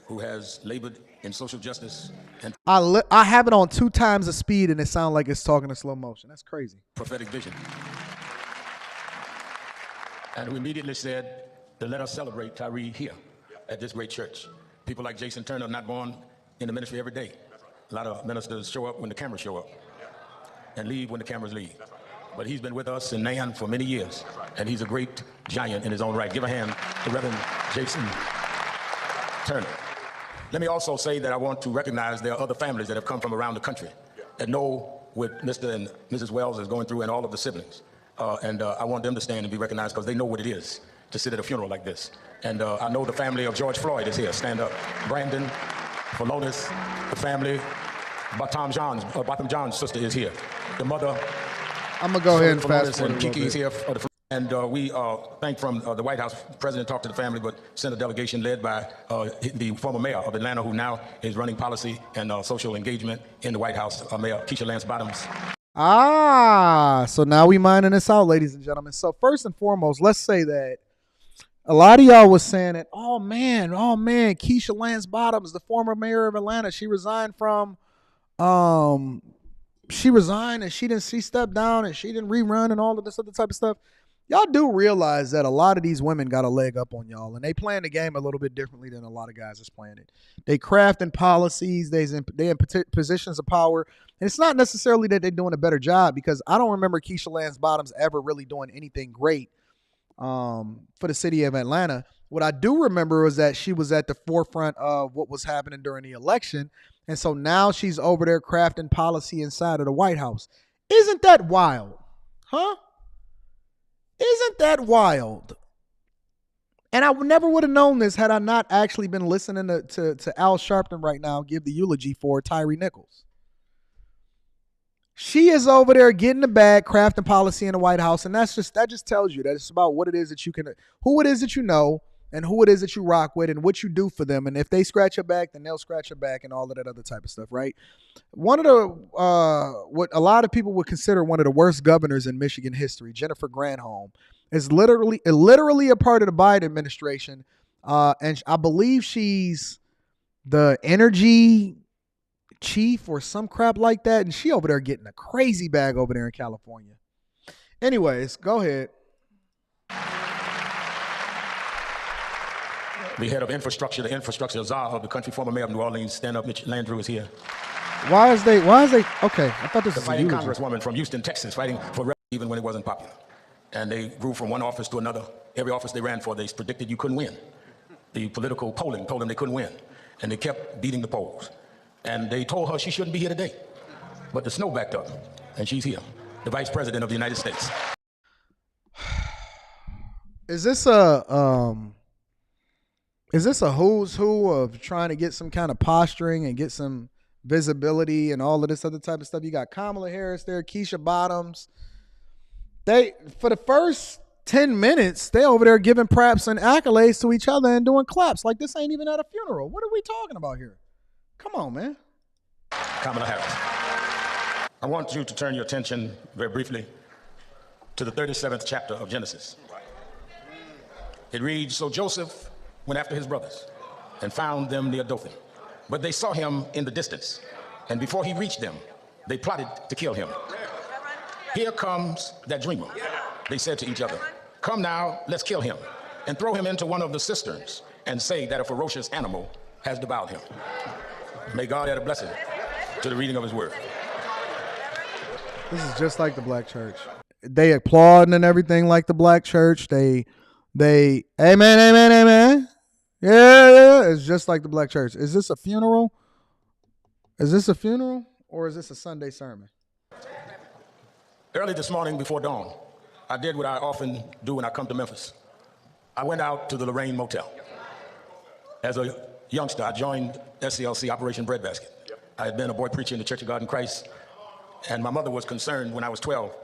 who has labored in social justice and I have it on 2 times the speed and it sounds like it's talking in slow motion. That's crazy. Prophetic vision. And we immediately said to let us celebrate Tyre here at this great church. People like Jason Turner are not born in the ministry every day. A lot of ministers show up when the cameras show up and leave when the cameras leave. But he's been with us in Nan for many years, and he's a great giant in his own right. Give a hand to Reverend Jason Turner. Let me also say that I want to recognize there are other families that have come from around the country that know what Mr. and Mrs. Wells is going through and all of the siblings. And I want them to stand and be recognized because they know what it is to sit at a funeral like this. And I know the family of George Floyd is here. Stand up. Brandon, Phalonis, the family. Botham John's sister is here. The mother. I'm going to go ahead and fast forward. And Kiki is here. And we thank from the White House. President talked to the family, but sent a delegation led by the former mayor of Atlanta, who now is running policy and social engagement in the White House, Mayor Keisha Lance Bottoms. So now we minding this out, ladies and gentlemen. So first and foremost, let's say that a lot of y'all was saying that, oh man, Keisha Lance Bottoms, the former mayor of Atlanta, she resigned and she stepped down and she didn't rerun and all of this other type of stuff. Y'all do realize that a lot of these women got a leg up on y'all, and they playing the game a little bit differently than a lot of guys is playing it. They crafting policies, they in positions of power, and it's not necessarily that they're doing a better job, because I don't remember Keisha Lance Bottoms ever really doing anything great for the city of Atlanta. What I do remember was that she was at the forefront of what was happening during the election, and so now she's over there crafting policy inside of the White House. Isn't that wild? Huh? Isn't that wild? And I never would have known this had I not actually been listening to Al Sharpton right now give the eulogy for Tyre Nichols. She is over there getting the bag, crafting policy in the White House, and that just tells you that it's about what it is that you can, who it is that you know, and who it is that you rock with, and what you do for them. And if they scratch your back, then they'll scratch your back, and all of that other type of stuff, right? One of the what a lot of people would consider one of the worst governors in Michigan history, Jennifer Granholm, is literally a part of the Biden administration, and I believe she's the energy chief or some crap like that, and she over there getting a crazy bag over there in California. Anyways, go ahead. The head of infrastructure, the infrastructure czar of the country, former mayor of New Orleans, stand up, Mitch Landrieu is here. Why is they, okay, I thought this The was a fighting eulogy. congresswoman from Houston, Texas, fighting for even when it wasn't popular. And they grew from one office to another. Every office they ran for, they predicted you couldn't win. The political polling told them they couldn't win. And they kept beating the polls. And they told her she shouldn't be here today. But the snow backed up, and she's here, the vice president of the United States. Is this a who's who of trying to get some kind of posturing and get some visibility and all of this other type of stuff? You got Kamala Harris there, Keisha Bottoms. They, for the first 10 minutes, they over there giving props and accolades to each other and doing claps like this ain't even at a funeral. What are we talking about here? Come on, man. Kamala Harris. I want you to turn your attention very briefly to the 37th chapter of Genesis. It reads, so Joseph went after his brothers and found them near Dothan. But they saw him in the distance, and before he reached them, they plotted to kill him. Here comes that dreamer, they said to each other. Come now, let's kill him and throw him into one of the cisterns and say that a ferocious animal has devoured him. May God add a blessing to the reading of his word. This is just like the black church. They applauding and everything like the black church. They, amen, amen, amen. Yeah, it's just like the black church. Is this a funeral? Is this a funeral or is this a Sunday sermon? Early this morning before dawn, I did what I often do when I come to Memphis. I went out to the Lorraine Motel. As a youngster, I joined SCLC, Operation Breadbasket. I had been a boy preacher in the Church of God in Christ, and my mother was concerned when I was 12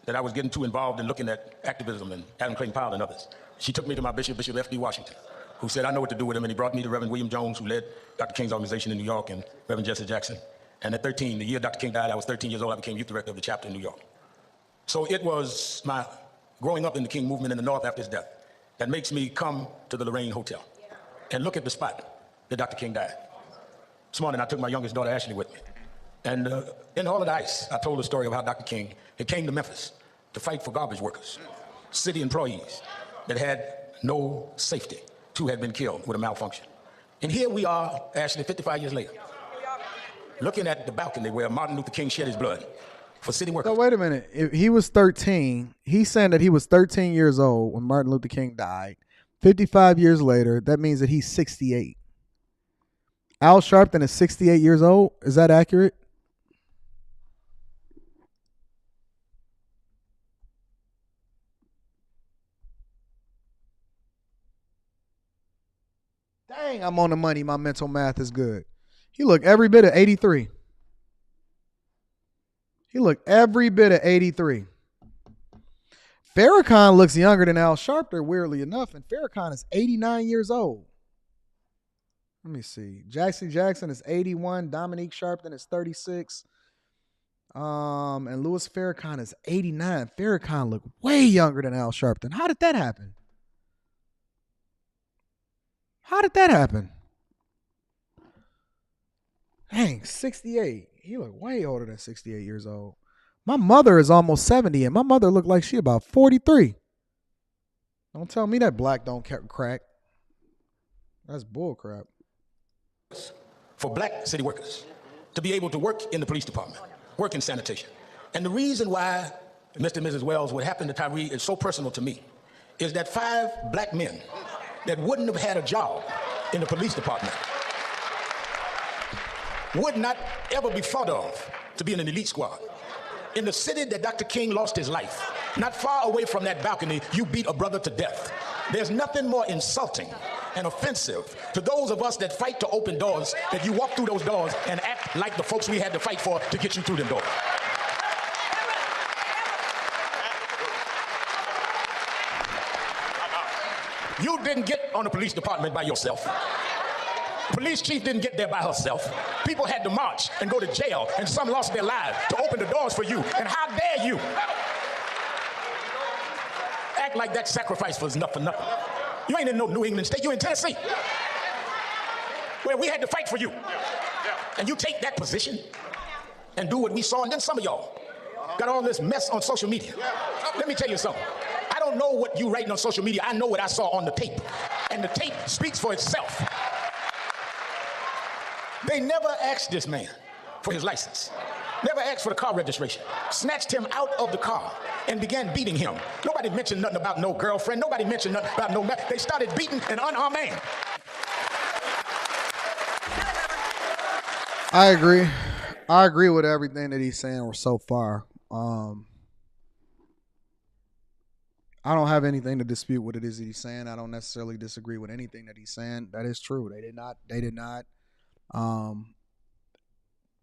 that I was getting too involved in looking at activism and Adam Clayton Powell and others. She took me to my bishop, Bishop F.D. Washington, who said, I know what to do with him, and he brought me to Reverend William Jones, who led Dr. King's organization in New York, and Reverend Jesse Jackson. And at 13, the year Dr. King died, I was 13 years old, I became youth director of the chapter in New York. So it was my growing up in the King movement in the North after his death that makes me come to the Lorraine Hotel and look at the spot that Dr. King died. This morning, I took my youngest daughter, Ashley, with me. And in all of the ice, I told the story of how Dr. King had came to Memphis to fight for garbage workers, city employees that had no safety. 2 had been killed with a malfunction. And here we are, Ashley, 55 years later, looking at the balcony where Martin Luther King shed his blood for city workers. So wait a minute. If he was 13, he's saying that he was 13 years old when Martin Luther King died. 55 years later, that means that he's 68. Al Sharpton is 68 years old. Is that accurate? Dang, I'm on the money. My mental math is good. He looked every bit of 83. He looked every bit of 83. Farrakhan looks younger than Al Sharpton, weirdly enough, and Farrakhan is 89 years old. Let me see. Jackson is 81. Dominique Sharpton is 36. And Louis Farrakhan is 89. Farrakhan looked way younger than Al Sharpton. How did that happen? How did that happen? Dang, 68. He looked way older than 68 years old. My mother is almost 70, and my mother looked like she about 43. Don't tell me that black don't crack. That's bull crap. For black city workers to be able to work in the police department, work in sanitation. And the reason why, Mr. and Mrs. Wells, what happened to Tyre is so personal to me is that 5 black men that wouldn't have had a job in the police department would not ever be thought of to be in an elite squad. In the city that Dr. King lost his life, not far away from that balcony, you beat a brother to death. There's nothing more insulting and offensive to those of us that fight to open doors, that you walk through those doors and act like the folks we had to fight for to get you through them doors. You didn't get on the police department by yourself. Police chief didn't get there by herself. People had to march and go to jail, and some lost their lives to open the doors for you. And how dare you act like that sacrifice was nothing. You ain't in no New England state, you in Tennessee, where we had to fight for you. And you take that position and do what we saw, and then some of y'all got all this mess on social media. Let me tell you something. I don't know what you writing on social media. I know what I saw on the tape. And the tape speaks for itself. They never asked this man for his license. Never asked for the car registration. Snatched him out of the car and began beating him. Nobody mentioned nothing about no girlfriend. Nobody mentioned nothing about no... They started beating an unarmed man. I agree. I agree with everything that he's saying so far. I don't have anything to dispute what it is that he's saying. I don't necessarily disagree with anything that he's saying. That is true. They did not.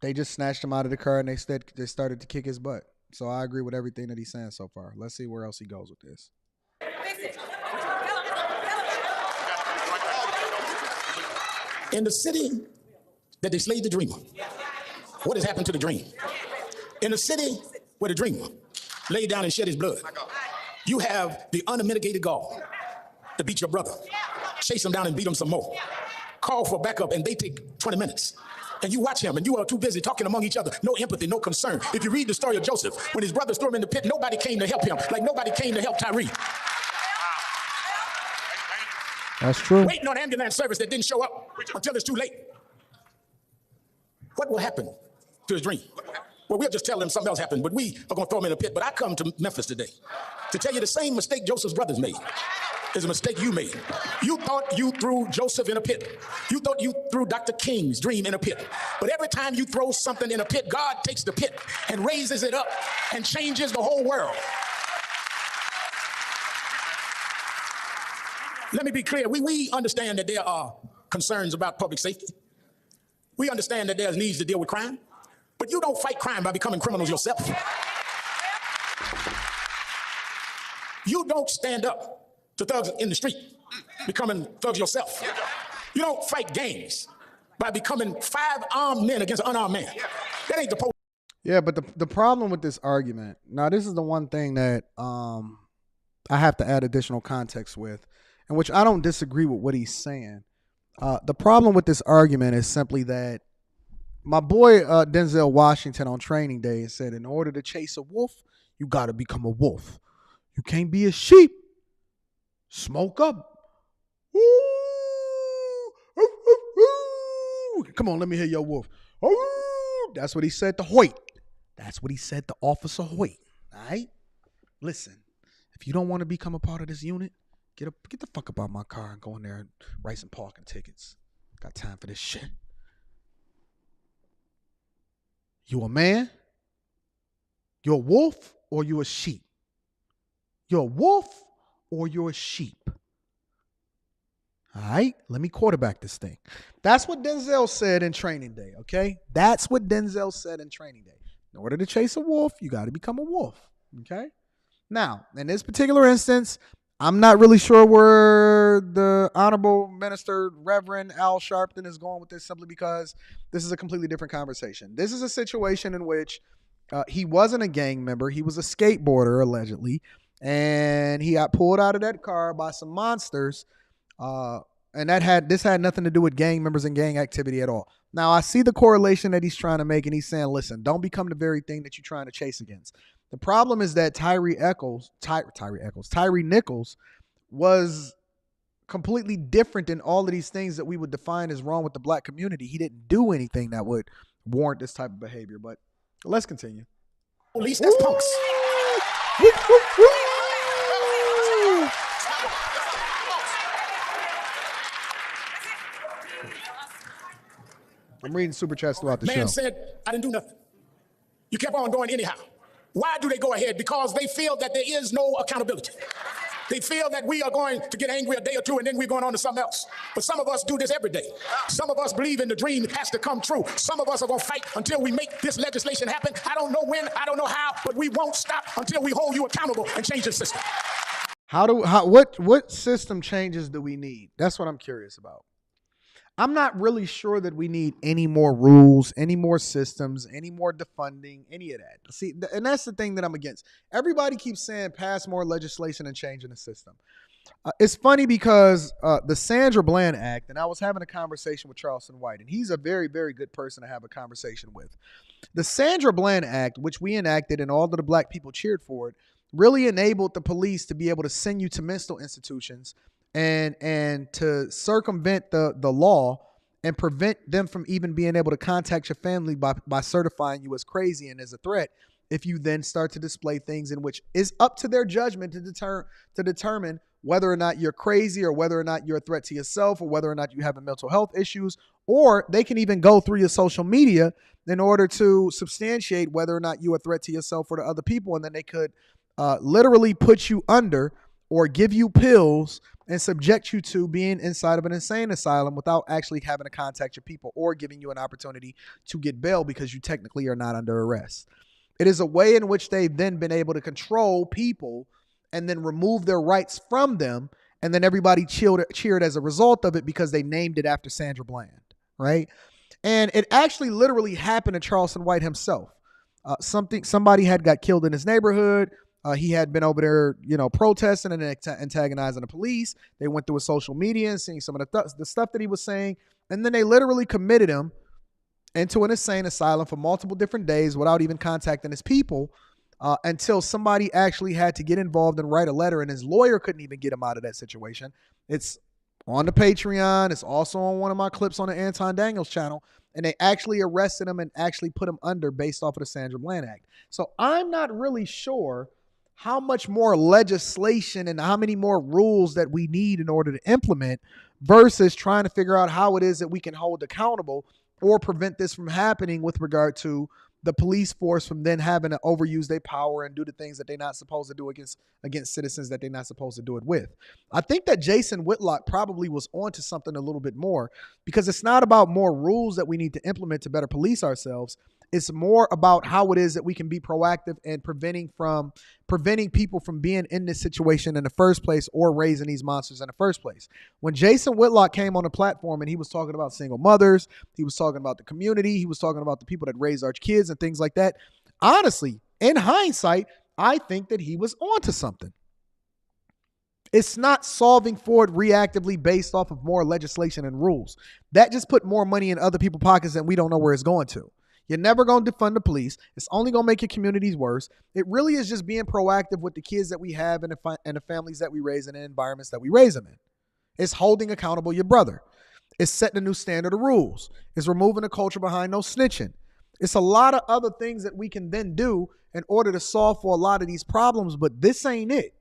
They just snatched him out of the car and they started to kick his butt. So I agree with everything that he's saying so far. Let's see where else he goes with this. In the city that they slayed the dreamer, what has happened to the dream? In the city where the dreamer laid down and shed his blood, you have the unmitigated gall to beat your brother, chase him down and beat him some more, call for backup, and they take 20 minutes. And you watch him, and you are too busy talking among each other. No empathy, no concern. If you read the story of Joseph, when his brothers threw him in the pit, nobody came to help him, like nobody came to help Tyre. That's true. Waiting on ambulance service that didn't show up until it's too late. What will happen to his dream? Well, we'll just tell him something else happened, but we are going to throw him in a pit. But I come to Memphis today to tell you the same mistake Joseph's brothers made is a mistake you made. You thought you threw Joseph in a pit. You thought you threw Dr. King's dream in a pit. But every time you throw something in a pit, God takes the pit and raises it up and changes the whole world. Let me be clear. We understand that there are concerns about public safety. We understand that there's needs to deal with crime. But you don't fight crime by becoming criminals yourself. You don't stand up to thugs in the street, becoming thugs yourself. You don't fight gangs by becoming 5 armed men against an unarmed man. That ain't the police. Yeah, but the problem with this argument, now this is the one thing that I have to add additional context with, in which I don't disagree with what he's saying. The problem with this argument is simply that my boy Denzel Washington on Training Day said, in order to chase a wolf, you got to become a wolf. You can't be a sheep. Smoke up. Ooh, ooh, ooh, ooh. Come on, let me hear your wolf. Ooh. That's what he said to Hoyt. That's what he said to Officer Hoyt. All right? Listen, if you don't want to become a part of this unit, get the fuck up out my car and go in there and write some parking tickets. Got time for this shit. You a man? You a wolf or you a sheep? You're a wolf or you're a sheep. All right, let me quarterback this thing. That's what Denzel said in Training Day, okay? That's what Denzel said in Training Day. In order to chase a wolf, you got to become a wolf, okay? Now, in this particular instance, I'm not really sure where the Honorable Minister Reverend Al Sharpton is going with this, simply because this is a completely different conversation. This is a situation in which he wasn't a gang member. He was a skateboarder, allegedly. And he got pulled out of that car by some monsters, and this had nothing to do with gang members and gang activity at all. Now, I see the correlation that he's trying to make, and he's saying, listen, don't become the very thing that you're trying to chase against. The problem is that Tyre Nichols was completely different in all of these things that we would define as wrong with the black community. He didn't do anything that would warrant this type of behavior, but let's continue. Police, that's punks. I'm reading super chats throughout the show. Man said, I didn't do nothing. You kept on going anyhow. Why do they go ahead? Because they feel that there is no accountability. They feel that we are going to get angry a day or two and then we're going on to something else. But some of us do this every day. Some of us believe in the dream has to come true. Some of us are going to fight until we make this legislation happen. I don't know when, I don't know how, but we won't stop until we hold you accountable and change the system. What system changes do we need? That's what I'm curious about. I'm not really sure that we need any more rules, any more systems, any more defunding, any of that. See, and that's the thing that I'm against. Everybody keeps saying pass more legislation and changing the system. It's funny because the Sandra Bland Act, and I was having a conversation with Charleston White, and he's a very, very good person to have a conversation with. The Sandra Bland Act, which we enacted and all of the black people cheered for it, really enabled the police to be able to send you to mental institutions and to circumvent the law and prevent them from even being able to contact your family by certifying you as crazy and as a threat if you then start to display things in which is up to their judgment to determine whether or not you're crazy or whether or not you're a threat to yourself or whether or not you have mental health issues, or they can even go through your social media in order to substantiate whether or not you're a threat to yourself or to other people. And then they could literally put you under or give you pills and subject you to being inside of an insane asylum without actually having to contact your people or giving you an opportunity to get bail because you technically are not under arrest. It is a way in which they've then been able to control people and then remove their rights from them. And then everybody cheered as a result of it because they named it after Sandra Bland, right? And it actually literally happened to Charleston White himself. Somebody had got killed in his neighborhood. He had been over there, protesting and antagonizing the police. They went through his social media and seeing some of the stuff that he was saying. And then they literally committed him into an insane asylum for multiple different days without even contacting his people until somebody actually had to get involved and write a letter. And his lawyer couldn't even get him out of that situation. It's on the Patreon. It's also on one of my clips on the Anton Daniels channel. And they actually arrested him and actually put him under based off of the Sandra Bland Act. So I'm not really sure how much more legislation and how many more rules that we need in order to implement versus trying to figure out how it is that we can hold accountable or prevent this from happening with regard to the police force from then having to overuse their power and do the things that they're not supposed to do against citizens that they're not supposed to do it with. I think that Jason Whitlock probably was onto something a little bit more, because it's not about more rules that we need to implement to better police ourselves. It's more about how it is that we can be proactive and preventing people from being in this situation in the first place or raising these monsters in the first place. When Jason Whitlock came on the platform and he was talking about single mothers, he was talking about the community, he was talking about the people that raise our kids and things like that. Honestly, in hindsight, I think that he was onto something. It's not solving for it reactively based off of more legislation and rules. That just put more money in other people's pockets and we don't know where it's going to. You're never going to defund the police. It's only going to make your communities worse. It really is just being proactive with the kids that we have and the families that we raise and the environments that we raise them in. It's holding accountable your brother. It's setting a new standard of rules. It's removing the culture behind no snitching. It's a lot of other things that we can then do in order to solve for a lot of these problems, but this ain't it.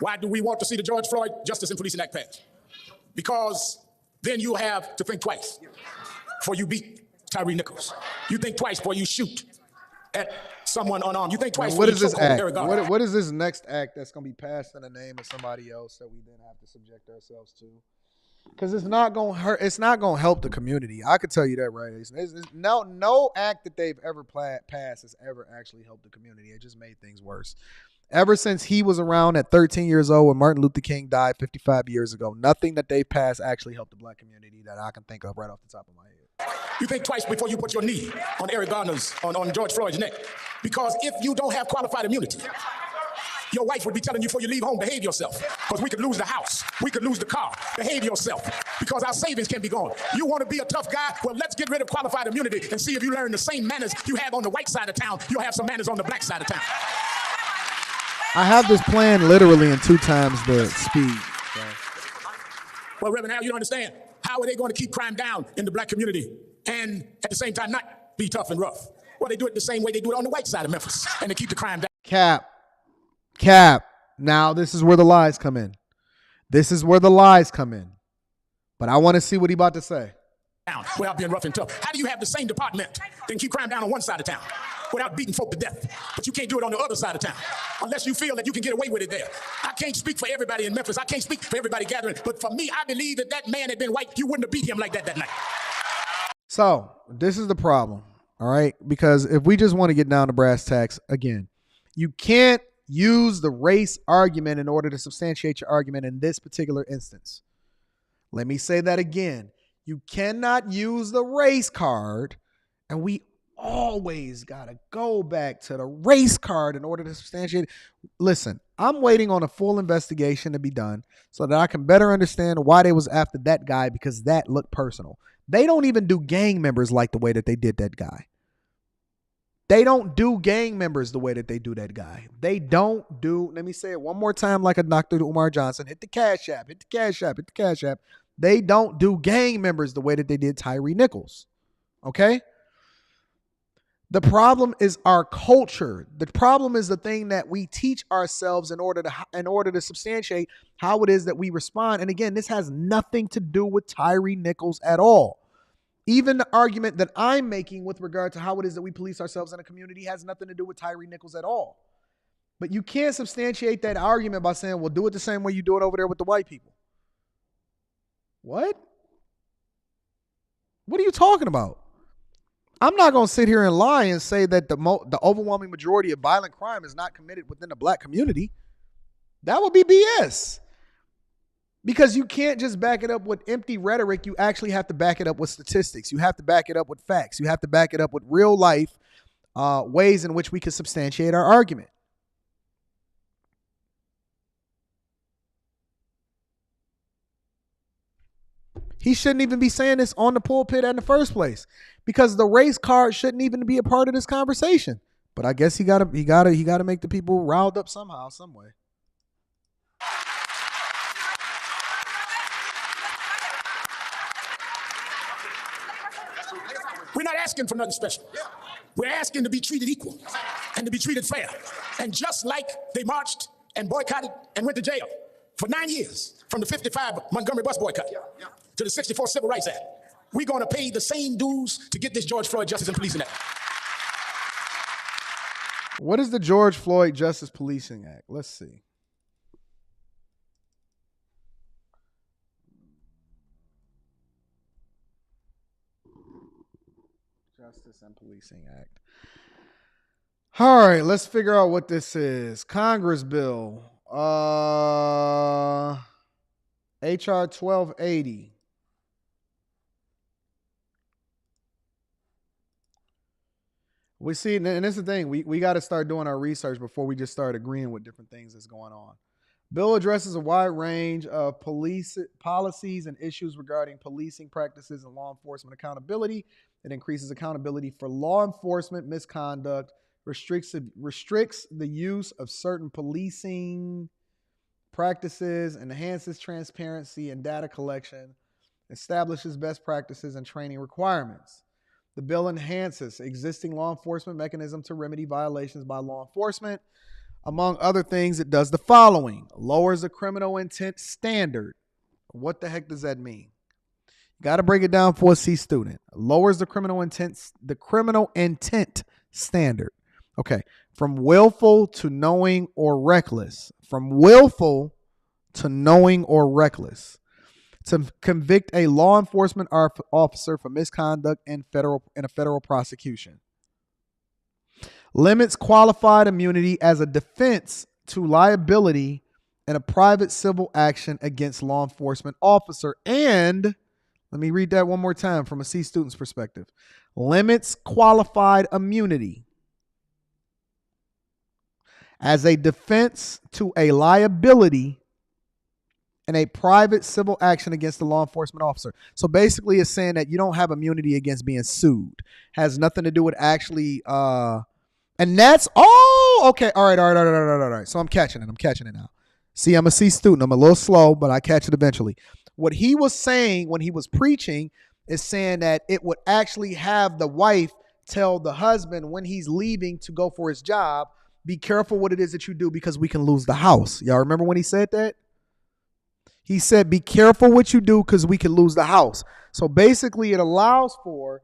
Why do we want to see the George Floyd Justice and Policing Act passed? Because then you'll have to think twice before you beat Tyre Nichols. You think twice before you shoot at someone unarmed. You think twice before you choke on Eric Garner. What is this next act that's going to be passed in the name of somebody else that we then have to subject ourselves to? Because it's not going to hurt. It's not going to help the community. I could tell you that, right? It's no act that they've ever passed has ever actually helped the community. It just made things worse. Ever since he was around at 13 years old when Martin Luther King died 55 years ago, nothing that they've passed actually helped the black community that I can think of right off the top of my head. You think twice before you put your knee on Eric Garner's, on George Floyd's neck. Because if you don't have qualified immunity, your wife would be telling you before you leave home, behave yourself. Because we could lose the house. We could lose the car. Behave yourself. Because our savings can be gone. You want to be a tough guy? Well, let's get rid of qualified immunity and see if you learn the same manners you have on the white side of town, you'll have some manners on the black side of town. I have this plan literally in 2 times the speed. So. Well, Reverend Al, you don't understand. How are they going to keep crime down in the black community and at the same time not be tough and rough? Well, they do it the same way they do it on the white side of Memphis, and they keep the crime down. Cap. Now this is where the lies come in. But I want to see what he about to say. Down without being rough and tough. How do you have the same department and keep crime down on one side of town without beating folk to death? But you can't do it on the other side of town unless you feel that you can get away with it there. I can't speak for everybody in Memphis. I can't speak for everybody gathering. But for me, I believe that that man had been white, you wouldn't have beat him like that night. So this is the problem, all right? Because if we just want to get down to brass tacks, again, you can't use the race argument in order to substantiate your argument in this particular instance. Let me say that again. You cannot use the race card And we always got to go back to the race card in order to substantiate. Listen, I'm waiting on a full investigation to be done so that I can better understand why they was after that guy, because that looked personal. They don't even do gang members like the way that they did that guy. They don't do gang members the way that they do that guy. They don't do, let me say it one more time like a Dr. Umar Johnson, hit the cash app, hit the cash app, hit the cash app. They don't do gang members the way that they did Tyre Nichols. Okay? The problem is our culture. The problem is the thing that we teach ourselves in order to substantiate how it is that we respond. And again, this has nothing to do with Tyre Nichols at all. Even the argument that I'm making with regard to how it is that we police ourselves in a community has nothing to do with Tyre Nichols at all. But you can't substantiate that argument by saying, well, do it the same way you do it over there with the white people. What? What are you talking about? I'm not going to sit here and lie and say that the overwhelming majority of violent crime is not committed within the black community. That would be BS. Because you can't just back it up with empty rhetoric. You actually have to back it up with statistics. You have to back it up with facts. You have to back it up with real life ways in which we can substantiate our argument. He shouldn't even be saying this on the pulpit in the first place, because the race card shouldn't even be a part of this conversation. But I guess he gotta make the people riled up somehow, some way. We're not asking for nothing special. We're asking to be treated equal and to be treated fair. And just like they marched and boycotted and went to jail for 9 years, from the 55 Montgomery bus boycott to the 64 Civil Rights Act, we're going to pay the same dues to get this George Floyd Justice and Policing Act. What is the George Floyd Justice Policing Act? Let's see. Justice and Policing Act. All right, let's figure out what this is. Congress bill. HR 1280. We see, and this is the thing, we got to start doing our research before we just start agreeing with different things that's going on. Bill addresses a wide range of police policies and issues regarding policing practices and law enforcement accountability. It increases accountability for law enforcement misconduct, restricts the use of certain policing practices, enhances transparency and data collection, establishes best practices and training requirements. The bill enhances existing law enforcement mechanism to remedy violations by law enforcement. Among other things, it does the following: lowers the criminal intent standard. What the heck does that mean? Got to break it down for a C student. Lowers the criminal intent standard. Okay. From willful to knowing or reckless. From willful to knowing or reckless. To convict a law enforcement officer for misconduct in a federal prosecution. Limits qualified immunity as a defense to liability in a private civil action against law enforcement officer. And let me read that one more time from a C student's perspective. Limits qualified immunity as a defense to a liability in a private civil action against the law enforcement officer. So basically it's saying that you don't have immunity against being sued. Has nothing to do with actually, and that's, okay. All right. So I'm catching it now. See, I'm a C student. I'm a little slow, but I catch it eventually. What he was saying when he was preaching is saying that it would actually have the wife tell the husband when he's leaving to go for his job, be careful what it is that you do because we can lose the house. Y'all remember when he said that? He said, be careful what you do because we can lose the house. So basically it allows for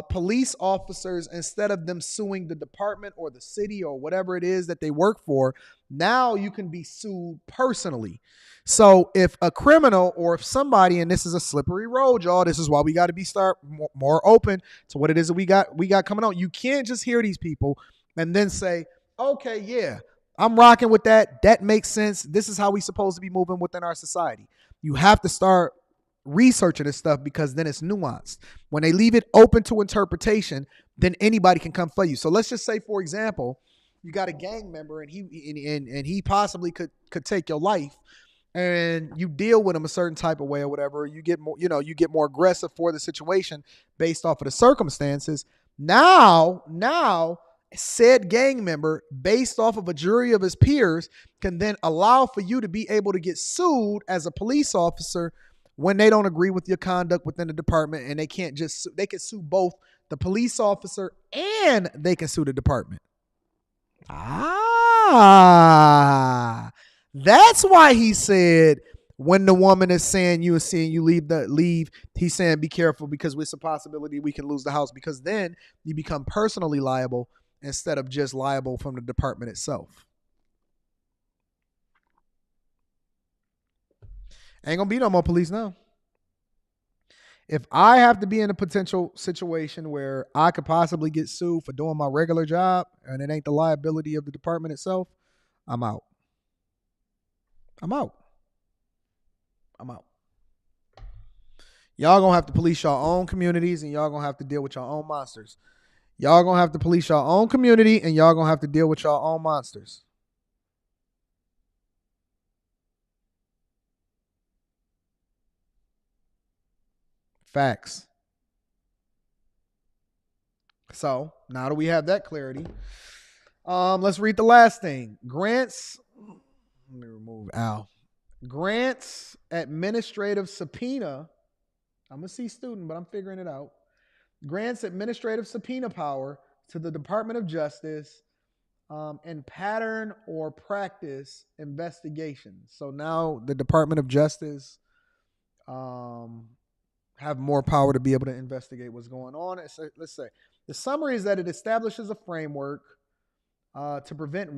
police officers, instead of them suing the department or the city or whatever it is that they work for, now you can be sued personally. So if a criminal or if somebody, and this is a slippery road, y'all, this is why we got to be more open to what it is that we got coming on. You can't just hear these people and then say, okay, yeah, I'm rocking with that. That makes sense. This is how we supposed to be moving within our society. You have to start researching this stuff because then it's nuanced. When they leave it open to interpretation, then anybody can come for you. So let's just say, for example, you got a gang member and he possibly could take your life, and you deal with him a certain type of way or whatever. You get more, you get more aggressive for the situation based off of the circumstances. Now, said gang member, based off of a jury of his peers, can then allow for you to be able to get sued as a police officer when they don't agree with your conduct within the department, and they can't just they can sue both the police officer and they can sue the department. That's why he said when the woman is saying you leave, he's saying be careful because it's a possibility we can lose the house, because then you become personally liable instead of just liable from the department itself. Ain't gonna be no more police now. If I have to be in a potential situation where I could possibly get sued for doing my regular job and it ain't the liability of the department itself, I'm out. Y'all gonna have to police your own communities, and y'all gonna have to deal with your own monsters. Y'all gonna have to police your own community, and y'all gonna have to deal with your own monsters. Facts. So now that we have that clarity, let's read the last thing. Grants. Let me remove Al. Grants administrative subpoena. I'm a C student, but I'm figuring it out. Grants administrative subpoena power to the Department of Justice in pattern or practice investigations. So now the Department of Justice have more power to be able to investigate what's going on. Let's say the summary is that it establishes a framework to prevent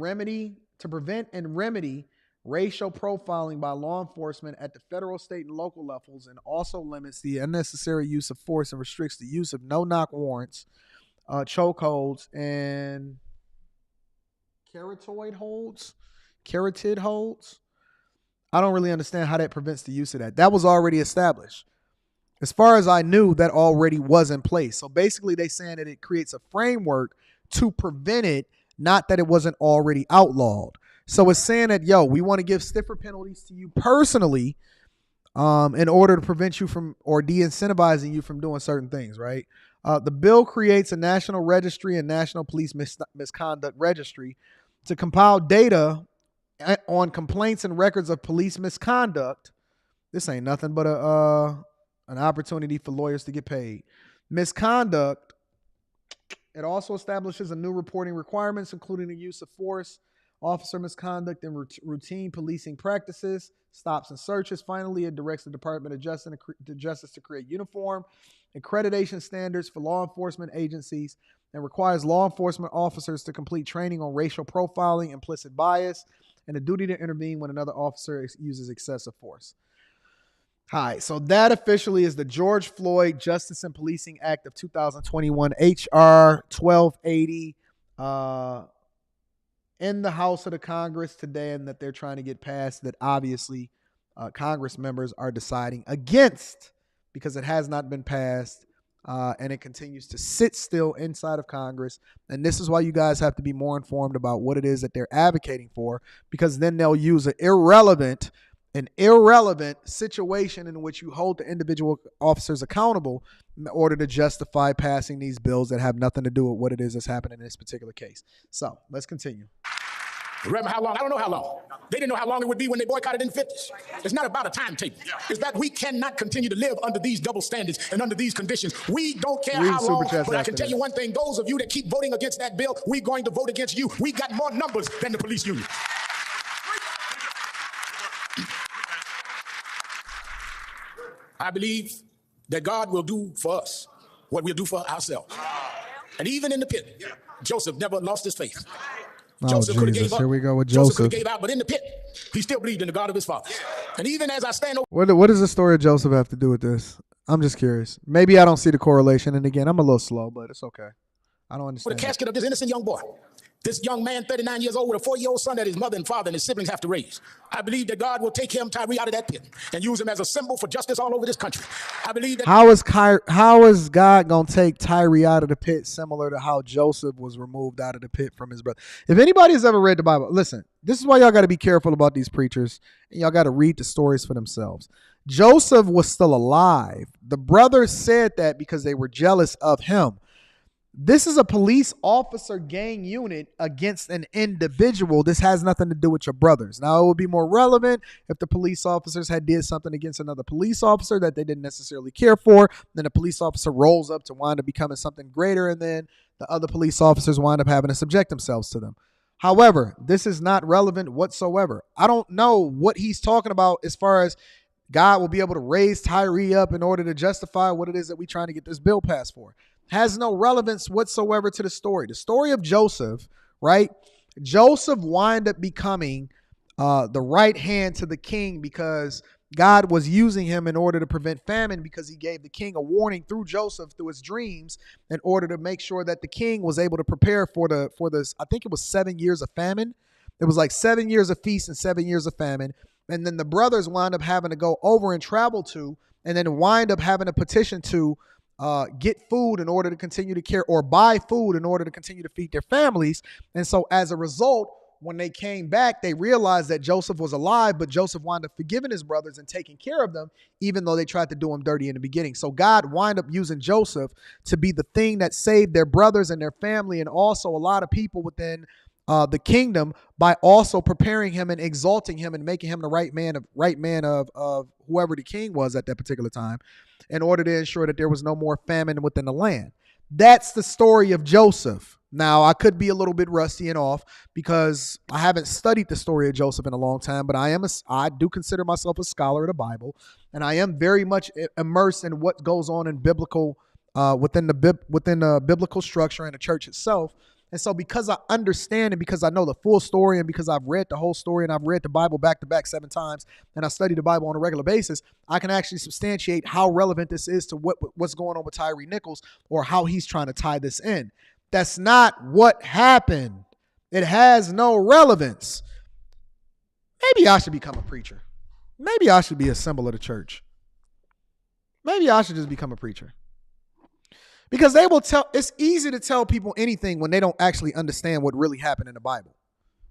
and remedy racial profiling by law enforcement at the federal, state, and local levels, and also limits the unnecessary use of force and restricts the use of no-knock warrants, chokeholds, and carotid holds. I don't really understand how that prevents the use of that. That was already established. As far as I knew, that already was in place. So basically, they saying that it creates a framework to prevent it, not that it wasn't already outlawed. So it's saying that, we want to give stiffer penalties to you personally in order to prevent you from or de-incentivizing you from doing certain things, right? The bill creates a national registry and national police misconduct registry to compile data on complaints and records of police misconduct. This ain't nothing but an opportunity for lawyers to get paid. Misconduct. It also establishes a new reporting requirements, including the use of force, officer misconduct, and routine policing practices, stops and searches. Finally, it directs the Department of Justice to create uniform accreditation standards for law enforcement agencies and requires law enforcement officers to complete training on racial profiling, implicit bias, and a duty to intervene when another officer uses excessive force. Hi, so that officially is the George Floyd Justice and Policing Act of 2021, H.R. 1280, in the House of the Congress today, and that they're trying to get passed, that obviously Congress members are deciding against because it has not been passed and it continues to sit still inside of Congress. And this is why you guys have to be more informed about what it is that they're advocating for, because then they'll use an irrelevant situation in which you hold the individual officers accountable in order to justify passing these bills that have nothing to do with what it is that's happening in this particular case. So let's continue. Remember how long? I don't know how long. They didn't know how long it would be when they boycotted in the 50s. It's not about a timetable. It's that we cannot continue to live under these double standards and under these conditions. We don't care how long, but I can tell you one thing. Those of you that keep voting against that bill, we're going to vote against you. We got more numbers than the police union. I believe that God will do for us what we'll do for ourselves. And even in the pit, Joseph never lost his faith. Joseph could have gave up. Here we go with Joseph Joseph. could have gave out, but in the pit, he still believed in the God of his fathers. And even as I stand over... What does the story of Joseph have to do with this? I'm just curious. Maybe I don't see the correlation. And again, I'm a little slow, but it's okay. I don't understand. With the casket of this innocent young boy, This young man, 39 years old, with a 4-year-old son that his mother and father and his siblings have to raise. I believe that God will take him, Tyre, out of that pit and use him as a symbol for justice all over this country. I believe that. How is God going to take Tyre out of the pit similar to how Joseph was removed out of the pit from his brother? If anybody has ever read the Bible, listen, this is why y'all got to be careful about these preachers, and y'all got to read the stories for themselves. Joseph was still alive. The brothers said that because they were jealous of him. This is a police officer gang unit against an individual. This has nothing to do with your brothers. Now, it would be more relevant if the police officers had did something against another police officer that they didn't necessarily care for. Then a police officer rolls up to wind up becoming something greater, and then the other police officers wind up having to subject themselves to them. However, this is not relevant whatsoever. I don't know what he's talking about as far as God will be able to raise Tyre up in order to justify what it is that we're trying to get this bill passed for. Has no relevance whatsoever to the story. The story of Joseph, right? Joseph wind up becoming the right hand to the king because God was using him in order to prevent famine, because he gave the king a warning through Joseph, through his dreams, in order to make sure that the king was able to prepare for this. I think it was 7 years of famine. It was like 7 years of feast and 7 years of famine. And then the brothers wind up having to go over and travel to, and then wind up having a petition to get food in order to continue to care, or buy food in order to continue to feed their families. And so as a result, when they came back, they realized that Joseph was alive, but Joseph wound up forgiving his brothers and taking care of them, even though they tried to do him dirty in the beginning. So God wound up using Joseph to be the thing that saved their brothers and their family, and also a lot of people within the kingdom, by also preparing him and exalting him and making him the right man of whoever the king was at that particular time, in order to ensure that there was no more famine within the land. That's the story of Joseph. Now, I could be a little bit rusty and off because I haven't studied the story of Joseph in a long time, but I do consider myself a scholar of the Bible, and I am very much immersed in what goes on in biblical within the biblical structure and the church itself. And so because I understand, and because I know the full story, and because I've read the whole story, and I've read the Bible back to back 7 times, and I study the Bible on a regular basis, I can actually substantiate how relevant this is to what's going on with Tyre Nichols, or how he's trying to tie this in. That's not what happened. It has no relevance. Maybe I should become a preacher. Maybe I should be a symbol of the church. Maybe I should just become a preacher. Because it's easy to tell people anything when they don't actually understand what really happened in the Bible,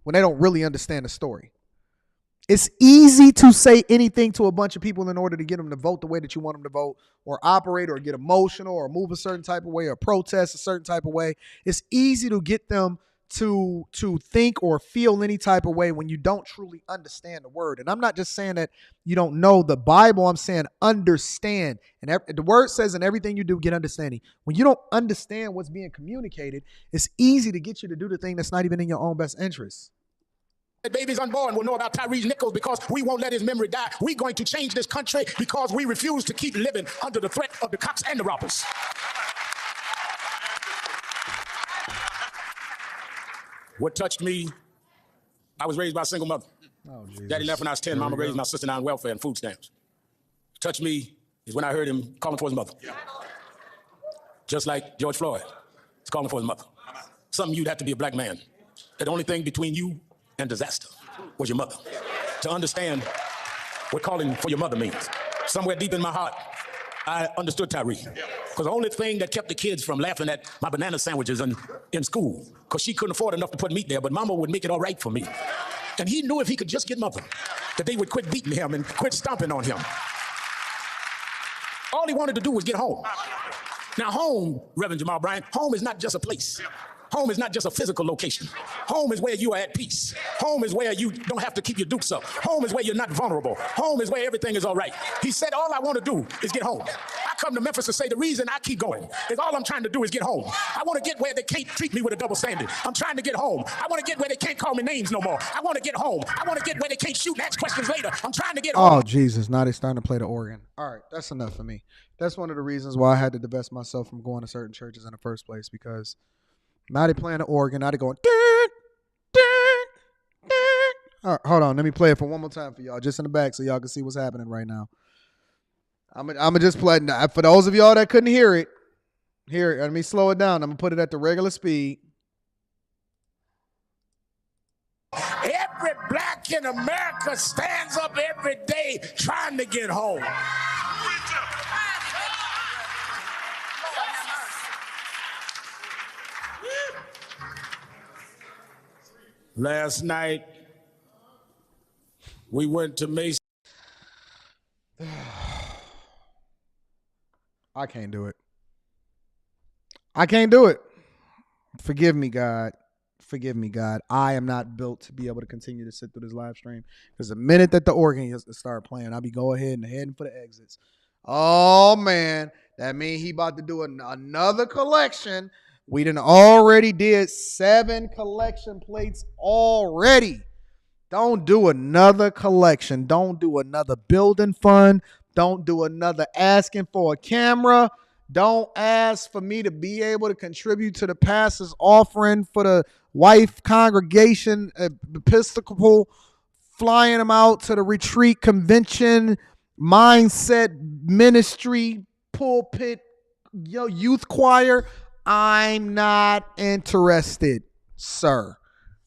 when they don't really understand the story. It's easy to say anything to a bunch of people in order to get them to vote the way that you want them to vote, or operate, or get emotional, or move a certain type of way, or protest a certain type of way. It's easy to get them to think or feel any type of way when you don't truly understand the word. And I'm not just saying that you don't know the Bible. I'm saying understand. And the word says in everything you do, get understanding. When you don't understand what's being communicated, it's easy to get you to do the thing that's not even in your own best interest. The babies unborn will know about Tyre Nichols, because we won't let his memory die. We're going to change this country because we refuse to keep living under the threat of the cops and the robbers. What touched me, I was raised by a single mother. Oh, Jesus. Daddy left when I was 10. Mama raised my sister and I on welfare and food stamps. What touched me is when I heard him calling for his mother. Yeah. Just like George Floyd is calling for his mother. Something you'd have to be a black man. The only thing between you and disaster was your mother. To understand what calling for your mother means. Somewhere deep in my heart, I understood Tyre. Because the only thing that kept the kids from laughing at my banana sandwiches in school, because she couldn't afford enough to put meat there, but mama would make it all right for me. And he knew if he could just get mother, that they would quit beating him and quit stomping on him. All he wanted to do was get home. Now home, Reverend Jamal Bryant, home is not just a place. Home is not just a physical location. Home is where you are at peace. Home is where you don't have to keep your dukes up. Home is where you're not vulnerable. Home is where everything is all right. He said, all I want to do is get home. I come to Memphis to say the reason I keep going is all I'm trying to do is get home. I want to get where they can't treat me with a double standard. I'm trying to get home. I want to get where they can't call me names no more. I want to get home. I want to get where they can't shoot and ask questions later. I'm trying to get home. Oh, Jesus. Now they're starting to play the organ. All right. That's enough for me. That's one of the reasons why I had to divest myself from going to certain churches in the first place, because now they're playing the organ. Now they're going. All right, hold on. Let me play it for one more time for y'all, just in the back, so y'all can see what's happening right now. I'm gonna just play it. For those of y'all that couldn't hear it, let me slow it down. I'm gonna put it at the regular speed. every black in America stands up every day trying to get home. Last night, we went to Mason. I can't do it. I can't do it. Forgive me, God. Forgive me, God. I am not built to be able to continue to sit through this live stream, because the minute that the organ start playing, I'll be go ahead and heading for the exits. Oh, man. That means he about to do another collection. We done already did 7 collection plates already. Don't do another collection. Don't do another building fund. Don't do another asking for a camera. Don't ask for me to be able to contribute to the pastor's offering for the wife congregation, Episcopal, flying them out to the retreat convention, mindset ministry, pulpit, youth choir. I'm not interested, sir.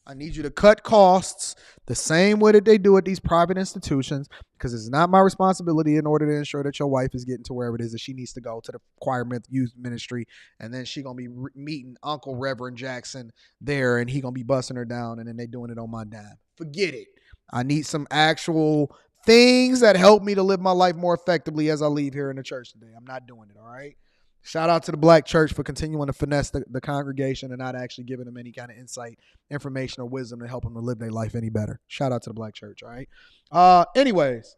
I need you to cut costs the same way that they do at these private institutions, because it's not my responsibility in order to ensure that your wife is getting to wherever it is that she needs to go, to the choir youth ministry, and then she going to be meeting Uncle Reverend Jackson there, and he going to be busting her down, and then they doing it on my dime. Forget it. I need some actual things that help me to live my life more effectively as I leave here in the church today. I'm not doing it, all right? Shout out to the Black church for continuing to finesse the congregation and not actually giving them any kind of insight, information, or wisdom to help them to live their life any better. Shout out to the Black church, all right? Anyways,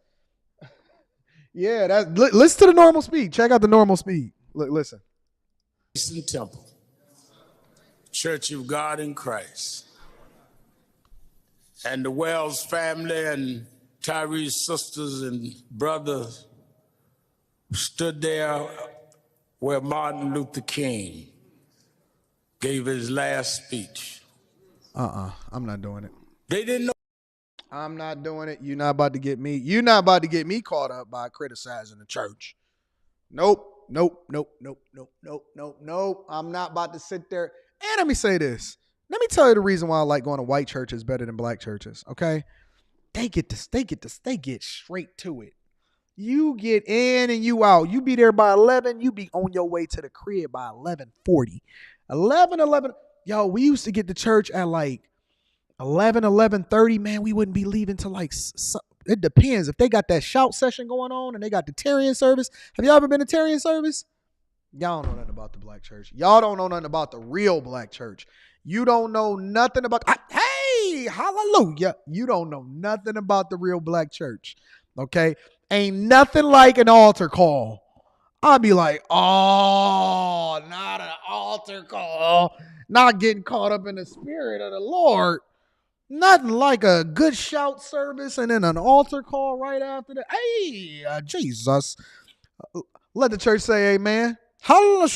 yeah, listen to the normal speed. Check out the normal speed. Listen. Temple, Church of God in Christ, and the Wells family and Tyre's sisters and brothers stood there where Martin Luther King gave his last speech. I'm not doing it. They didn't know. I'm not doing it. You're not about to get me. You're not about to get me caught up by criticizing the church. Nope. I'm not about to sit there. And let me say this. Let me tell you the reason why I like going to white churches better than black churches. Okay. They get straight to it. You get in and you out. You be there by 11. You be on your way to the crib by 11:40. 11. Yo, we used to get to church at like 11:30. Man, we wouldn't be leaving till like, it depends. If they got that shout session going on and they got the Tyrian service. Have y'all ever been to Tyrian service? Y'all don't know nothing about the black church. Y'all don't know nothing about the real black church. You don't know nothing about, hey, hallelujah. You don't know nothing about the real black church. Okay. Ain't nothing like an altar call. I'd be like, oh, not an altar call. Not getting caught up in the spirit of the Lord. Nothing like a good shout service and then an altar call right after that. Hey, Jesus. Let the church say amen. I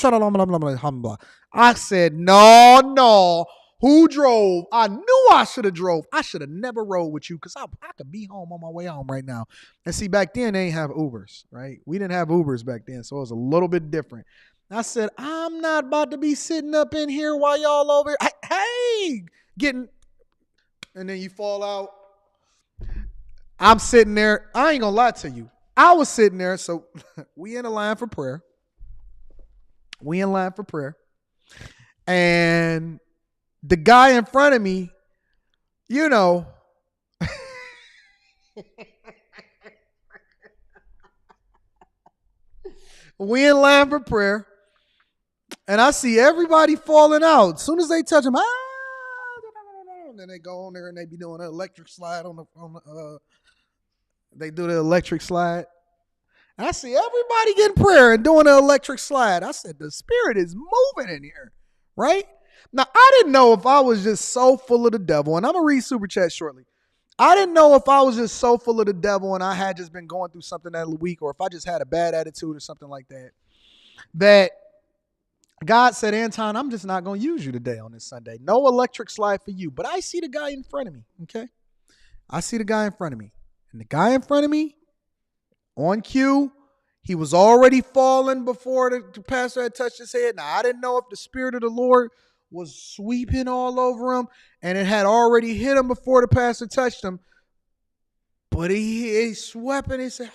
said, no. Who drove? I knew I should have drove. I should have never rode with you, because I could be home on my way home right now. And see, back then they ain't have Ubers, right? We didn't have Ubers back then, so it was a little bit different. I said, I'm not about to be sitting up in here while y'all over here. Hey, getting, and then you fall out. I'm sitting there. I ain't gonna lie to you. I was sitting there, so we in a line for prayer. And the guy in front of me, you know, we in line for prayer, and I see everybody falling out. As soon as they touch them, then they go on there and they be doing an electric slide they do the electric slide. And I see everybody getting prayer and doing an electric slide. I said, the spirit is moving in here, right? Now, I didn't know if I was just so full of the devil, and I'm going to read Super Chat shortly. I didn't know if I was just so full of the devil and I had just been going through something that week, or if I just had a bad attitude or something like that, that God said, Anton, I'm just not going to use you today on this Sunday. No electric slide for you. But I see the guy in front of me, okay? I see the guy in front of me. And the guy in front of me, on cue, he was already falling before the pastor had touched his head. Now, I didn't know if the Spirit of the Lord was sweeping all over him, and it had already hit him before the pastor touched him. But he swept and he said,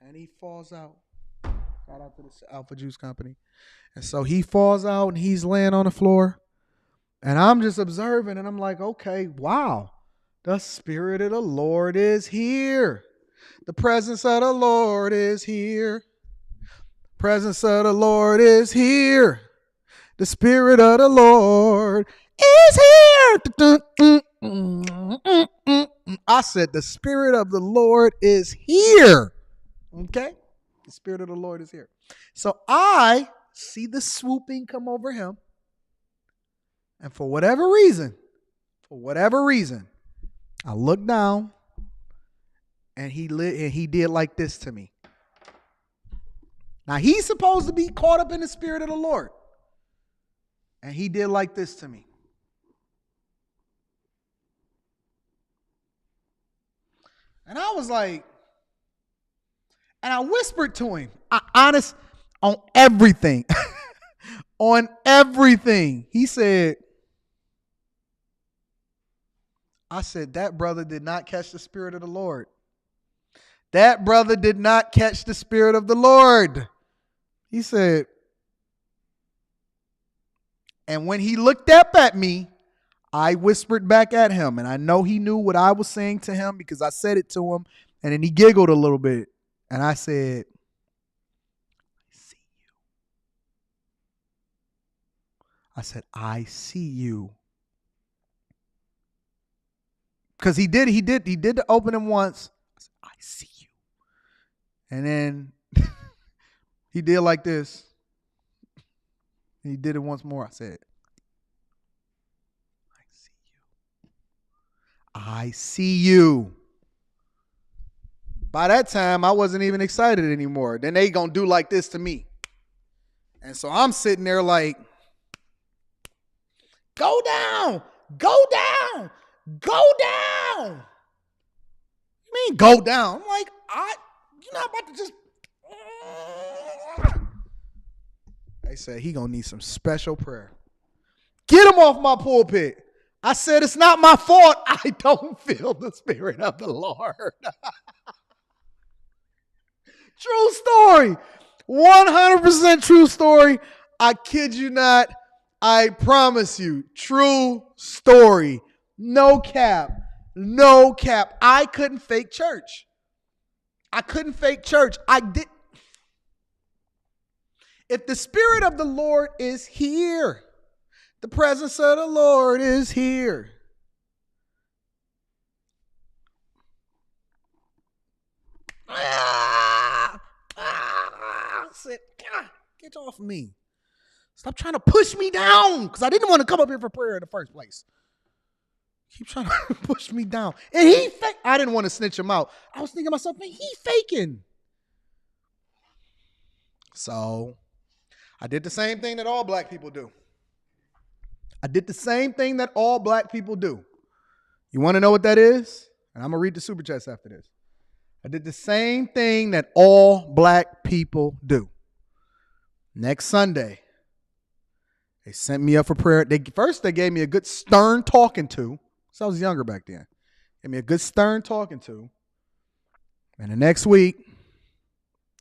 and he falls out. Shout out to the Alpha Juice Company. And so he falls out and he's laying on the floor. And I'm just observing and I'm like, okay, wow. The Spirit of the Lord is here. The presence of the Lord is here. Presence of the Lord is here. The Spirit of the Lord is here. I said, the Spirit of the Lord is here. Okay? The Spirit of the Lord is here. So I see the swooping come over him. And for whatever reason, I looked down and he did like this to me. Now he's supposed to be caught up in the Spirit of the Lord. And he did like this to me. And I was like, and I whispered to him, honest on everything, on everything. He said, I said, that brother did not catch the Spirit of the Lord. That brother did not catch the Spirit of the Lord. He said, and when he looked up at me, I whispered back at him. And I know he knew what I was saying to him because I said it to him. And then he giggled a little bit. And I said, I see you. I said, I see you. Because he did the opening once. I said, I see you. And then he did like this. He did it once more. I said, I see you. I see you. By that time, I wasn't even excited anymore. Then they gonna do like this to me. And so I'm sitting there like, go down, go down, go down. You mean go down? I'm like, you're not about to just. They said he gonna need some special prayer. Get him off my pulpit. I said, it's not my fault. I don't feel the Spirit of the Lord. True story. 100% true story. I kid you not. I promise you. True story. No cap. No cap. I couldn't fake church. I did. If the Spirit of the Lord is here, the presence of the Lord is here. I said, God, get off of me. Stop trying to push me down because I didn't want to come up here for prayer in the first place. Keep trying to push me down. And he fake. I didn't want to snitch him out. I was thinking to myself, man, he faking. So I did the same thing that all black people do. You want to know what that is? And I'm going to read the super chats after this. I did the same thing that all black people do. Next Sunday, they sent me up for prayer. They gave me a good stern talking to. So I was younger back then. Gave me a good stern talking to. And the next week,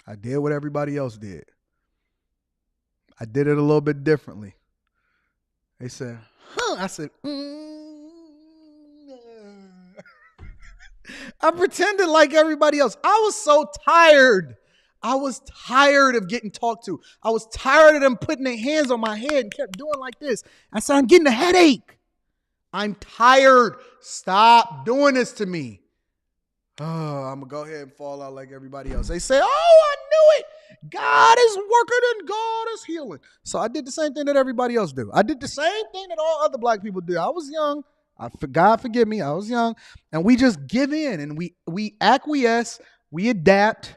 I did what everybody else did. I did it a little bit differently. They said, huh? I said, I pretended like everybody else. I was so tired. I was tired of getting talked to. I was tired of them putting their hands on my head and kept doing like this. I said, I'm getting a headache. I'm tired. Stop doing this to me. Oh, I'm going to go ahead and fall out like everybody else. They say, oh, I knew it. God is working and God is healing. So I did the same thing that everybody else do. I did the same thing that all other black people do. I was young. God forgive me. I was young. And we just give in and we acquiesce. We adapt.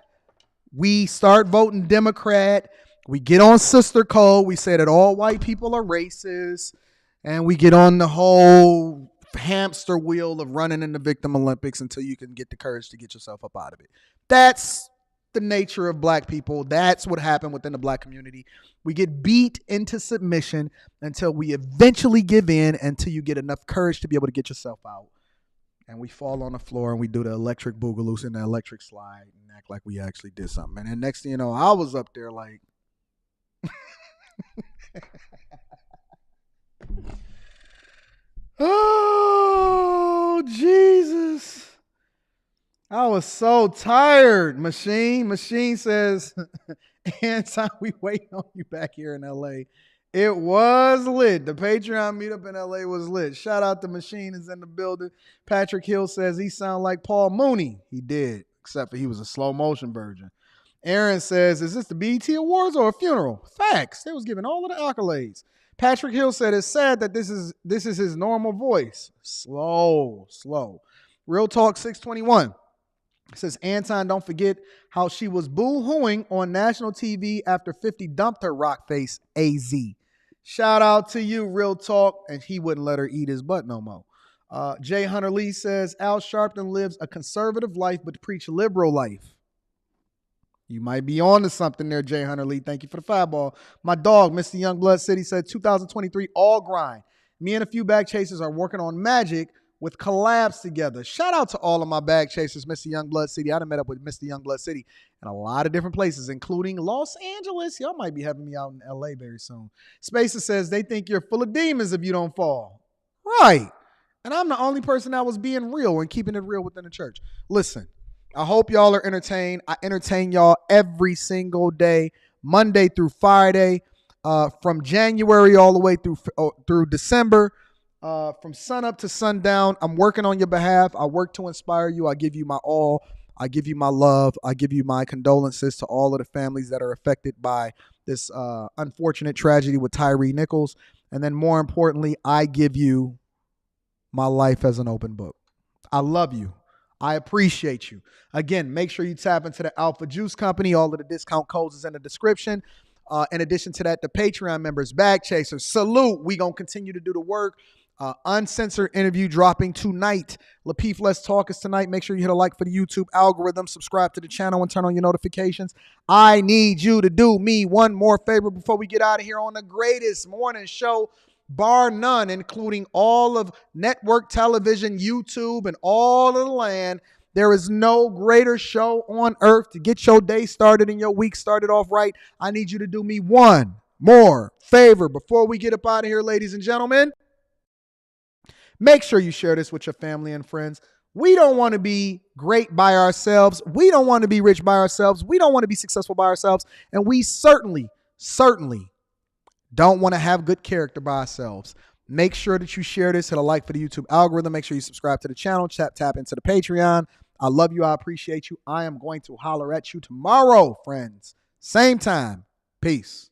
We start voting Democrat. We get on sister code. We say that all white people are racist. And we get on the whole hamster wheel of running in the victim Olympics until you can get the courage to get yourself up out of it. That's the nature of black people. That's what happened within the black community. We get beat into submission until we eventually give in, until you get enough courage to be able to get yourself out. And we fall on the floor and we do the electric boogaloos and the electric slide and act like we actually did something. And then next thing you know, I was up there like, oh, Jesus. I was so tired, Machine. Machine says, Anton, we waiting on you back here in LA. It was lit. The Patreon meetup in LA was lit. Shout out to Machine is in the building. Patrick Hill says he sound like Paul Mooney. He did, except for he was a slow motion version. Aaron says, is this the BET Awards or a funeral? Facts. They was giving all of the accolades. Patrick Hill said it's sad that this is his normal voice. Slow. Real Talk 621. It says, Anton, don't forget how she was boo-hooing on national TV after 50 dumped her rock face, AZ. Shout out to you, Real Talk. And he wouldn't let her eat his butt no more. Jay Hunter Lee says, Al Sharpton lives a conservative life but preach liberal life. You might be on to something there, Jay Hunter Lee. Thank you for the fireball. My dog, Mr. Youngblood City, said 2023, all grind. Me and a few bag chasers are working on magic with collabs together. Shout out to all of my bag chasers, Mr. Youngblood City. I done met up with Mr. Youngblood City in a lot of different places, including Los Angeles. Y'all might be having me out in LA very soon. Spacer says they think you're full of demons if you don't fall. Right. And I'm the only person that was being real and keeping it real within the church. Listen, I hope y'all are entertained. I entertain y'all every single day, Monday through Friday, from January all the way through December. From sun up to sundown, I'm working on your behalf. I work to inspire you. I give you my all. I give you my love. I give you my condolences to all of the families that are affected by this unfortunate tragedy with Tyre Nichols. And then more importantly, I give you my life as an open book. I love you. I appreciate you. Again, make sure you tap into the Alpha Juice Company. All of the discount codes is in the description. In addition to that, the Patreon members, Bag Chasers, salute. We going to continue to do the work. Uncensored interview dropping tonight. Lapeef Let's Talk is tonight. Make sure you hit a like for the YouTube algorithm, subscribe to the channel, and turn on your notifications. I need you to do me one more favor before we get out of here on the greatest morning show, bar none, including all of network television, YouTube, and all of the land. There is no greater show on earth to get your day started and your week started off right. I need you to do me one more favor before we get up out of here, ladies and gentlemen. Make sure you share this with your family and friends. We don't want to be great by ourselves. We don't want to be rich by ourselves. We don't want to be successful by ourselves. And we certainly don't want to have good character by ourselves. Make sure that you share this. Hit a like for the YouTube algorithm. Make sure you subscribe to the channel. Tap into the Patreon. I love you. I appreciate you. I am going to holler at you tomorrow, friends. Same time. Peace.